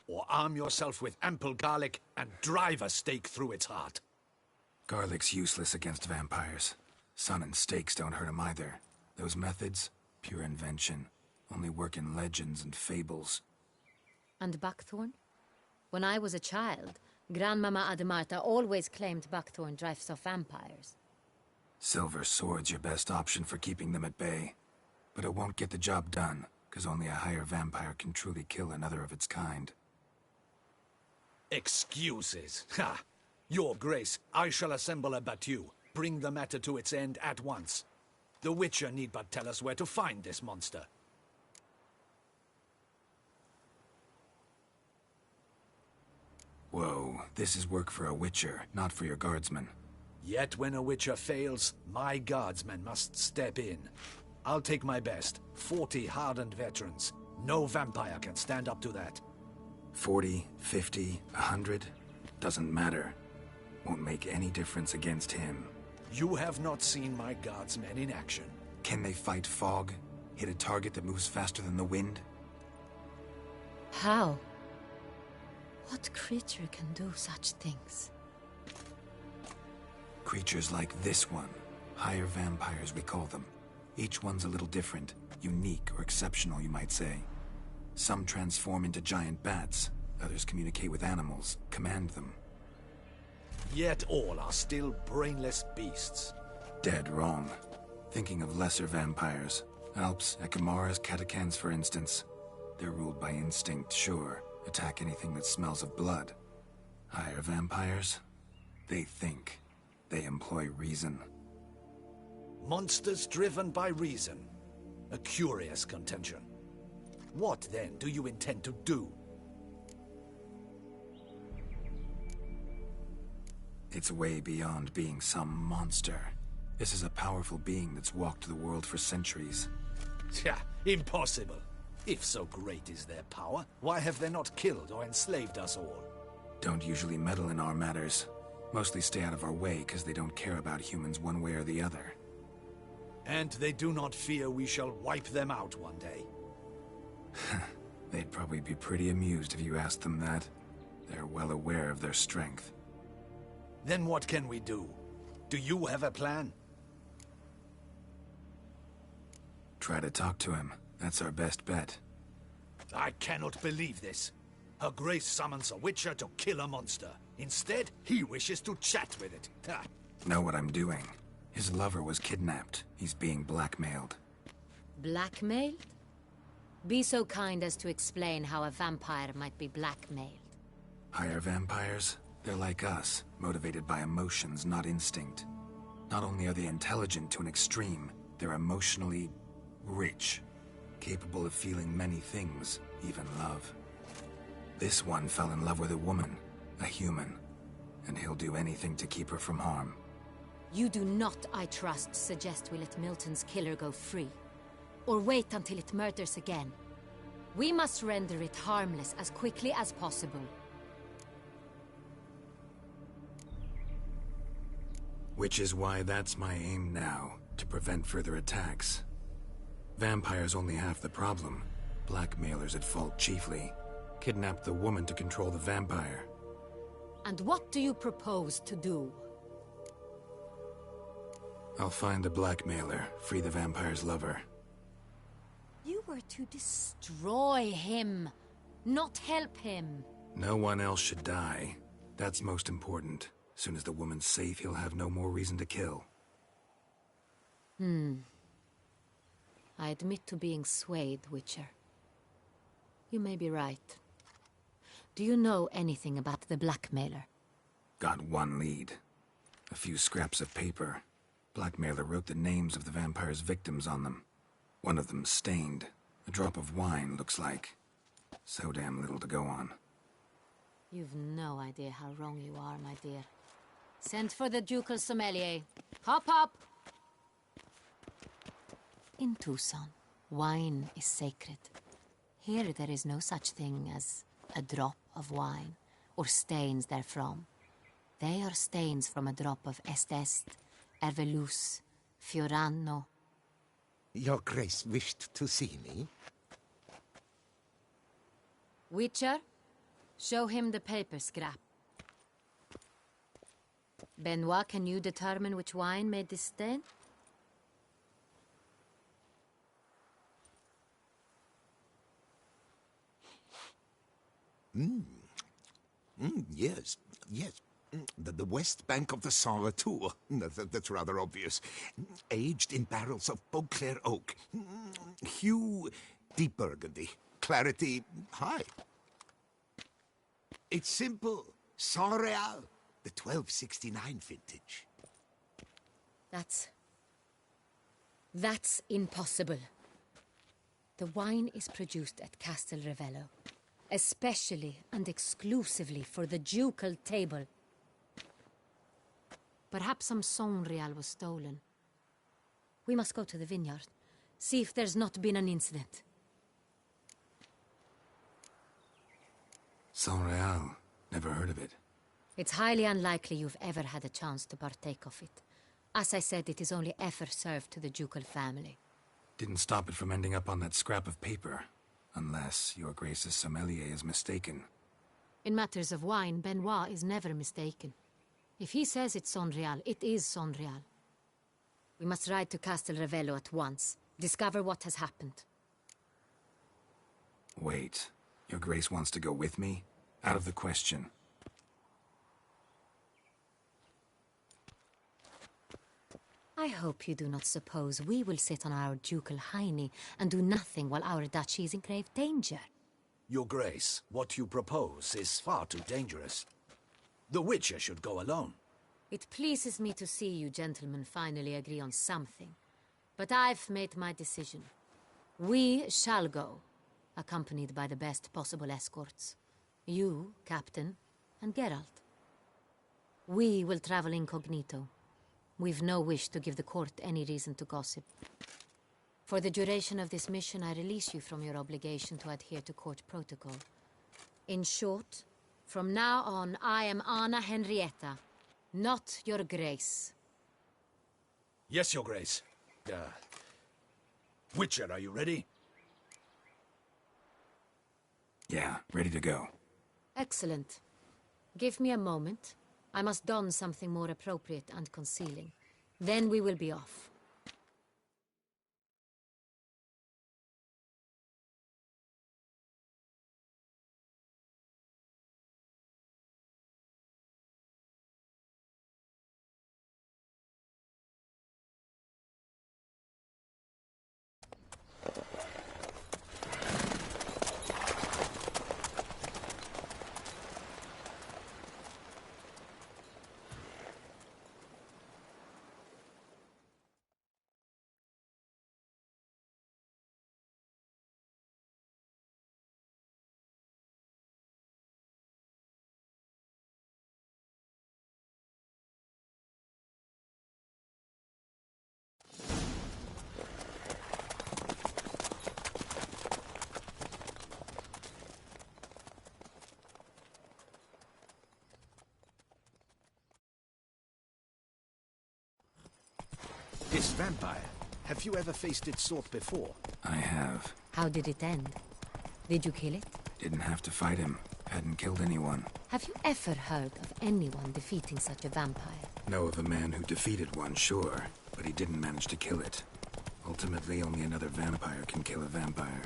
Or arm yourself with ample garlic and drive a stake through its heart. Garlic's useless against vampires. Sun and stakes don't hurt him either. Those methods, pure invention. Only work in legends and fables. And buckthorn? When I was a child, Grandmama Ademarta always claimed buckthorn drives off vampires. Silver sword's your best option for keeping them at bay. But it won't get the job done, because only a higher vampire can truly kill another of its kind. Excuses. Ha! Your Grace, I shall assemble a battue. Bring the matter to its end at once. The Witcher need but tell us where to find this monster. Whoa, this is work for a Witcher, not for your guardsmen. Yet when a Witcher fails, my guardsmen must step in. I'll take my best. 40 hardened veterans. No vampire can stand up to that. 40, 50, 100? Doesn't matter. Won't make any difference against him. You have not seen my guardsmen in action. Can they fight fog? Hit a target that moves faster than the wind? How? What creature can do such things? Creatures like this one. Higher vampires, we call them. Each one's a little different. Unique or exceptional, you might say. Some transform into giant bats. Others communicate with animals, command them. Yet all are still brainless beasts. Dead wrong. Thinking of lesser vampires. Alps, Ekamaras, Catechans, for instance. They're ruled by instinct, sure. Attack anything that smells of blood. Higher vampires? They think. They employ reason. Monsters driven by reason. A curious contention. What, then, do you intend to do? It's way beyond being some monster. This is a powerful being that's walked the world for centuries. Yeah, impossible. If so great is their power, why have they not killed or enslaved us all? Don't usually meddle in our matters. Mostly stay out of our way because they don't care about humans one way or the other. And they do not fear we shall wipe them out one day? They'd probably be pretty amused if you asked them that. They're well aware of their strength. Then what can we do? Do you have a plan? Try to talk to him. That's our best bet. I cannot believe this. Her Grace summons a witcher to kill a monster. Instead, he wishes to chat with it. Ha. Know what I'm doing. His lover was kidnapped. He's being blackmailed. Blackmailed? Be so kind as to explain how a vampire might be blackmailed. Higher vampires? They're like us, motivated by emotions, not instinct. Not only are they intelligent to an extreme, they're emotionally rich. Capable of feeling many things, even love. This one fell in love with a woman, a human, and he'll do anything to keep her from harm. You do not, I trust, suggest we let Milton's killer go free. Or wait until it murders again. We must render it harmless as quickly as possible. Which is why that's my aim now, to prevent further attacks. Vampires only half the problem. Blackmailers at fault chiefly. Kidnapped the woman to control the vampire. And what do you propose to do? I'll find the blackmailer, free the vampire's lover. You were to destroy him, not help him. No one else should die. That's most important. Soon as the woman's safe, he'll have no more reason to kill. I admit to being swayed, Witcher. You may be right. Do you know anything about the blackmailer? Got one lead. A few scraps of paper. Blackmailer wrote the names of the vampire's victims on them. One of them stained. A drop of wine, looks like. So damn little to go on. You've no idea how wrong you are, my dear. Send for the ducal sommelier. Hop, hop! In Tucson, wine is sacred. Here there is no such thing as a drop of wine, or stains therefrom. They are stains from a drop of Est, Ervelus, Fiorano. Your Grace wished to see me? Witcher, show him the paper scrap. Benoit, can you determine which wine made this stain? Yes, yes. The west bank of the Saint Retour. That's rather obvious. Aged in barrels of Beauclair oak. Hue, deep burgundy. Clarity, high. It's simple. Saint Real, the 1269 vintage. That's impossible. The wine is produced at Castel Ravello, especially and exclusively for the ducal table. Perhaps some Saint Real was stolen. We must go to the vineyard, see if there's not been an incident. Saint Real. Never heard of it. It's highly unlikely you've ever had a chance to partake of it. As I said, it is only ever served to the ducal family. Didn't stop it from ending up on that scrap of paper. Unless your Grace's sommelier is mistaken. In matters of wine, Benoit is never mistaken. If he says it's Saint Real, it is Saint Real. We must ride to Castel Ravello at once. Discover what has happened. Wait. Your Grace wants to go with me? Out of the question. I hope you do not suppose we will sit on our ducal hiney and do nothing while our duchy is in grave danger. Your Grace, what you propose is far too dangerous. The Witcher should go alone. It pleases me to see you gentlemen finally agree on something. But I've made my decision. We shall go, accompanied by the best possible escorts. You, Captain, and Geralt. We will travel incognito. We've no wish to give the court any reason to gossip. For the duration of this mission, I release you from your obligation to adhere to court protocol. In short, from now on, I am Anna Henrietta, not your Grace. Yes, Your Grace. Witcher, are you ready? Yeah, ready to go. Excellent. Give me a moment. I must don something more appropriate and concealing. Then we will be off. This vampire, have you ever faced its sort before? I have. How did it end? Did you kill it? Didn't have to fight him. Hadn't killed anyone. Have you ever heard of anyone defeating such a vampire? Know of a man who defeated one, sure, but he didn't manage to kill it. Ultimately, only another vampire can kill a vampire.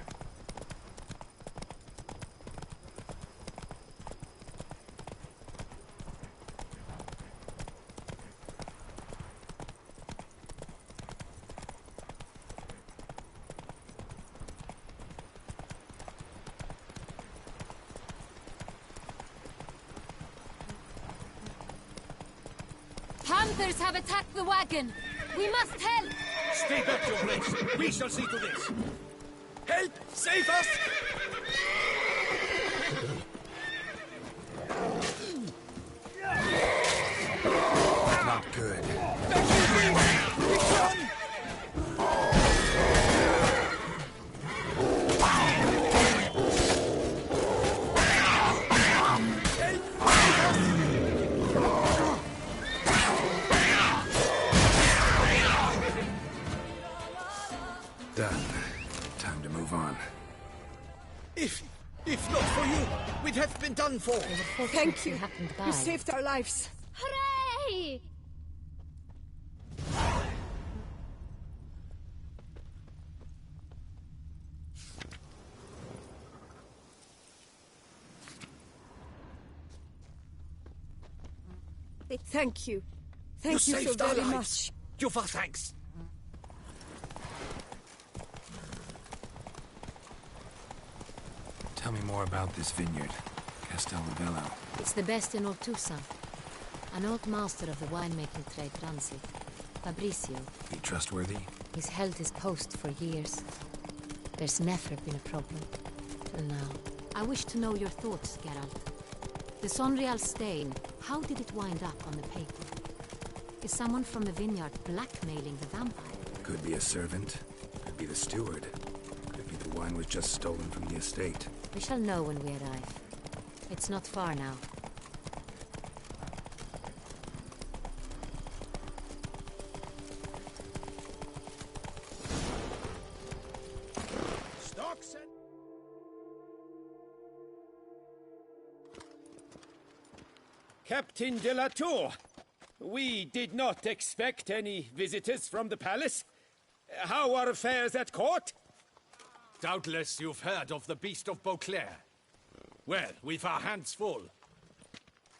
Panthers have attacked the wagon! We must help! Stay back, Your Grace. We shall see to this. Help! Save us! Not good. Done. Time to move on. If not for you, we'd have been done for. Thank you. You saved our lives. Hooray! Thank you. Thank you so saved our very lives. much. You for thanks. Tell me more about this vineyard, Castelnovello. It's the best in Ortusa. An old master of the winemaking trade runs it. Fabricio. He trustworthy? He's held his post for years. There's never been a problem. Till now. I wish to know your thoughts, Geralt. The Sonreal stain, how did it wind up on the paper? Is someone from the vineyard blackmailing the vampire? Could be a servant. Could be the steward. Could be the wine was just stolen from the estate. We shall know when we arrive. It's not far now. Captain de la Tour, we did not expect any visitors from the palace. How are affairs at court? Doubtless you've heard of the Beast of Beauclair. Well, we've our hands full.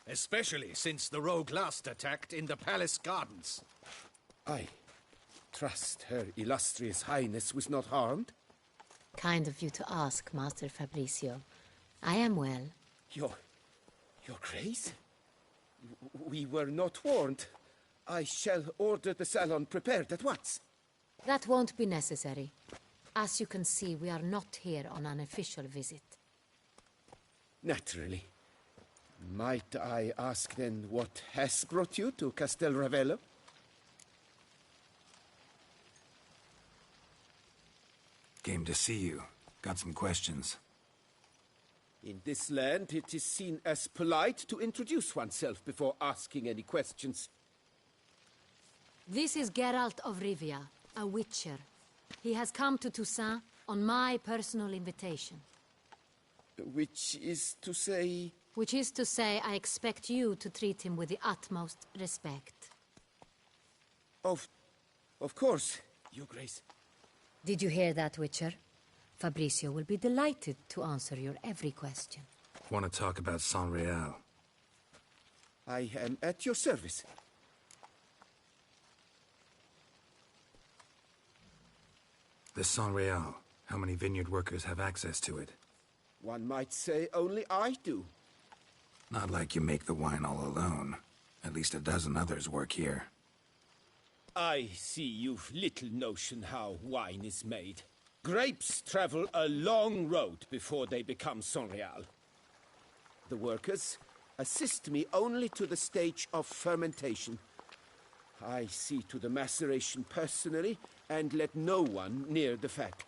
Especially since the rogue last attacked in the palace gardens. Aye. trust Her Illustrious Highness was not harmed? Kind of you to ask, Master Fabricio. I am well. Your Grace? We were not warned. I shall order the salon prepared at once. That won't be necessary. As you can see, we are not here on an official visit. Naturally. Might I ask then what has brought you to Castel Ravello? Came to see you. Got some questions. In this land, it is seen as polite to introduce oneself before asking any questions. This is Geralt of Rivia, a witcher. He has come to Toussaint on my personal invitation. Which is to say... Which is to say, I expect you to treat him with the utmost respect. Of course, Your Grace. Did you hear that, Witcher? Fabricio will be delighted to answer your every question. Want to talk about San Real? I am at your service. The San Real. How many vineyard workers have access to it? One might say only I do. Not like you make the wine all alone. At least a dozen others work here. I see you've little notion how wine is made. Grapes travel a long road before they become San Real. The workers assist me only to the stage of fermentation. I see to the maceration personally and let no one near the fat.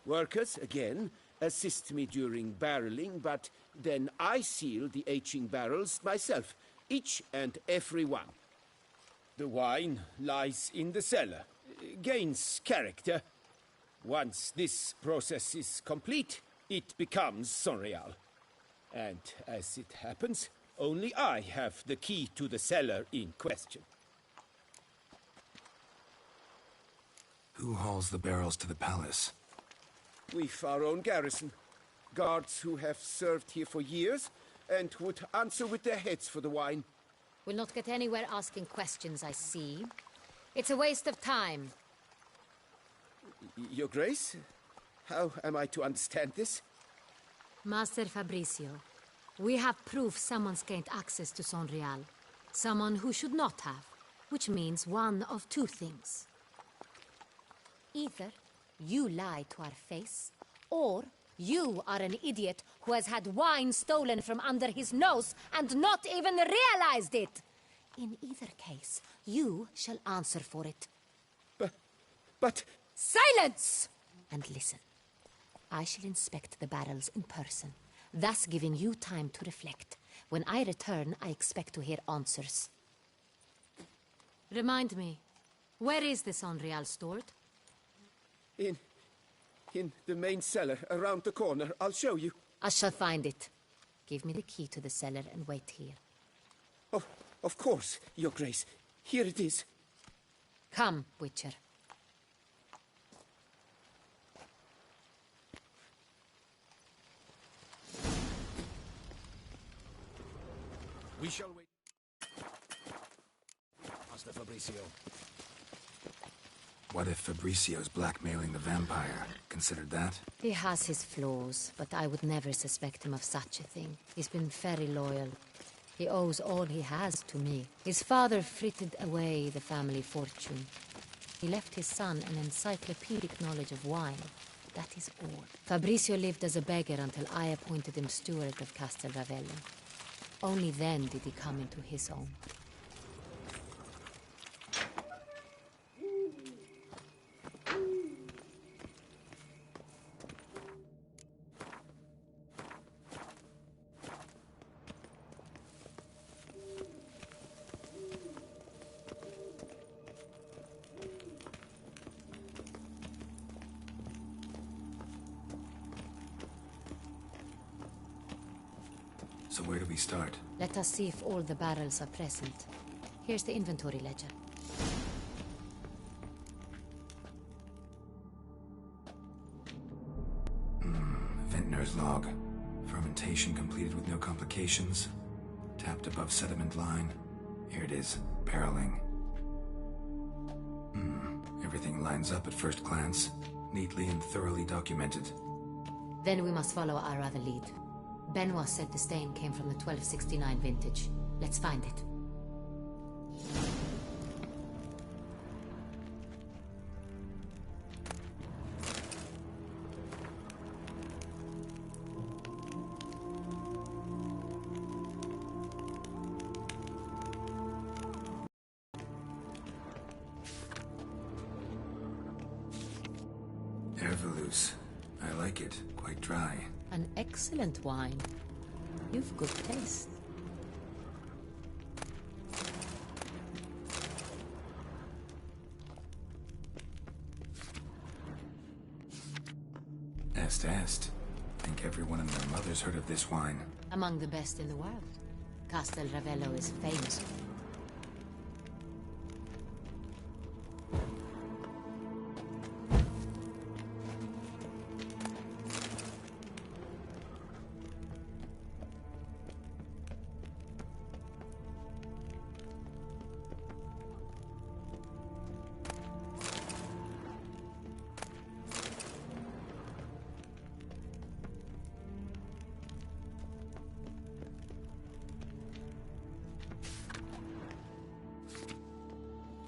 Workers, again, assist me during barreling, but then I seal the aging barrels myself, each and every one. The wine lies in the cellar, gains character. Once this process is complete, it becomes San Real. And as it happens, only I have the key to the cellar in question. Who hauls the barrels to the palace? We've our own garrison. Guards who have served here for years and would answer with their heads for the wine. We'll not get anywhere asking questions, I see. It's a waste of time. Your Grace? How am I to understand this? Master Fabricio, we have proof someone's gained access to San Real. Someone who should not have, which means one of two things. Either you lie to our face, or you are an idiot who has had wine stolen from under his nose and not even realized it. In either case, you shall answer for it. But... Silence! And listen. I shall inspect the barrels in person, thus giving you time to reflect. When I return, I expect to hear answers. Remind me, where is the San Real stored? In the main cellar, around the corner. I'll show you. I shall find it. Give me the key to the cellar and wait here. Oh, of course, Your Grace. Here it is. Come, Witcher. We shall wait. Master Fabricio. What if Fabricio's blackmailing the vampire? Considered that? He has his flaws, but I would never suspect him of such a thing. He's been very loyal. He owes all he has to me. His father frittered away the family fortune. He left his son an encyclopedic knowledge of wine. That is all. Fabricio lived as a beggar until I appointed him steward of Castel Ravello. Only then did he come into his own. So where do we start? Let us see if all the barrels are present. Here's the inventory ledger. Vintner's log. Fermentation completed with no complications. Tapped above sediment line. Here it is. Barreling. Everything lines up at first glance, neatly and thoroughly documented. Then we must follow our other lead. Benoit said the stain came from the 1269 vintage. Let's find it. Ervelous. I like it. Quite dry. An excellent wine. You've good taste. Est. Think everyone and their mother's heard of this wine. Among the best in the world. Castel Ravello is famous.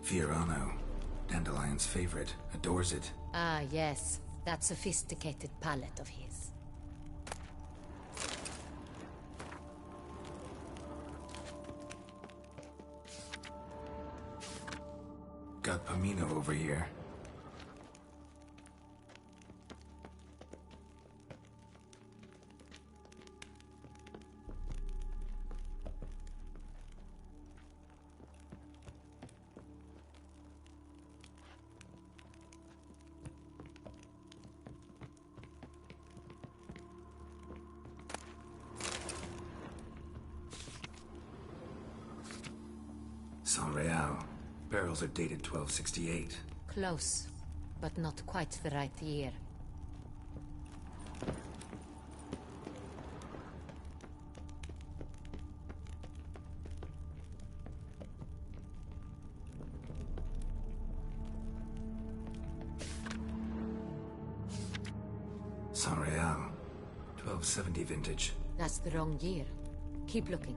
Fiorano. Dandelion's favorite. Adores it. Ah, yes. That sophisticated palate of his. Got Pomino over here. San Real. Barrels are dated 1268. Close, but not quite the right year. San Real. 1270 vintage. That's the wrong year. Keep looking.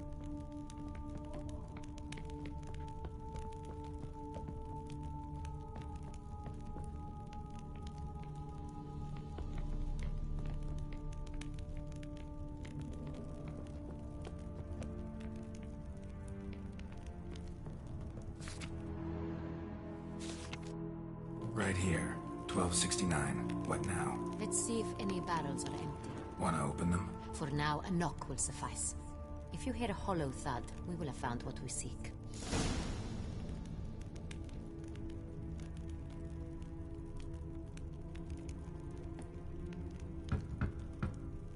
Right here. 1269. What now? Let's see if any barrels are empty. Wanna open them? For now, a knock will suffice. If you hear a hollow thud, we will have found what we seek.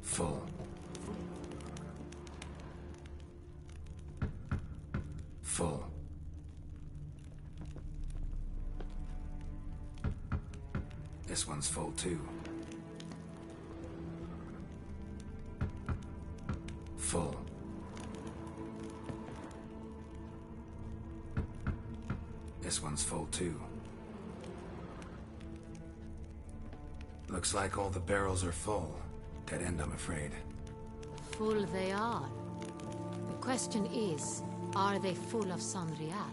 Full. Full. This one's full too. Full. This one's full too. Looks like all the barrels are full. Dead end, I'm afraid. Full they are. The question is, are they full of San Real?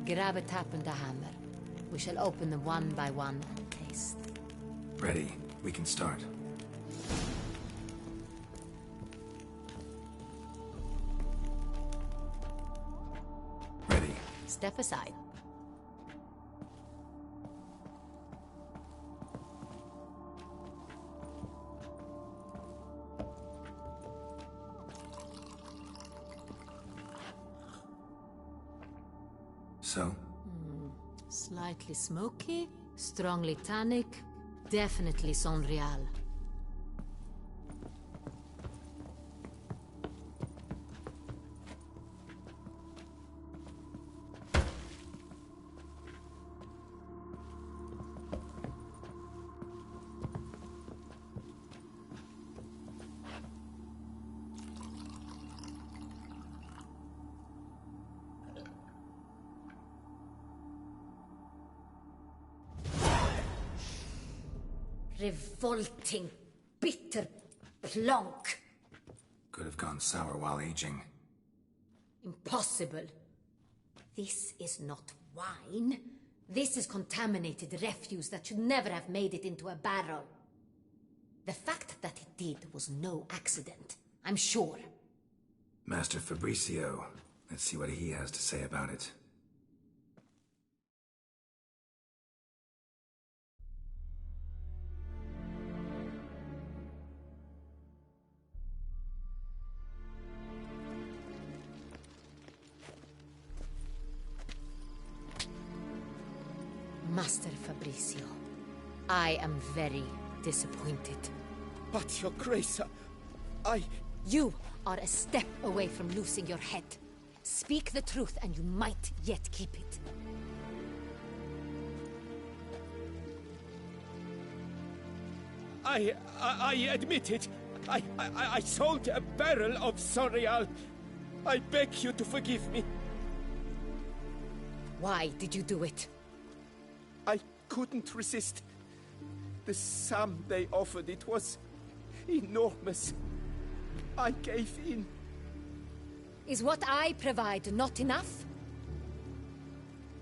Grab a tap and a hammer. We shall open them one by one and taste. Ready. We can start. Ready. Step aside. So? Slightly smoky, strongly tannic, definitely San Real. Revolting, bitter plonk. Could have gone sour while aging. Impossible. This is not wine. This is contaminated refuse that should never have made it into a barrel. The fact that it did was no accident, I'm sure. Master Fabricio. Let's see what he has to say about it. Master Fabricio, I am very disappointed. But, Your Grace, I... You are a step away from losing your head. Speak the truth and you might yet keep it. I admit it. I sold a barrel of Sonreal. I beg you to forgive me. Why did you do it? I couldn't resist. The sum they offered, it was enormous. I gave in. Is what I provide not enough?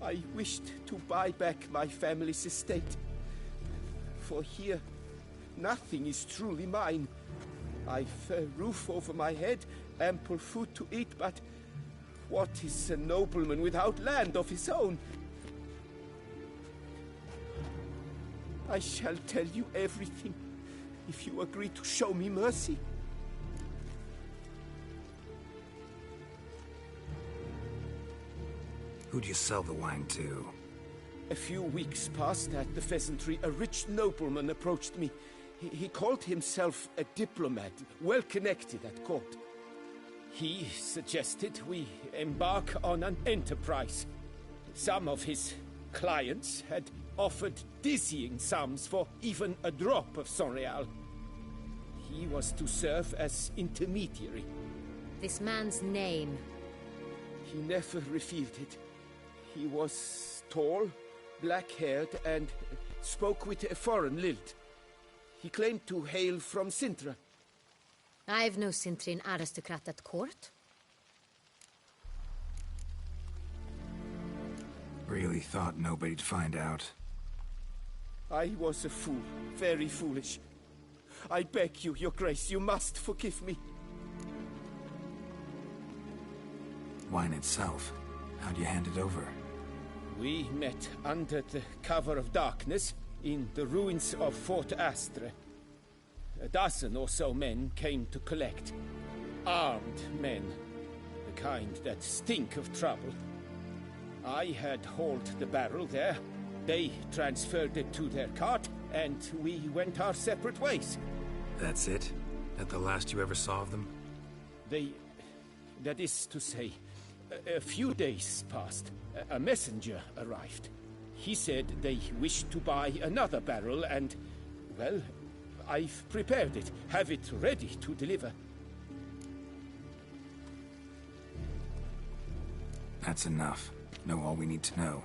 I wished to buy back my family's estate. For here, nothing is truly mine. I've a roof over my head, ample food to eat, but what is a nobleman without land of his own? I shall tell you everything, if you agree to show me mercy. Who'd you sell the wine to? A few weeks past at the pheasantry, a rich nobleman approached me. He called himself a diplomat, well connected at court. He suggested we embark on an enterprise. Some of his clients had offered dizzying sums for even a drop of Sonreal. He was to serve as intermediary. This man's name? He never revealed it. He was tall, black-haired, and spoke with a foreign lilt. He claimed to hail from Sintra. I've no Sintrian aristocrat at court. Really thought nobody'd find out. I was a fool, very foolish. I beg you, Your Grace, you must forgive me. Wine itself, how'd you hand it over? We met under the cover of darkness in the ruins of Fort Astre. A dozen or so men came to collect. Armed men, the kind that stink of trouble. I had hauled the barrel there. They transferred it to their cart, and we went our separate ways. That's it? That the last you ever saw of them? That is to say, a few days passed. A messenger arrived. He said they wished to buy another barrel and, well, I've prepared it, have it ready to deliver. That's enough. Know all we need to know.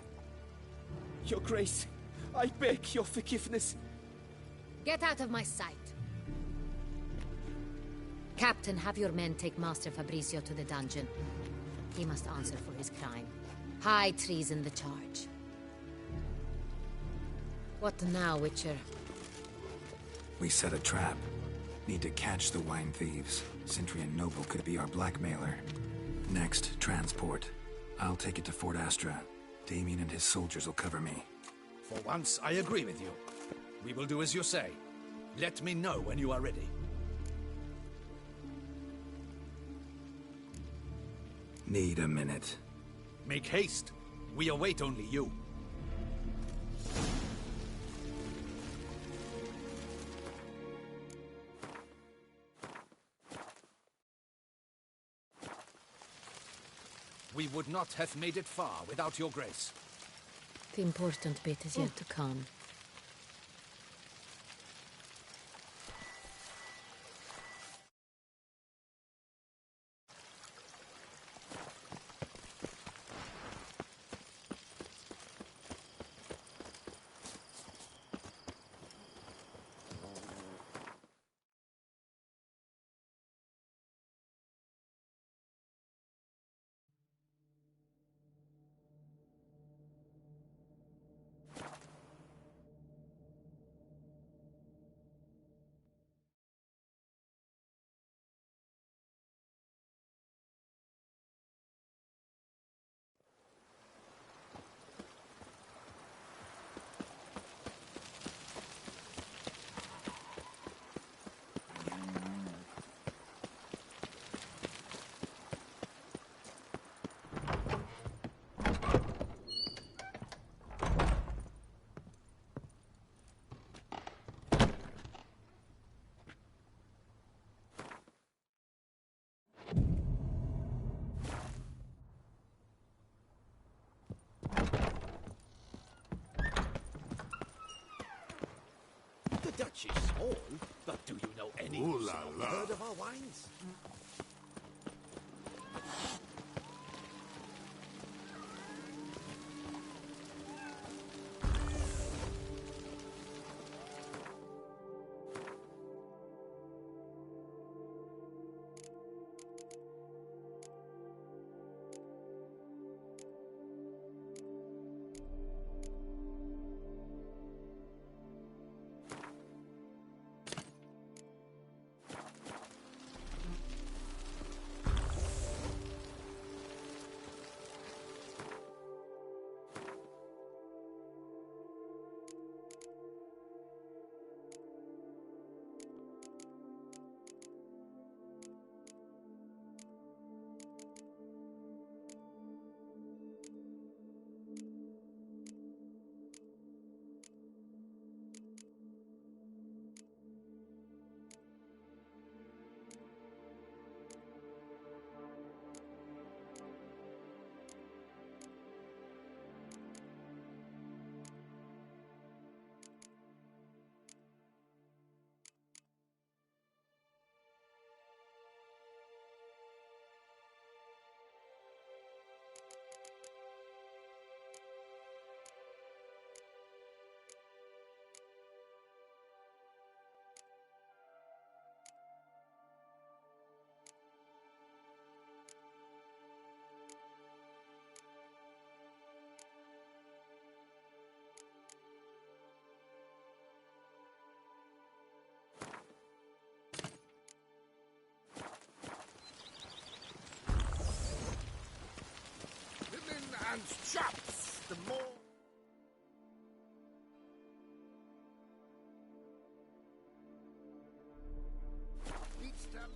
Your Grace, I beg your forgiveness. Get out of my sight. Captain, have your men take Master Fabricio to the dungeon. He must answer for his crime. High treason the charge. What now, Witcher? We set a trap. Need to catch the wine thieves. Sintrian Noble could be our blackmailer. Next, transport. I'll take it to Fort Astra. Damien and his soldiers will cover me. For once, I agree with you. We will do as you say. Let me know when you are ready. Need a minute. Make haste. We await only you. We would not have made it far without your grace. The important bit is yet to come. much is small, but do you know any Ooh la la. heard of our wines? And chops, the more... Each time...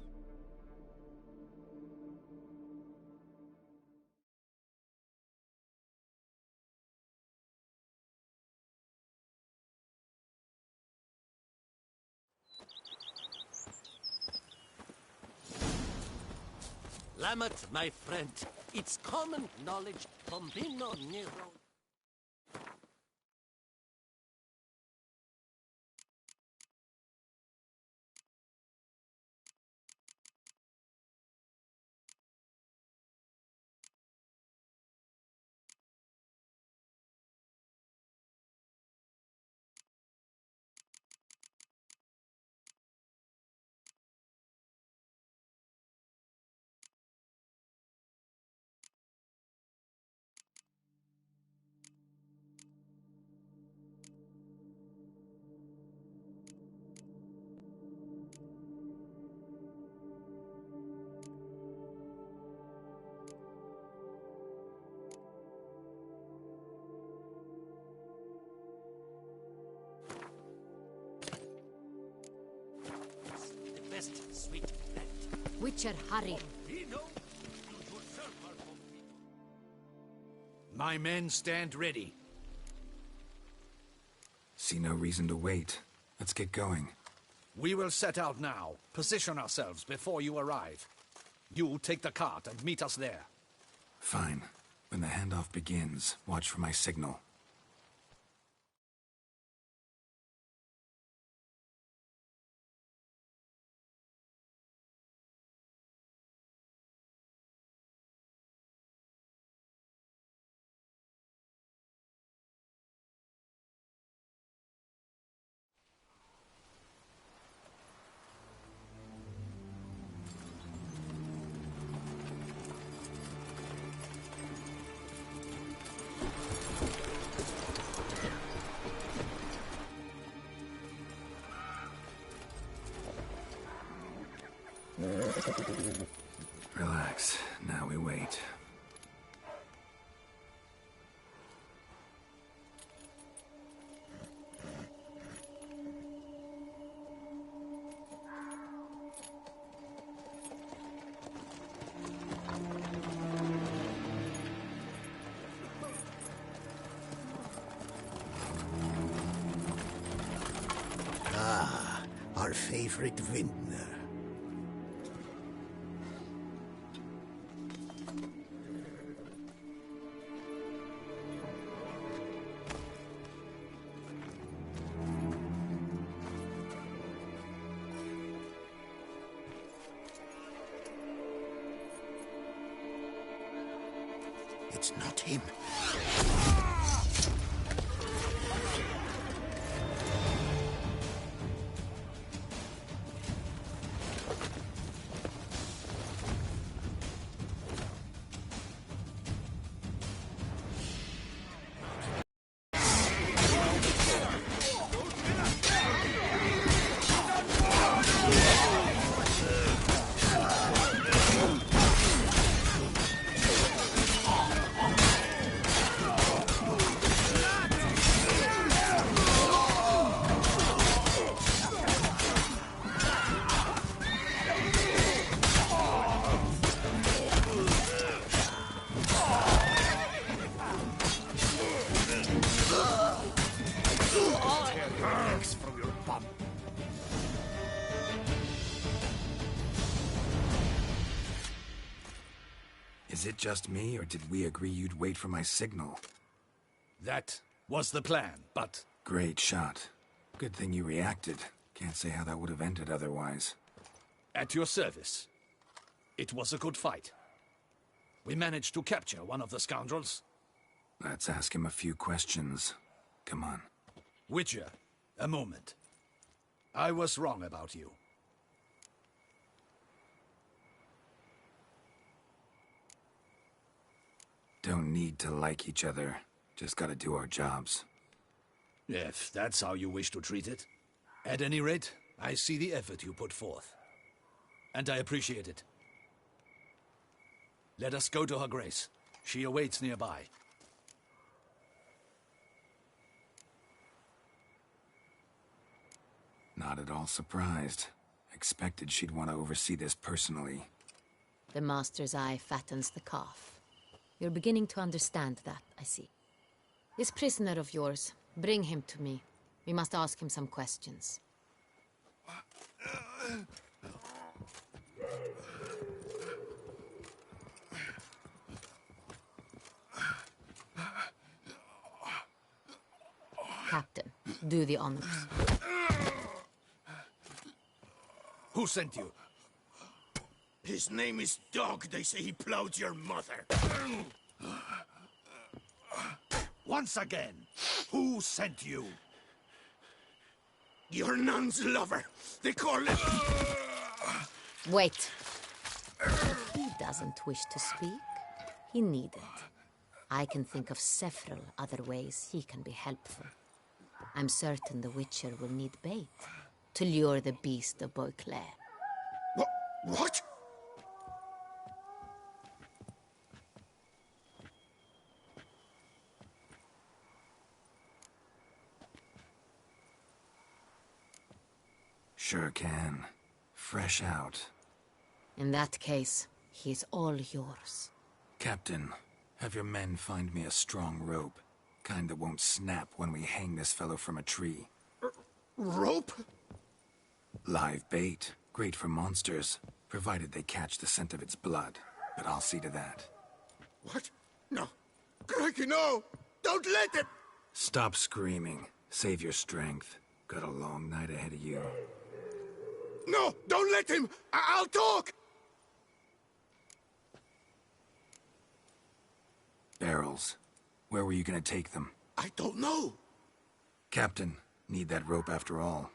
Lamet, my friend, it's common knowledge Bombino Nero. Best sweet blend. Witcher, hurry. My men stand ready. See no reason to wait. Let's get going. We will set out now. Position ourselves before you arrive. You take the cart and meet us there. Fine. When the handoff begins, watch for my signal. Relax. Now we wait. Ah, our favorite vintner. It's not him. From your bum. Is it just me, or did we agree you'd wait for my signal? That was the plan, but... Great shot. Good thing you reacted. Can't say how that would have ended otherwise. At your service. It was a good fight. We managed to capture one of the scoundrels. Let's ask him a few questions. Come on. Witcher, a moment. I was wrong about you. Don't need to like each other. Just gotta do our jobs. If that's how you wish to treat it. At any rate, I see the effort you put forth. And I appreciate it. Let us go to her grace. She awaits nearby. Not at all surprised. Expected she'd want to oversee this personally. The master's eye fattens the calf. You're beginning to understand that, I see. This prisoner of yours, bring him to me. We must ask him some questions. Captain, do the honors. Who sent you? His name is Dog. They say he plowed your mother. Once again, who sent you? Your nun's lover. They call him... Wait. If he doesn't wish to speak, he needn't. I can think of several other ways he can be helpful. I'm certain the Witcher will need bait to lure the beast of Beauclair. What? Sure can. Fresh out. In that case, he's all yours. Captain, have your men find me a strong rope. Kind that won't snap when we hang this fellow from a tree. Rope? Live bait. Great for monsters, provided they catch the scent of its blood. But I'll see to that. What? No. Crikey, no! Don't let him! Stop screaming. Save your strength. Got a long night ahead of you. No! Don't let him! I'll talk! Barrels. Where were you gonna take them? I don't know. Captain, need that rope after all.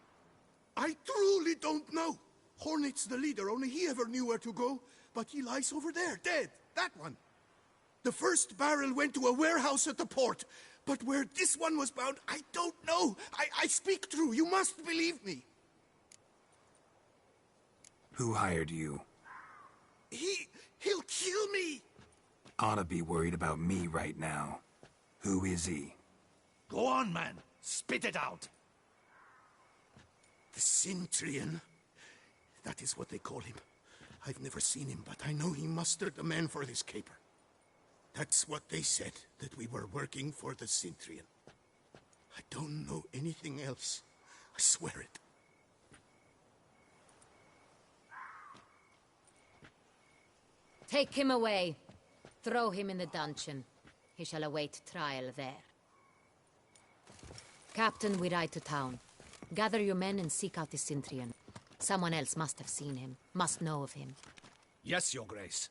I truly don't know. Hornet's the leader, only he ever knew where to go. But he lies over there, dead. That one. The first barrel went to a warehouse at the port. But where this one was bound, I don't know. I speak true. You must believe me. Who hired you? He'll kill me. Oughta be worried about me right now. Who is he? Go on, man. Spit it out. The Cintrian. That is what they call him. I've never seen him, but I know he mustered the men for this caper. That's what they said, that we were working for the Cintrian. I don't know anything else. I swear it. Take him away. Throw him in the dungeon. He shall await trial there. Captain, we ride to town. Gather your men and seek out the Cintrian. Someone else must have seen him, must know of him. Yes, Your Grace.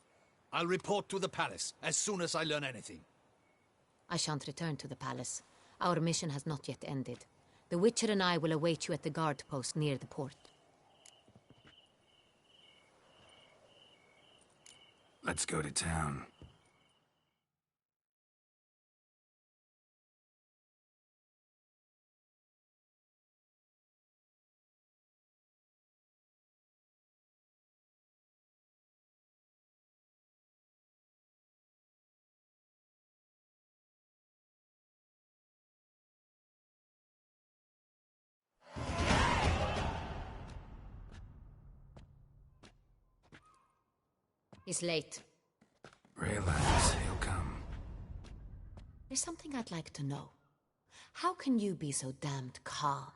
I'll report to the palace as soon as I learn anything. I shan't return to the palace. Our mission has not yet ended. The Witcher and I will await you at the guard post near the port. Let's go to town. He's late. Realize he'll come. There's something I'd like to know. How can you be so damned calm?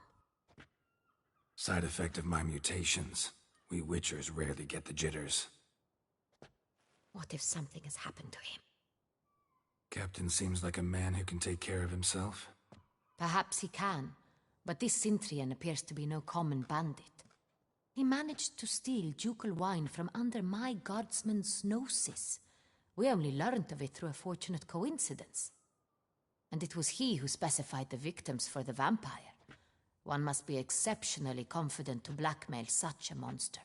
Side effect of my mutations. We Witchers rarely get the jitters. What if something has happened to him? Captain seems like a man who can take care of himself. Perhaps he can, but this Sintrian appears to be no common bandit. He managed to steal ducal wine from under my guardsman's noses. We only learned of it through a fortunate coincidence. And it was he who specified the victims for the vampire. One must be exceptionally confident to blackmail such a monster.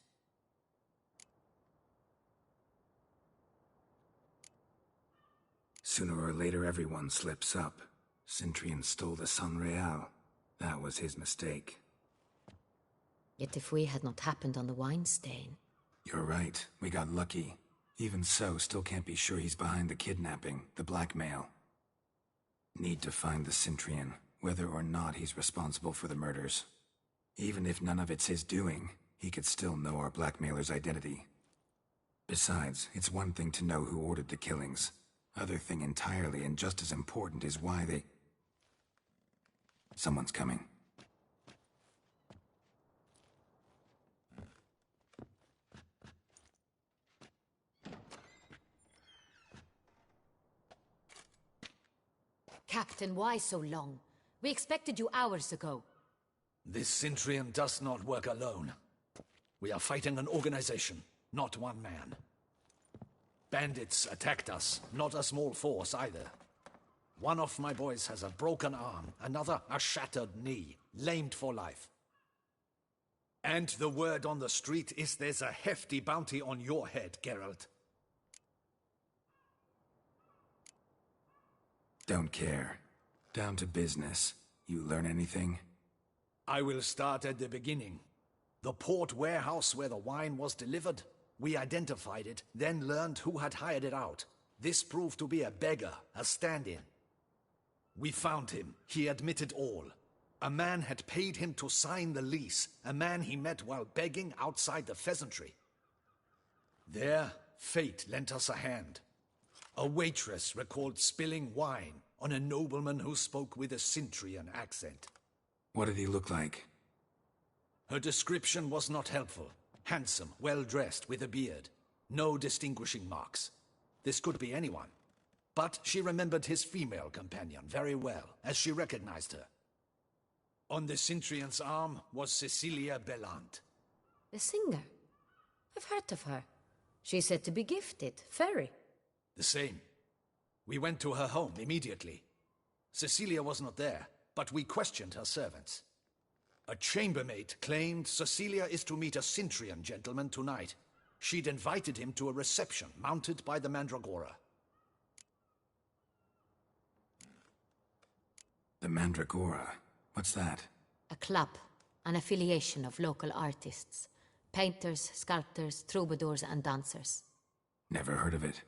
Sooner or later everyone slips up. Sintrian stole the San Real. That was his mistake. Yet if we had not happened on the wine stain... You're right, we got lucky. Even so, still can't be sure he's behind the kidnapping, the blackmail. Need to find the Sintrian, whether or not he's responsible for the murders. Even if none of it's his doing, he could still know our blackmailer's identity. Besides, it's one thing to know who ordered the killings. Other thing entirely, and just as important, is why they... Someone's coming. Captain, why so long? We expected you hours ago. This Sintrian does not work alone. We are fighting an organization, not one man. Bandits attacked us, not a small force either. One of my boys has a broken arm, another a shattered knee, lamed for life. And the word on the street is there's a hefty bounty on your head, Geralt. Don't care. Down to business. You learn anything? I will start at the beginning. The port warehouse where the wine was delivered. We identified it, then learned who had hired it out. This proved to be a beggar, a stand-in. We found him. He admitted all. A man had paid him to sign the lease, a man he met while begging outside the pheasantry. There, fate lent us a hand. A waitress recalled spilling wine on a nobleman who spoke with a Sintrian accent. What did he look like? Her description was not helpful. Handsome, well-dressed, with a beard. No distinguishing marks. This could be anyone. But she remembered his female companion very well, as she recognized her. On the Sintrian's arm was Cecilia Bellant. The singer? I've heard of her. She's said to be gifted, fairy. The same. We went to her home immediately. Cecilia was not there, but we questioned her servants. A chambermaid claimed Cecilia is to meet a Sintrian gentleman tonight. She'd invited him to a reception mounted by the Mandragora. The Mandragora? What's that? A club, an affiliation of local artists. Painters, sculptors, troubadours and dancers. Never heard of it.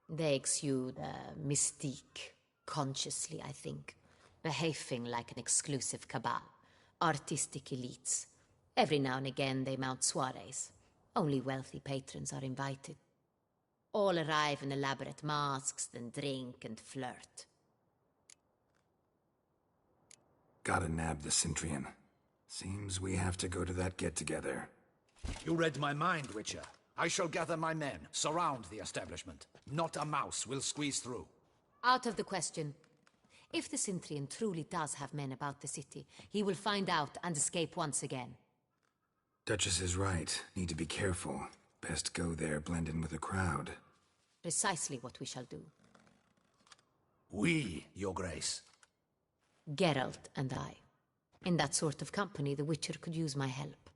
They exude mystique, consciously, I think. Behaving like an exclusive cabal. Artistic elites. Every now and again they mount soirees. Only wealthy patrons are invited. All arrive in elaborate masks, then drink and flirt. Gotta nab the Sintrian. Seems we have to go to that get-together. You read my mind, Witcher. I shall gather my men, surround the establishment. Not a mouse will squeeze through. Out of the question. If the Sintrian truly does have men about the city, he will find out and escape once again. Duchess is right. Need to be careful. Best go there, blend in with the crowd. Precisely what we shall do. We, Your Grace. Geralt and I. In that sort of company, the Witcher could use my help.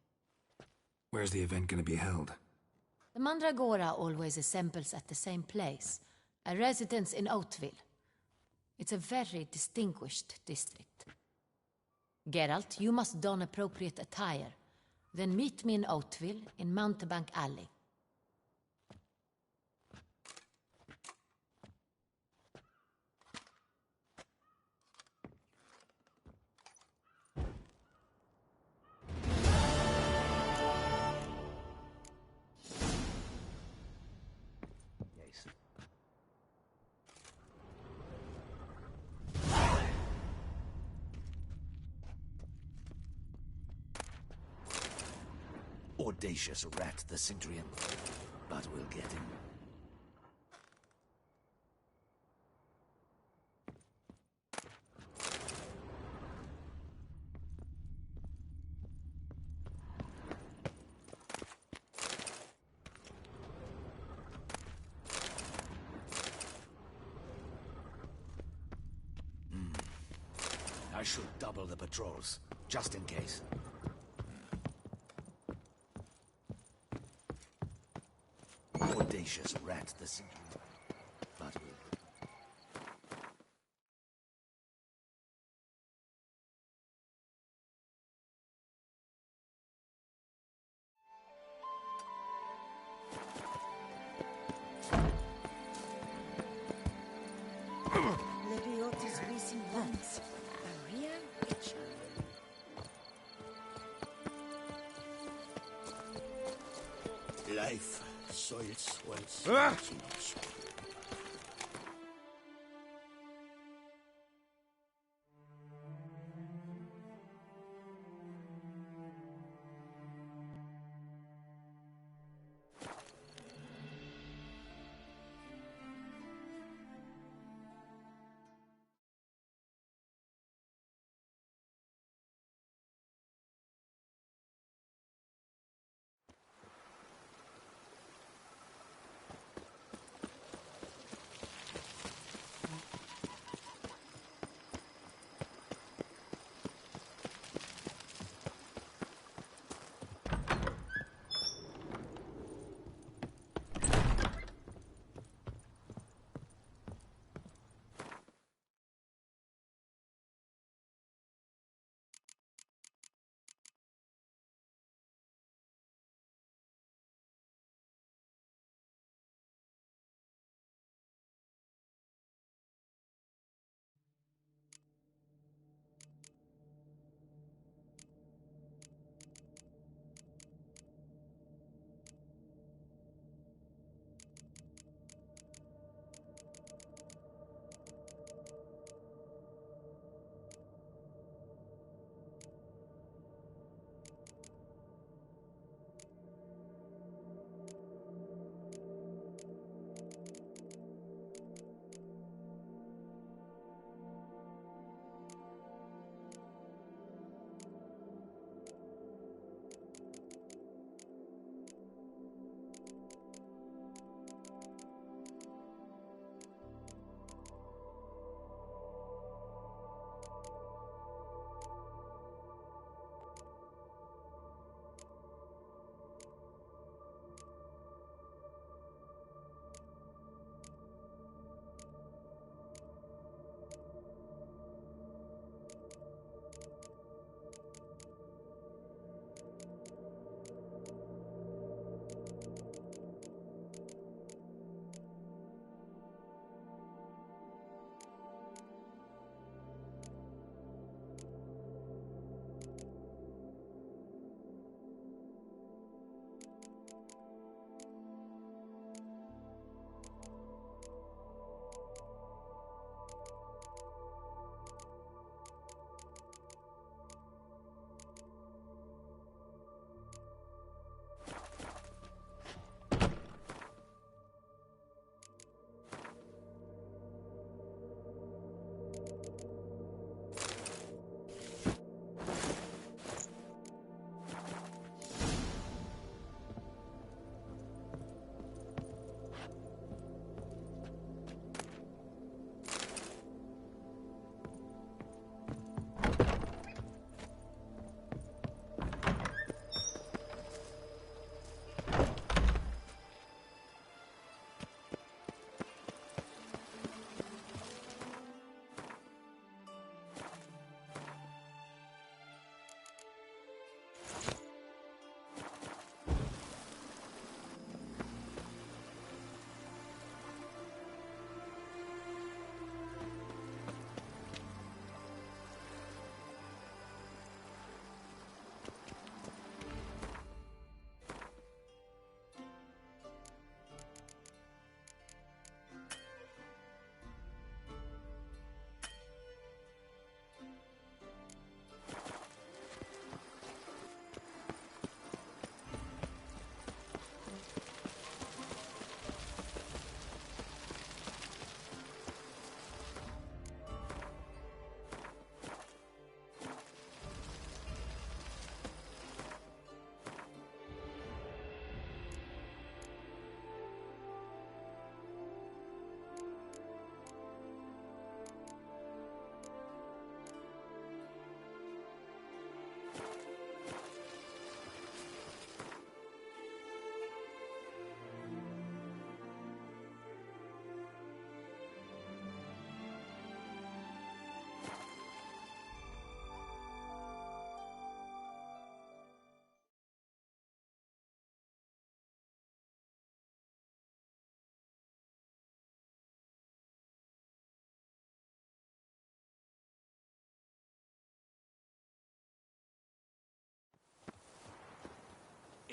Where's the event gonna be held? The Mandragora always assembles at the same place, a residence in Oatville. It's a very distinguished district. Geralt, you must don appropriate attire. Then meet me in Oatville, in Mountebank Alley. Audacious rat, the Cintrian. But we'll get him. I should double the patrols, just in case. Audacious rat, the Cintrian. But we'll... Leviotis racing once. A real witcher. Life soils once.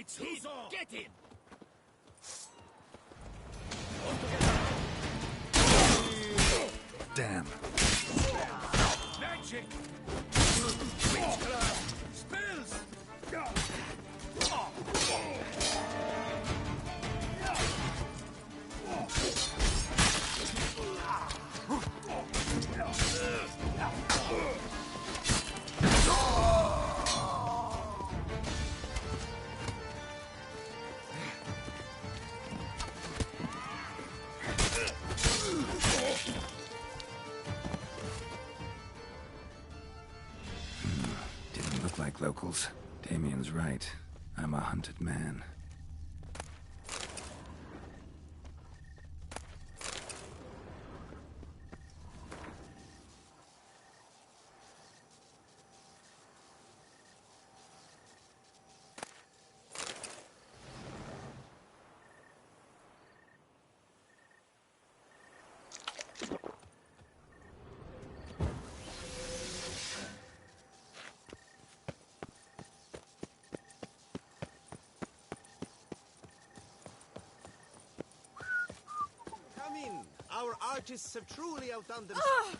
It's him! Get him! Damn. Magic! Witchcraft! Spells! Didn't look like locals. Damien's right. I'm a hunted man. Come in. Our artists have truly outdone themselves.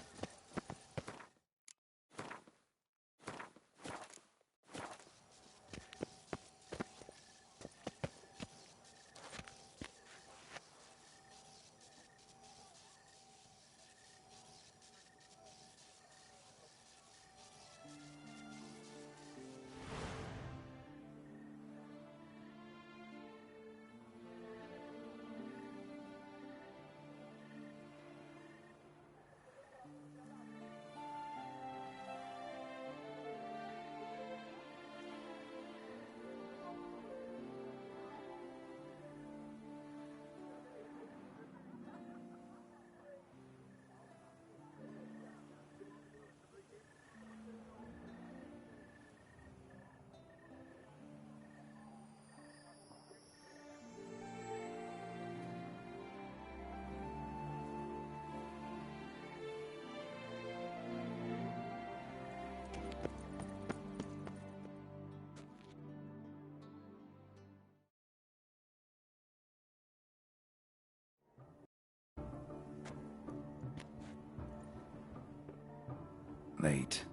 Late.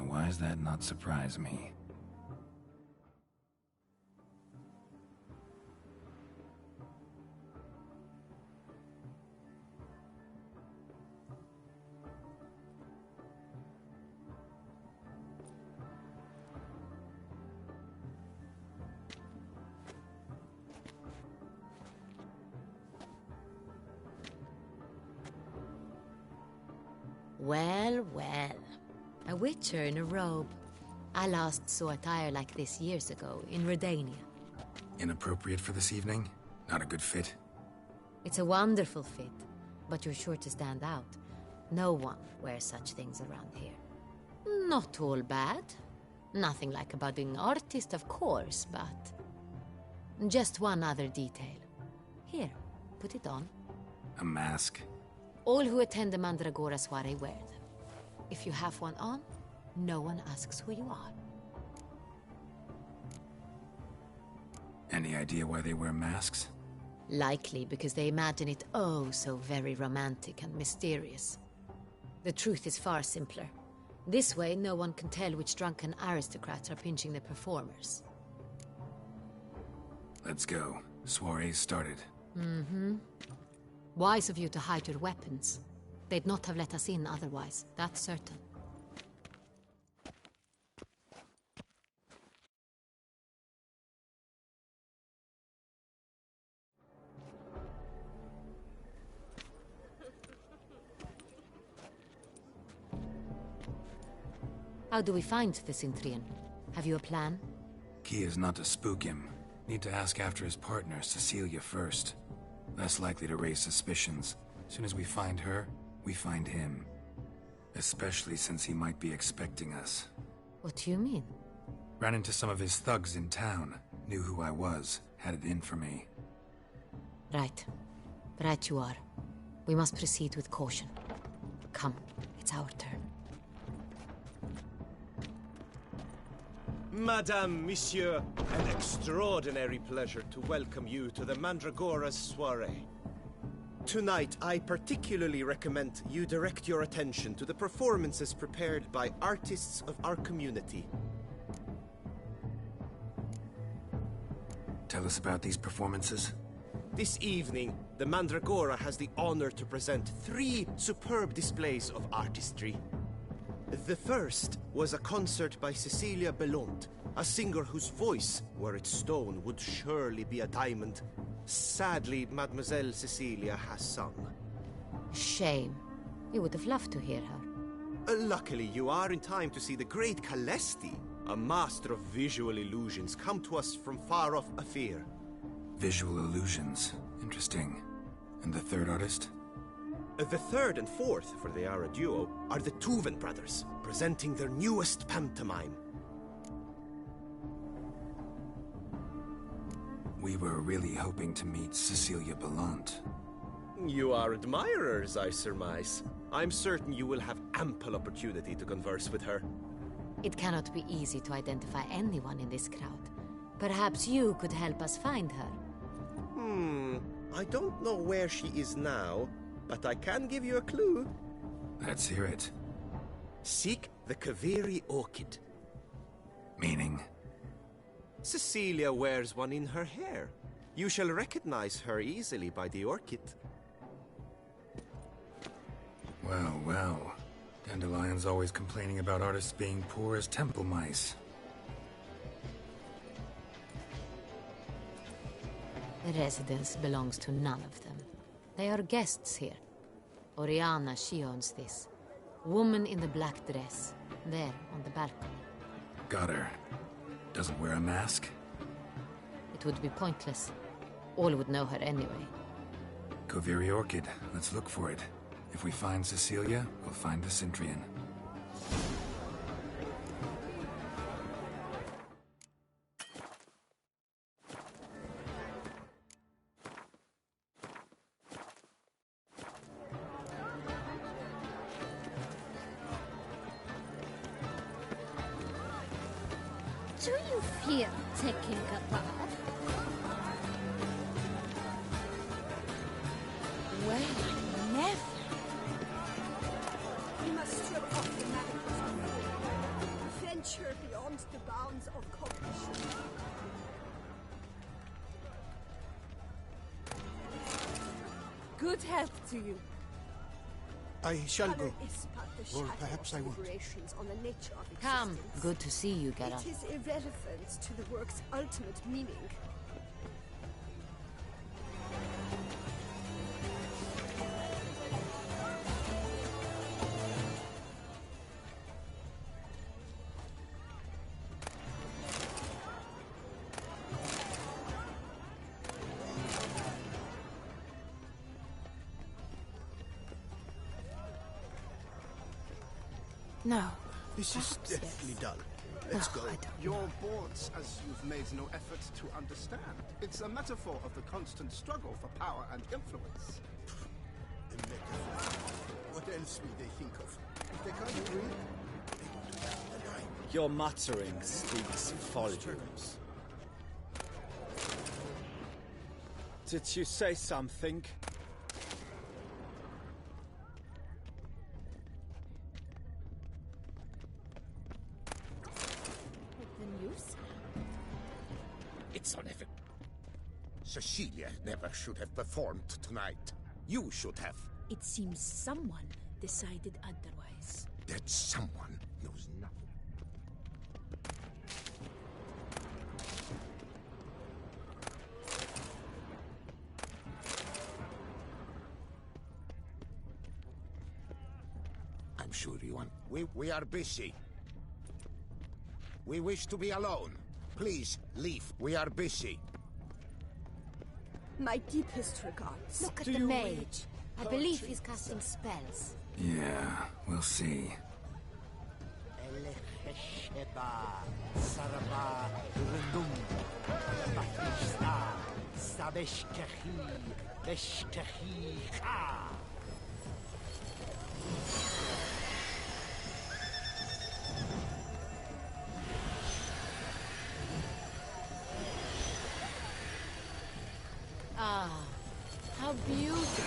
Why does that not surprise me? Well, well. A witcher in a robe. I last saw attire like this years ago in Redania. Inappropriate for this evening? Not a good fit? It's a wonderful fit, but you're sure to stand out. No one wears such things around here. Not all bad. Nothing like a budding artist, of course, but... just one other detail. Here, put it on. A mask? All who attend the Mandragora soiree wear them. If you have one on, no one asks who you are. Any idea why they wear masks? Likely because they imagine it oh so very romantic and mysterious. The truth is far simpler. This way, no one can tell which drunken aristocrats are pinching the performers. Let's go. Soiree's started. Mm-hmm. Wise of you to hide your weapons. They'd not have let us in otherwise, that's certain. How do we find the Cintrian? Have you a plan? Key is not to spook him. Need to ask after his partner, Cecilia, first. Less likely to raise suspicions. Soon as we find her, we find him. Especially since he might be expecting us. What do you mean? Ran into some of his thugs in town. Knew who I was. Had it in for me. Right. Right you are. We must proceed with caution. Come, it's our turn. Madame, Monsieur, an extraordinary pleasure to welcome you to the Mandragora's soiree. Tonight, I particularly recommend you direct your attention to the performances prepared by artists of our community. Tell us about these performances. This evening, the Mandragora has the honor to present 3 superb displays of artistry. The first was a concert by Cecilia Belont, a singer whose voice, were it stone, would surely be a diamond. Sadly, Mademoiselle Cecilia has sung. Shame. You would have loved to hear her. Luckily, you are in time to see the great Calesti, a master of visual illusions, come to us from far off Afir. Visual illusions. Interesting. And the third artist? The third and fourth, for they are a duo, are the Tuven brothers, presenting their newest pantomime. We were really hoping to meet Cecilia Bellant. You are admirers, I surmise. I'm certain you will have ample opportunity to converse with her. It cannot be easy to identify anyone in this crowd. Perhaps you could help us find her. I don't know where she is now, but I can give you a clue. Let's hear it. Seek the Kaviri orchid. Meaning? Cecilia wears one in her hair. You shall recognize her easily by the orchid. Well, well. Dandelion's always complaining about artists being poor as temple mice. The residence belongs to none of them. They are guests here. Oriana, she owns this. Woman in the black dress. There, on the balcony. Got her. Doesn't wear a mask? It would be pointless. All would know her anyway. Koviri Orchid. Let's look for it. If we find Cecilia, we'll find the Centrian. Do you fear taking a bath? Well, never. We must strip off the manacles of fear. Venture beyond the bounds of cognition. Good health to you. I shall go. Color is but the Or shadow perhaps of I won't. deliberations on the nature of existence. Come. Good to see you, Geralt. It is irrelevant to the work's ultimate meaning. No. This is deathly dull. Let's go. You're bored as you've made no effort to understand. It's a metaphor of the constant struggle for power and influence. A metaphor. What else will they think of? If they can't read, they will do that in the night. Your muttering speaks volumes. Did you say something? The news? It's on every... Cecilia never should have performed tonight. You should have. It seems someone decided otherwise. That someone knows nothing. I'm sure you want... We are busy. We wish to be alone. Please, leave. We are busy. My deepest regards. Look at the mage. I believe he's casting spells. Yeah, we'll see. Beautiful.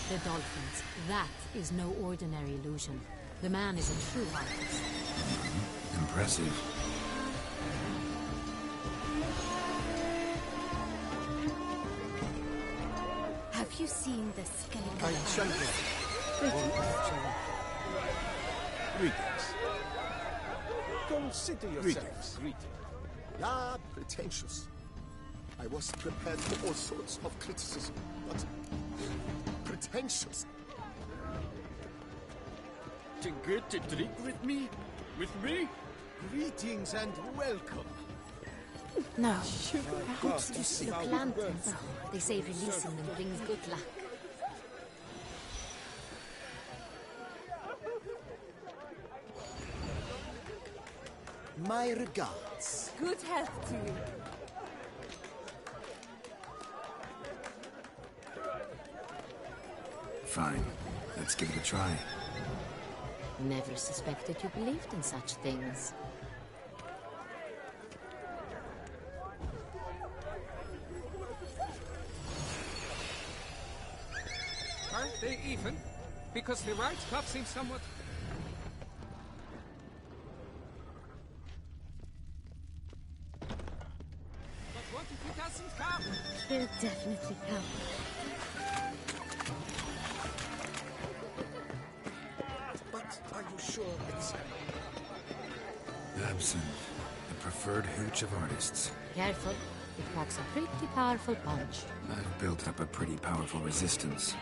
The dolphins. That is no ordinary illusion. The man is a true artist. Impressive. Have you seen the skeleton? I shall go. Greetings. Consider yourself. Greetings. Ah, pretentious. I was prepared for all sorts of criticism, but pretentious. To get a drink with me? With me? Greetings and welcome. No. I hope to see the lanterns. They say releasing them brings good luck. My regards. Good health to you. Fine. Let's give it a try. Never suspected you believed in such things. Are they even? Because the right cuff seems somewhat... But what if he doesn't come? He'll definitely come. But are you sure it's... Absinthe. The preferred hooch of artists. Careful. It packs a pretty powerful punch. I've built up a pretty powerful resistance.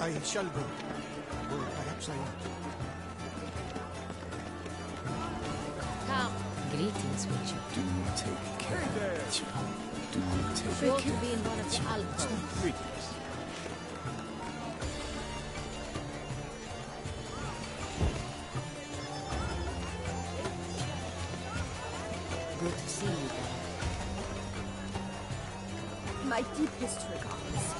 I shall go. Or perhaps I won't. Come. Greetings, Witcher. Do take care. Do take Sure care. to be in one of the alcoves. Greetings. Good to see you there. My deepest regards.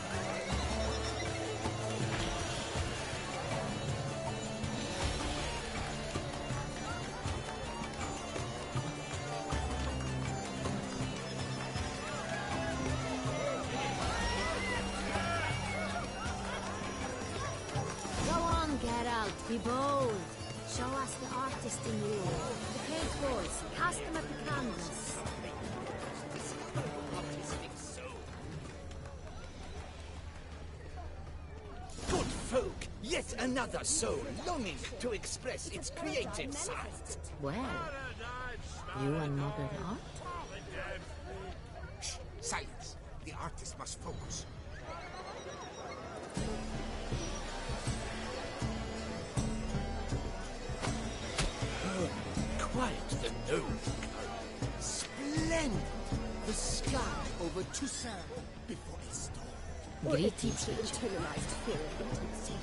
Go on, Geralt, be bold. Show us the artist in you. The paint balls, cast them at the canvas. Good folk, yet another soul longing to express its creative side. Well, you and modern art? Shh, silence. The artist must focus. Quite the nose. Splendid! The sky over Toussaint before a storm. Or a Greetings, deeply Witcher. internalized fear of intimacy.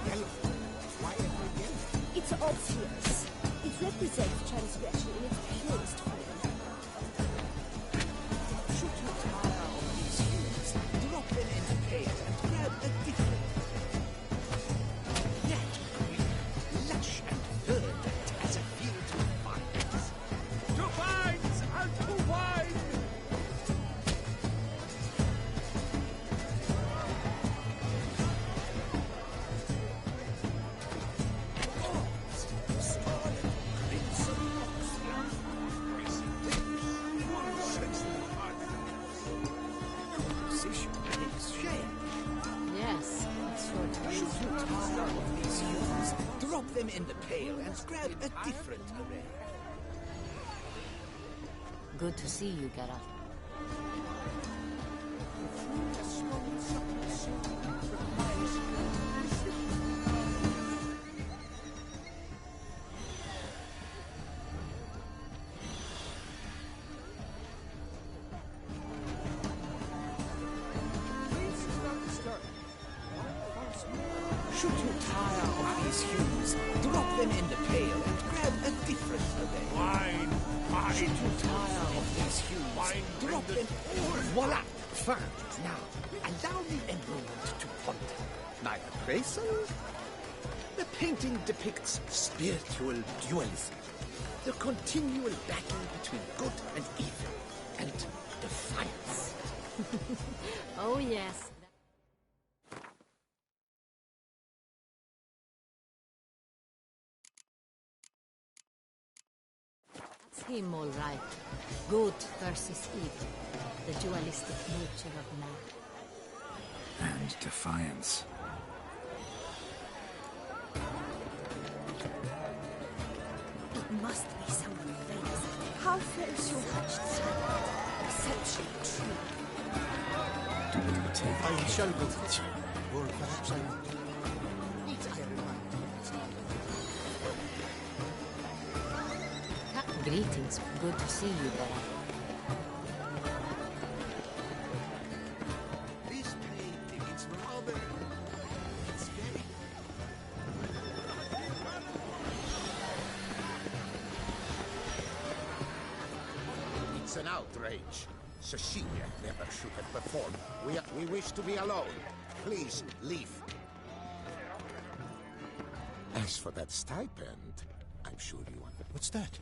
Yellow. Why ever yellow? It's obvious. It represents transgression in its purest form. Should you tire of these hues, drop them into paint and grab a different. That green, lush and verdant as a field of vines. To vines and to wine! Scarlet, crimson, composition takes shape. Yes, it's sure to Should you tire of these hues, drop them in the pail and grab a different array. Good to see you, Geralt. Should you tire of these hues, drop them in the pail and grab a different array. Wine! Wine! Should you tire of these hues, Wine, drop bring them the- all. Voila! Fine. Now, allow me a moment to ponder. My appraisal? The painting depicts spiritual dualism. The continual battle between good and evil, and defiance. Oh, yes. That's him, all right. Good versus evil. The dualistic nature of man. And defiance. It must be someone famous. How false you touched someone. Exceptionally true. Do you take I shall go with you. Or perhaps I won't. Need I remind you? Greetings. Good to see you there. This painting, it's rather... It's very... It's an outrage. Cecilia never should have performed. We wish to be alone. Please, leave. As for that stipend, I'm sure you want... What's that?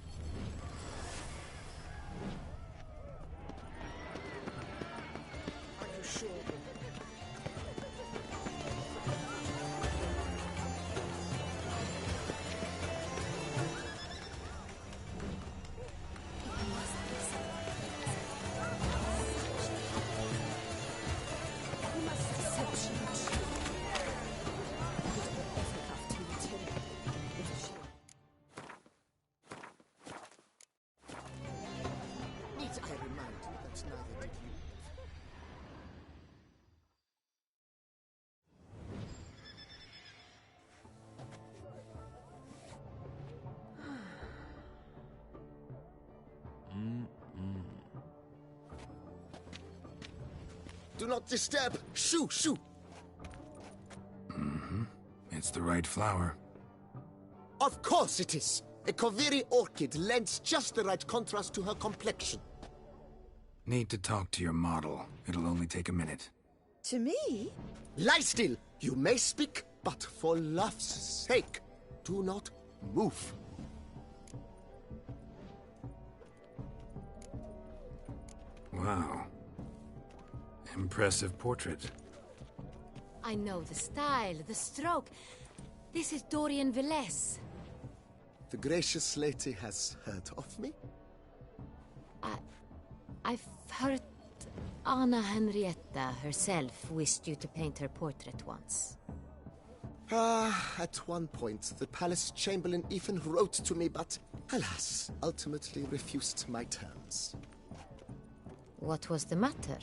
Are you sure? Need I remind you that neither did you? Do not disturb! Shoo! Shoo! It's the right flower. Of course it is! A Koviri orchid lends just the right contrast to her complexion. Need to talk to your model. It'll only take a minute. To me? Lie still! You may speak, but for love's sake, do not move. Wow. Impressive portrait. I know the style, the stroke. This is Dorian Velez. The gracious lady has heard of me? I've heard Anna Henrietta herself wished you to paint her portrait once. At one point, the palace chamberlain even wrote to me, but alas, ultimately refused my terms. What was the matter?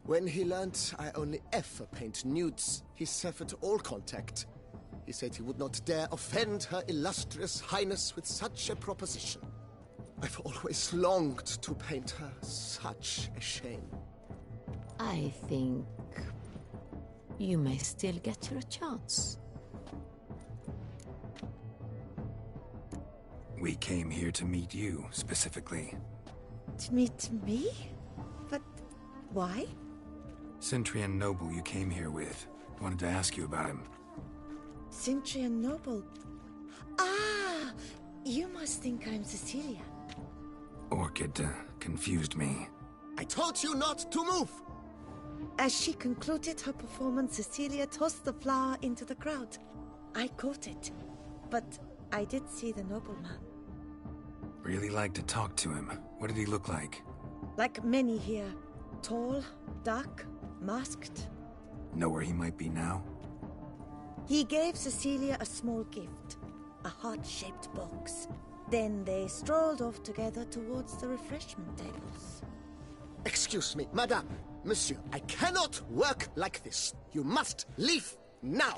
When he learned I only ever paint nudes, he severed all contact. He said he would not dare offend her illustrious highness with such a proposition. I've always longed to paint her. Such a shame. I think you may still get your chance. We came here to meet you, specifically. To meet me? But why? Centrian noble you came here with. Wanted to ask you about him. Centrian noble. Ah! You must think I'm Cecilia. Orchid confused me. I told you not to move! As she concluded her performance, Cecilia tossed the flower into the crowd. I caught it, but I did see the nobleman. Really like to talk to him. What did he look like? Like many here. Tall, dark, masked. Know where he might be now? He gave Cecilia a small gift, a heart-shaped box. Then they strolled off together towards the refreshment tables. Excuse me, madame, monsieur, I cannot work like this. You must leave now.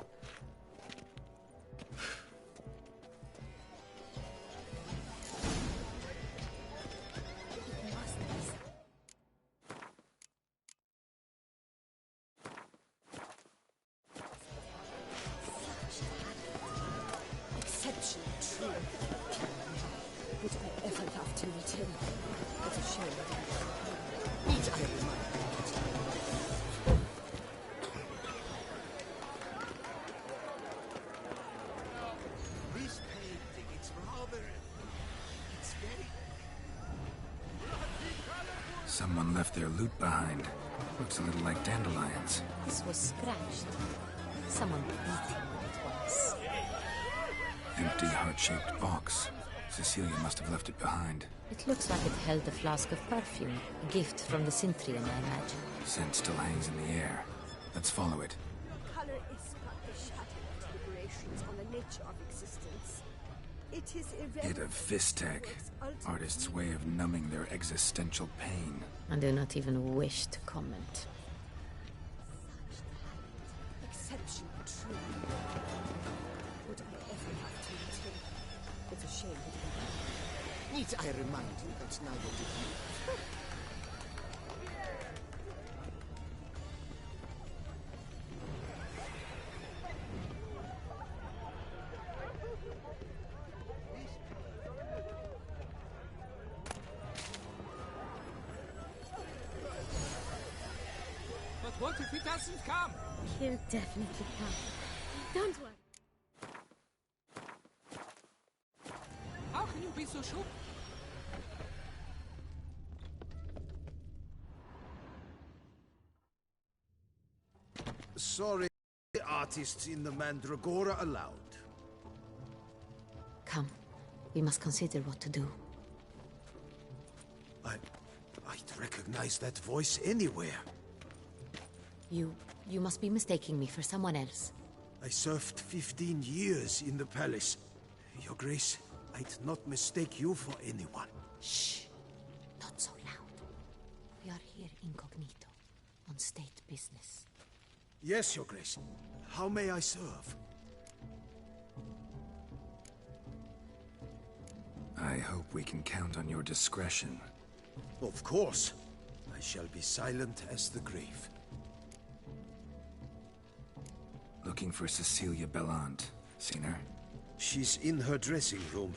Someone left their loot behind. Looks a little like dandelions. This was scratched. Someone beat him with it once. Empty heart-shaped box. Cecilia must have left it behind. It looks like it held a flask of perfume. A gift from the Cintrian, I imagine. Scent still hangs in the air. Let's follow it. Color is but the shadow of deliberations on the nature of existence. It is Bit of Fistech. Artist's way of numbing their existential pain. I do not even wish to comment. Exception true. Would I ever have to return? It's a shame that you need I remind you that neither did you. But what if he doesn't come? He'll definitely come. Don't worry. How can you be so sure? Sorry, artists in the Mandragora allowed. Come. We must consider what to do. I'd recognize that voice anywhere. You must be mistaking me for someone else. I served 15 years in the palace. Your Grace, I'd not mistake you for anyone. Shh. Not so loud. We are here incognito, on state business. Yes, Your Grace. How may I serve? I hope we can count on your discretion. Of course. I shall be silent as the grave. Looking for Cecilia Bellant. Seen her? She's in her dressing room,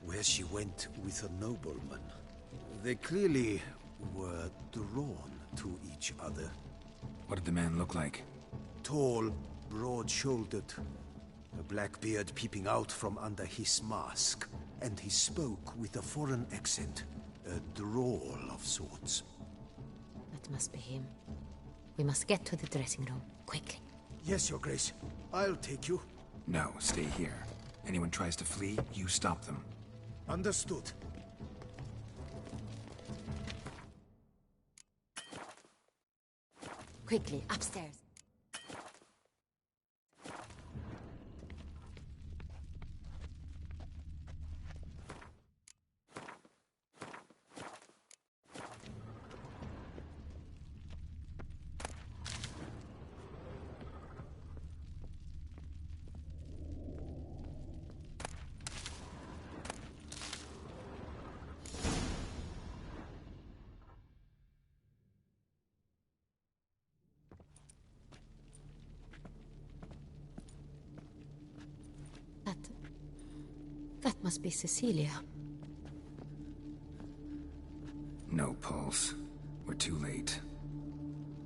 where she went with a nobleman. They clearly were drawn to each other. What did the man look like? Tall, broad-shouldered, a black beard peeping out from under his mask, and he spoke with a foreign accent, a drawl of sorts. That must be him. We must get to the dressing room, quickly. Yes, Your Grace. I'll take you. No, stay here. Anyone tries to flee, you stop them. Understood. Quickly, upstairs. That must be Cecilia. No pulse. We're too late.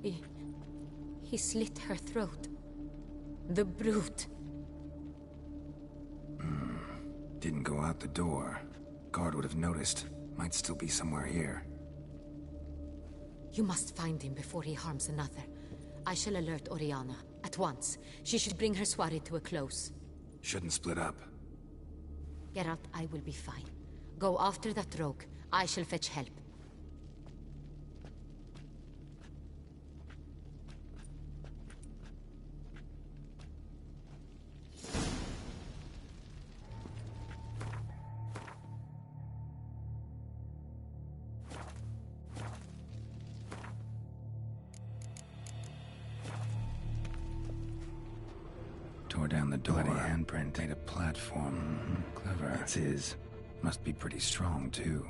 He slit her throat. The brute. Didn't go out the door. Guard would have noticed. Might still be somewhere here. You must find him before he harms another. I shall alert Oriana. At once. She should bring her soirée to a close. Shouldn't split up. Geralt, I will be fine. Go after that rogue. I shall fetch help. Tore down the door. Bloody handprint. Made a platform. Clever. That's his. Must be pretty strong, too.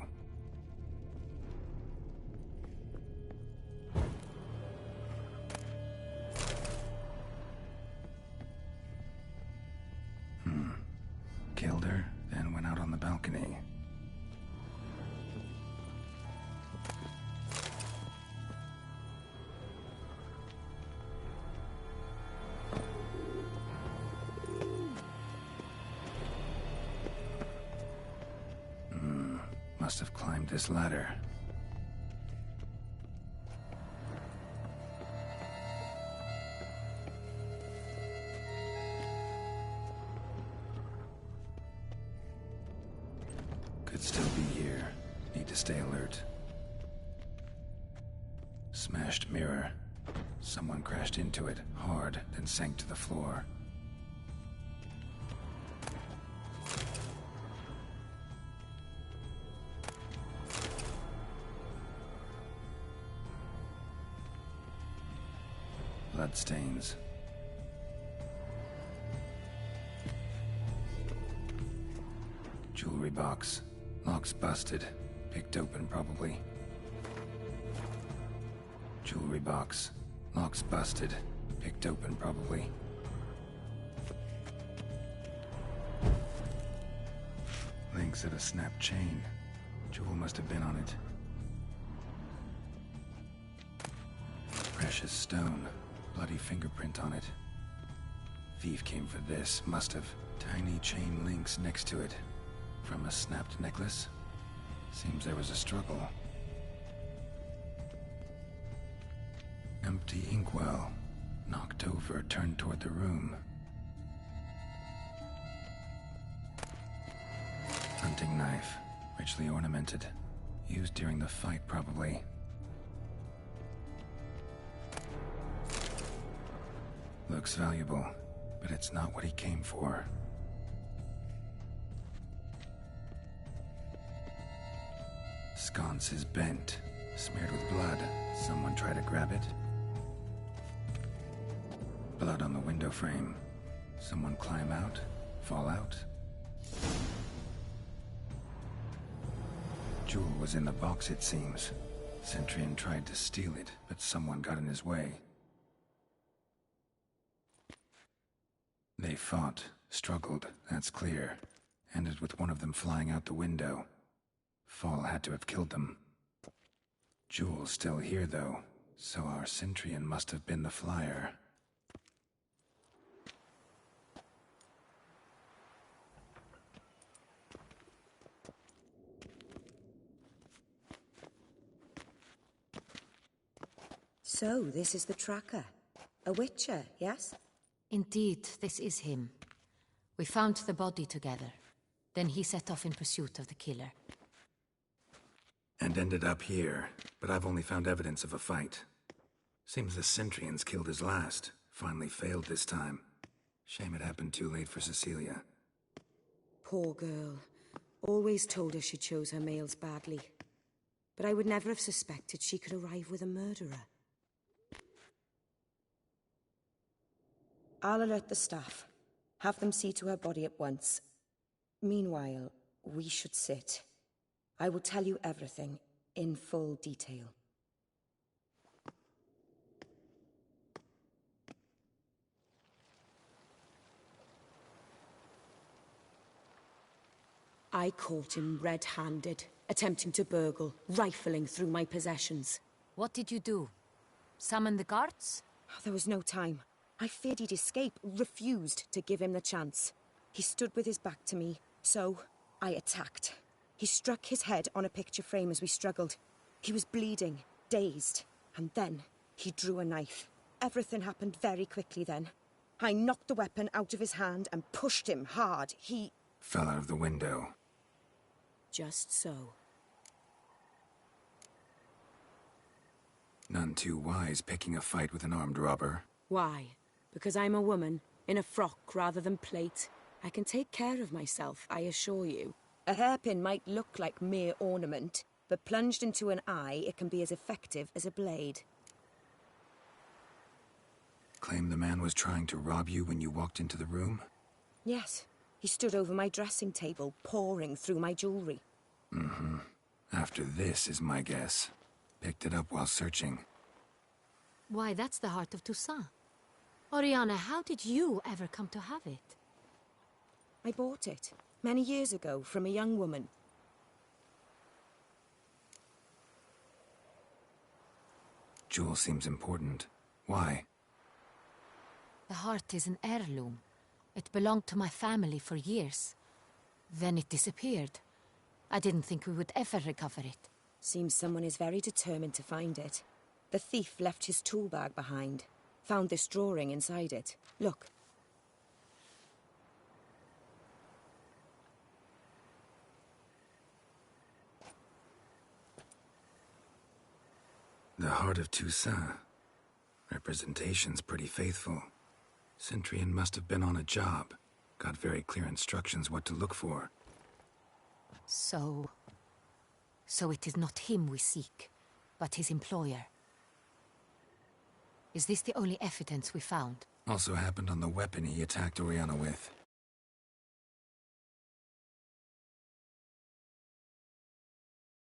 Killed her, then went out on the balcony. Must have climbed this ladder. Could still be here. Need to stay alert. Smashed mirror. Someone crashed into it, hard, then sank to the floor. Bloodstains. Jewelry box. Lock's busted. Picked open, probably. Jewelry box. Lock's busted. Picked open, probably. Links of a snapped chain. Jewel must have been on it. Precious stone. Bloody fingerprint on it. Thief came for this, must have. Tiny chain links next to it. From a snapped necklace? Seems there was a struggle. Empty inkwell. Knocked over, turned toward the room. Hunting knife. Richly ornamented. Used during the fight, probably. Looks valuable, but it's not what he came for. Sconce is bent, smeared with blood. Someone try to grab it? Blood on the window frame. Someone climb out? Fall out? Jewel was in the box, it seems. Centurion tried to steal it, but someone got in his way. They fought, struggled, that's clear. Ended with one of them flying out the window. Fall had to have killed them. Jewel's still here, though, so our Centurion must have been the flyer. So, this is the tracker. A witcher, yes? Indeed, this is him. We found the body together. Then he set off in pursuit of the killer. And ended up here, but I've only found evidence of a fight. Seems the Centurions killed his last. Finally failed this time. Shame it happened too late for Cecilia. Poor girl. Always told her she chose her males badly. But I would never have suspected she could arrive with a murderer. I'll alert the staff. Have them see to her body at once. Meanwhile, we should sit. I will tell you everything, in full detail. I caught him red-handed, attempting to burgle, rifling through my possessions. What did you do? Summon the guards? There was no time. I feared he'd escape, refused to give him the chance. He stood with his back to me, so I attacked. He struck his head on a picture frame as we struggled. He was bleeding, dazed, and then he drew a knife. Everything happened very quickly then. I knocked the weapon out of his hand and pushed him hard. He fell out of the window. Just so. None too wise picking a fight with an armed robber. Why? Because I'm a woman, in a frock rather than plate. I can take care of myself, I assure you. A hairpin might look like mere ornament, but plunged into an eye, it can be as effective as a blade. Claim the man was trying to rob you when you walked into the room? Yes. He stood over my dressing table, pouring through my jewelry. Mm-hmm. After this is my guess. Picked it up while searching. Why, that's the heart of Toussaint. Oriana, how did you ever come to have it? I bought it, many years ago, from a young woman. Jewel seems important. Why? The heart is an heirloom. It belonged to my family for years. Then it disappeared. I didn't think we would ever recover it. Seems someone is very determined to find it. The thief left his tool bag behind. Found this drawing inside it. Look. The Heart of Toussaint. Representation's pretty faithful. Centurion must have been on a job. Got very clear instructions what to look for. So it is not him we seek, but his employer. Is this the only evidence we found? Also happened on the weapon he attacked Oriana with.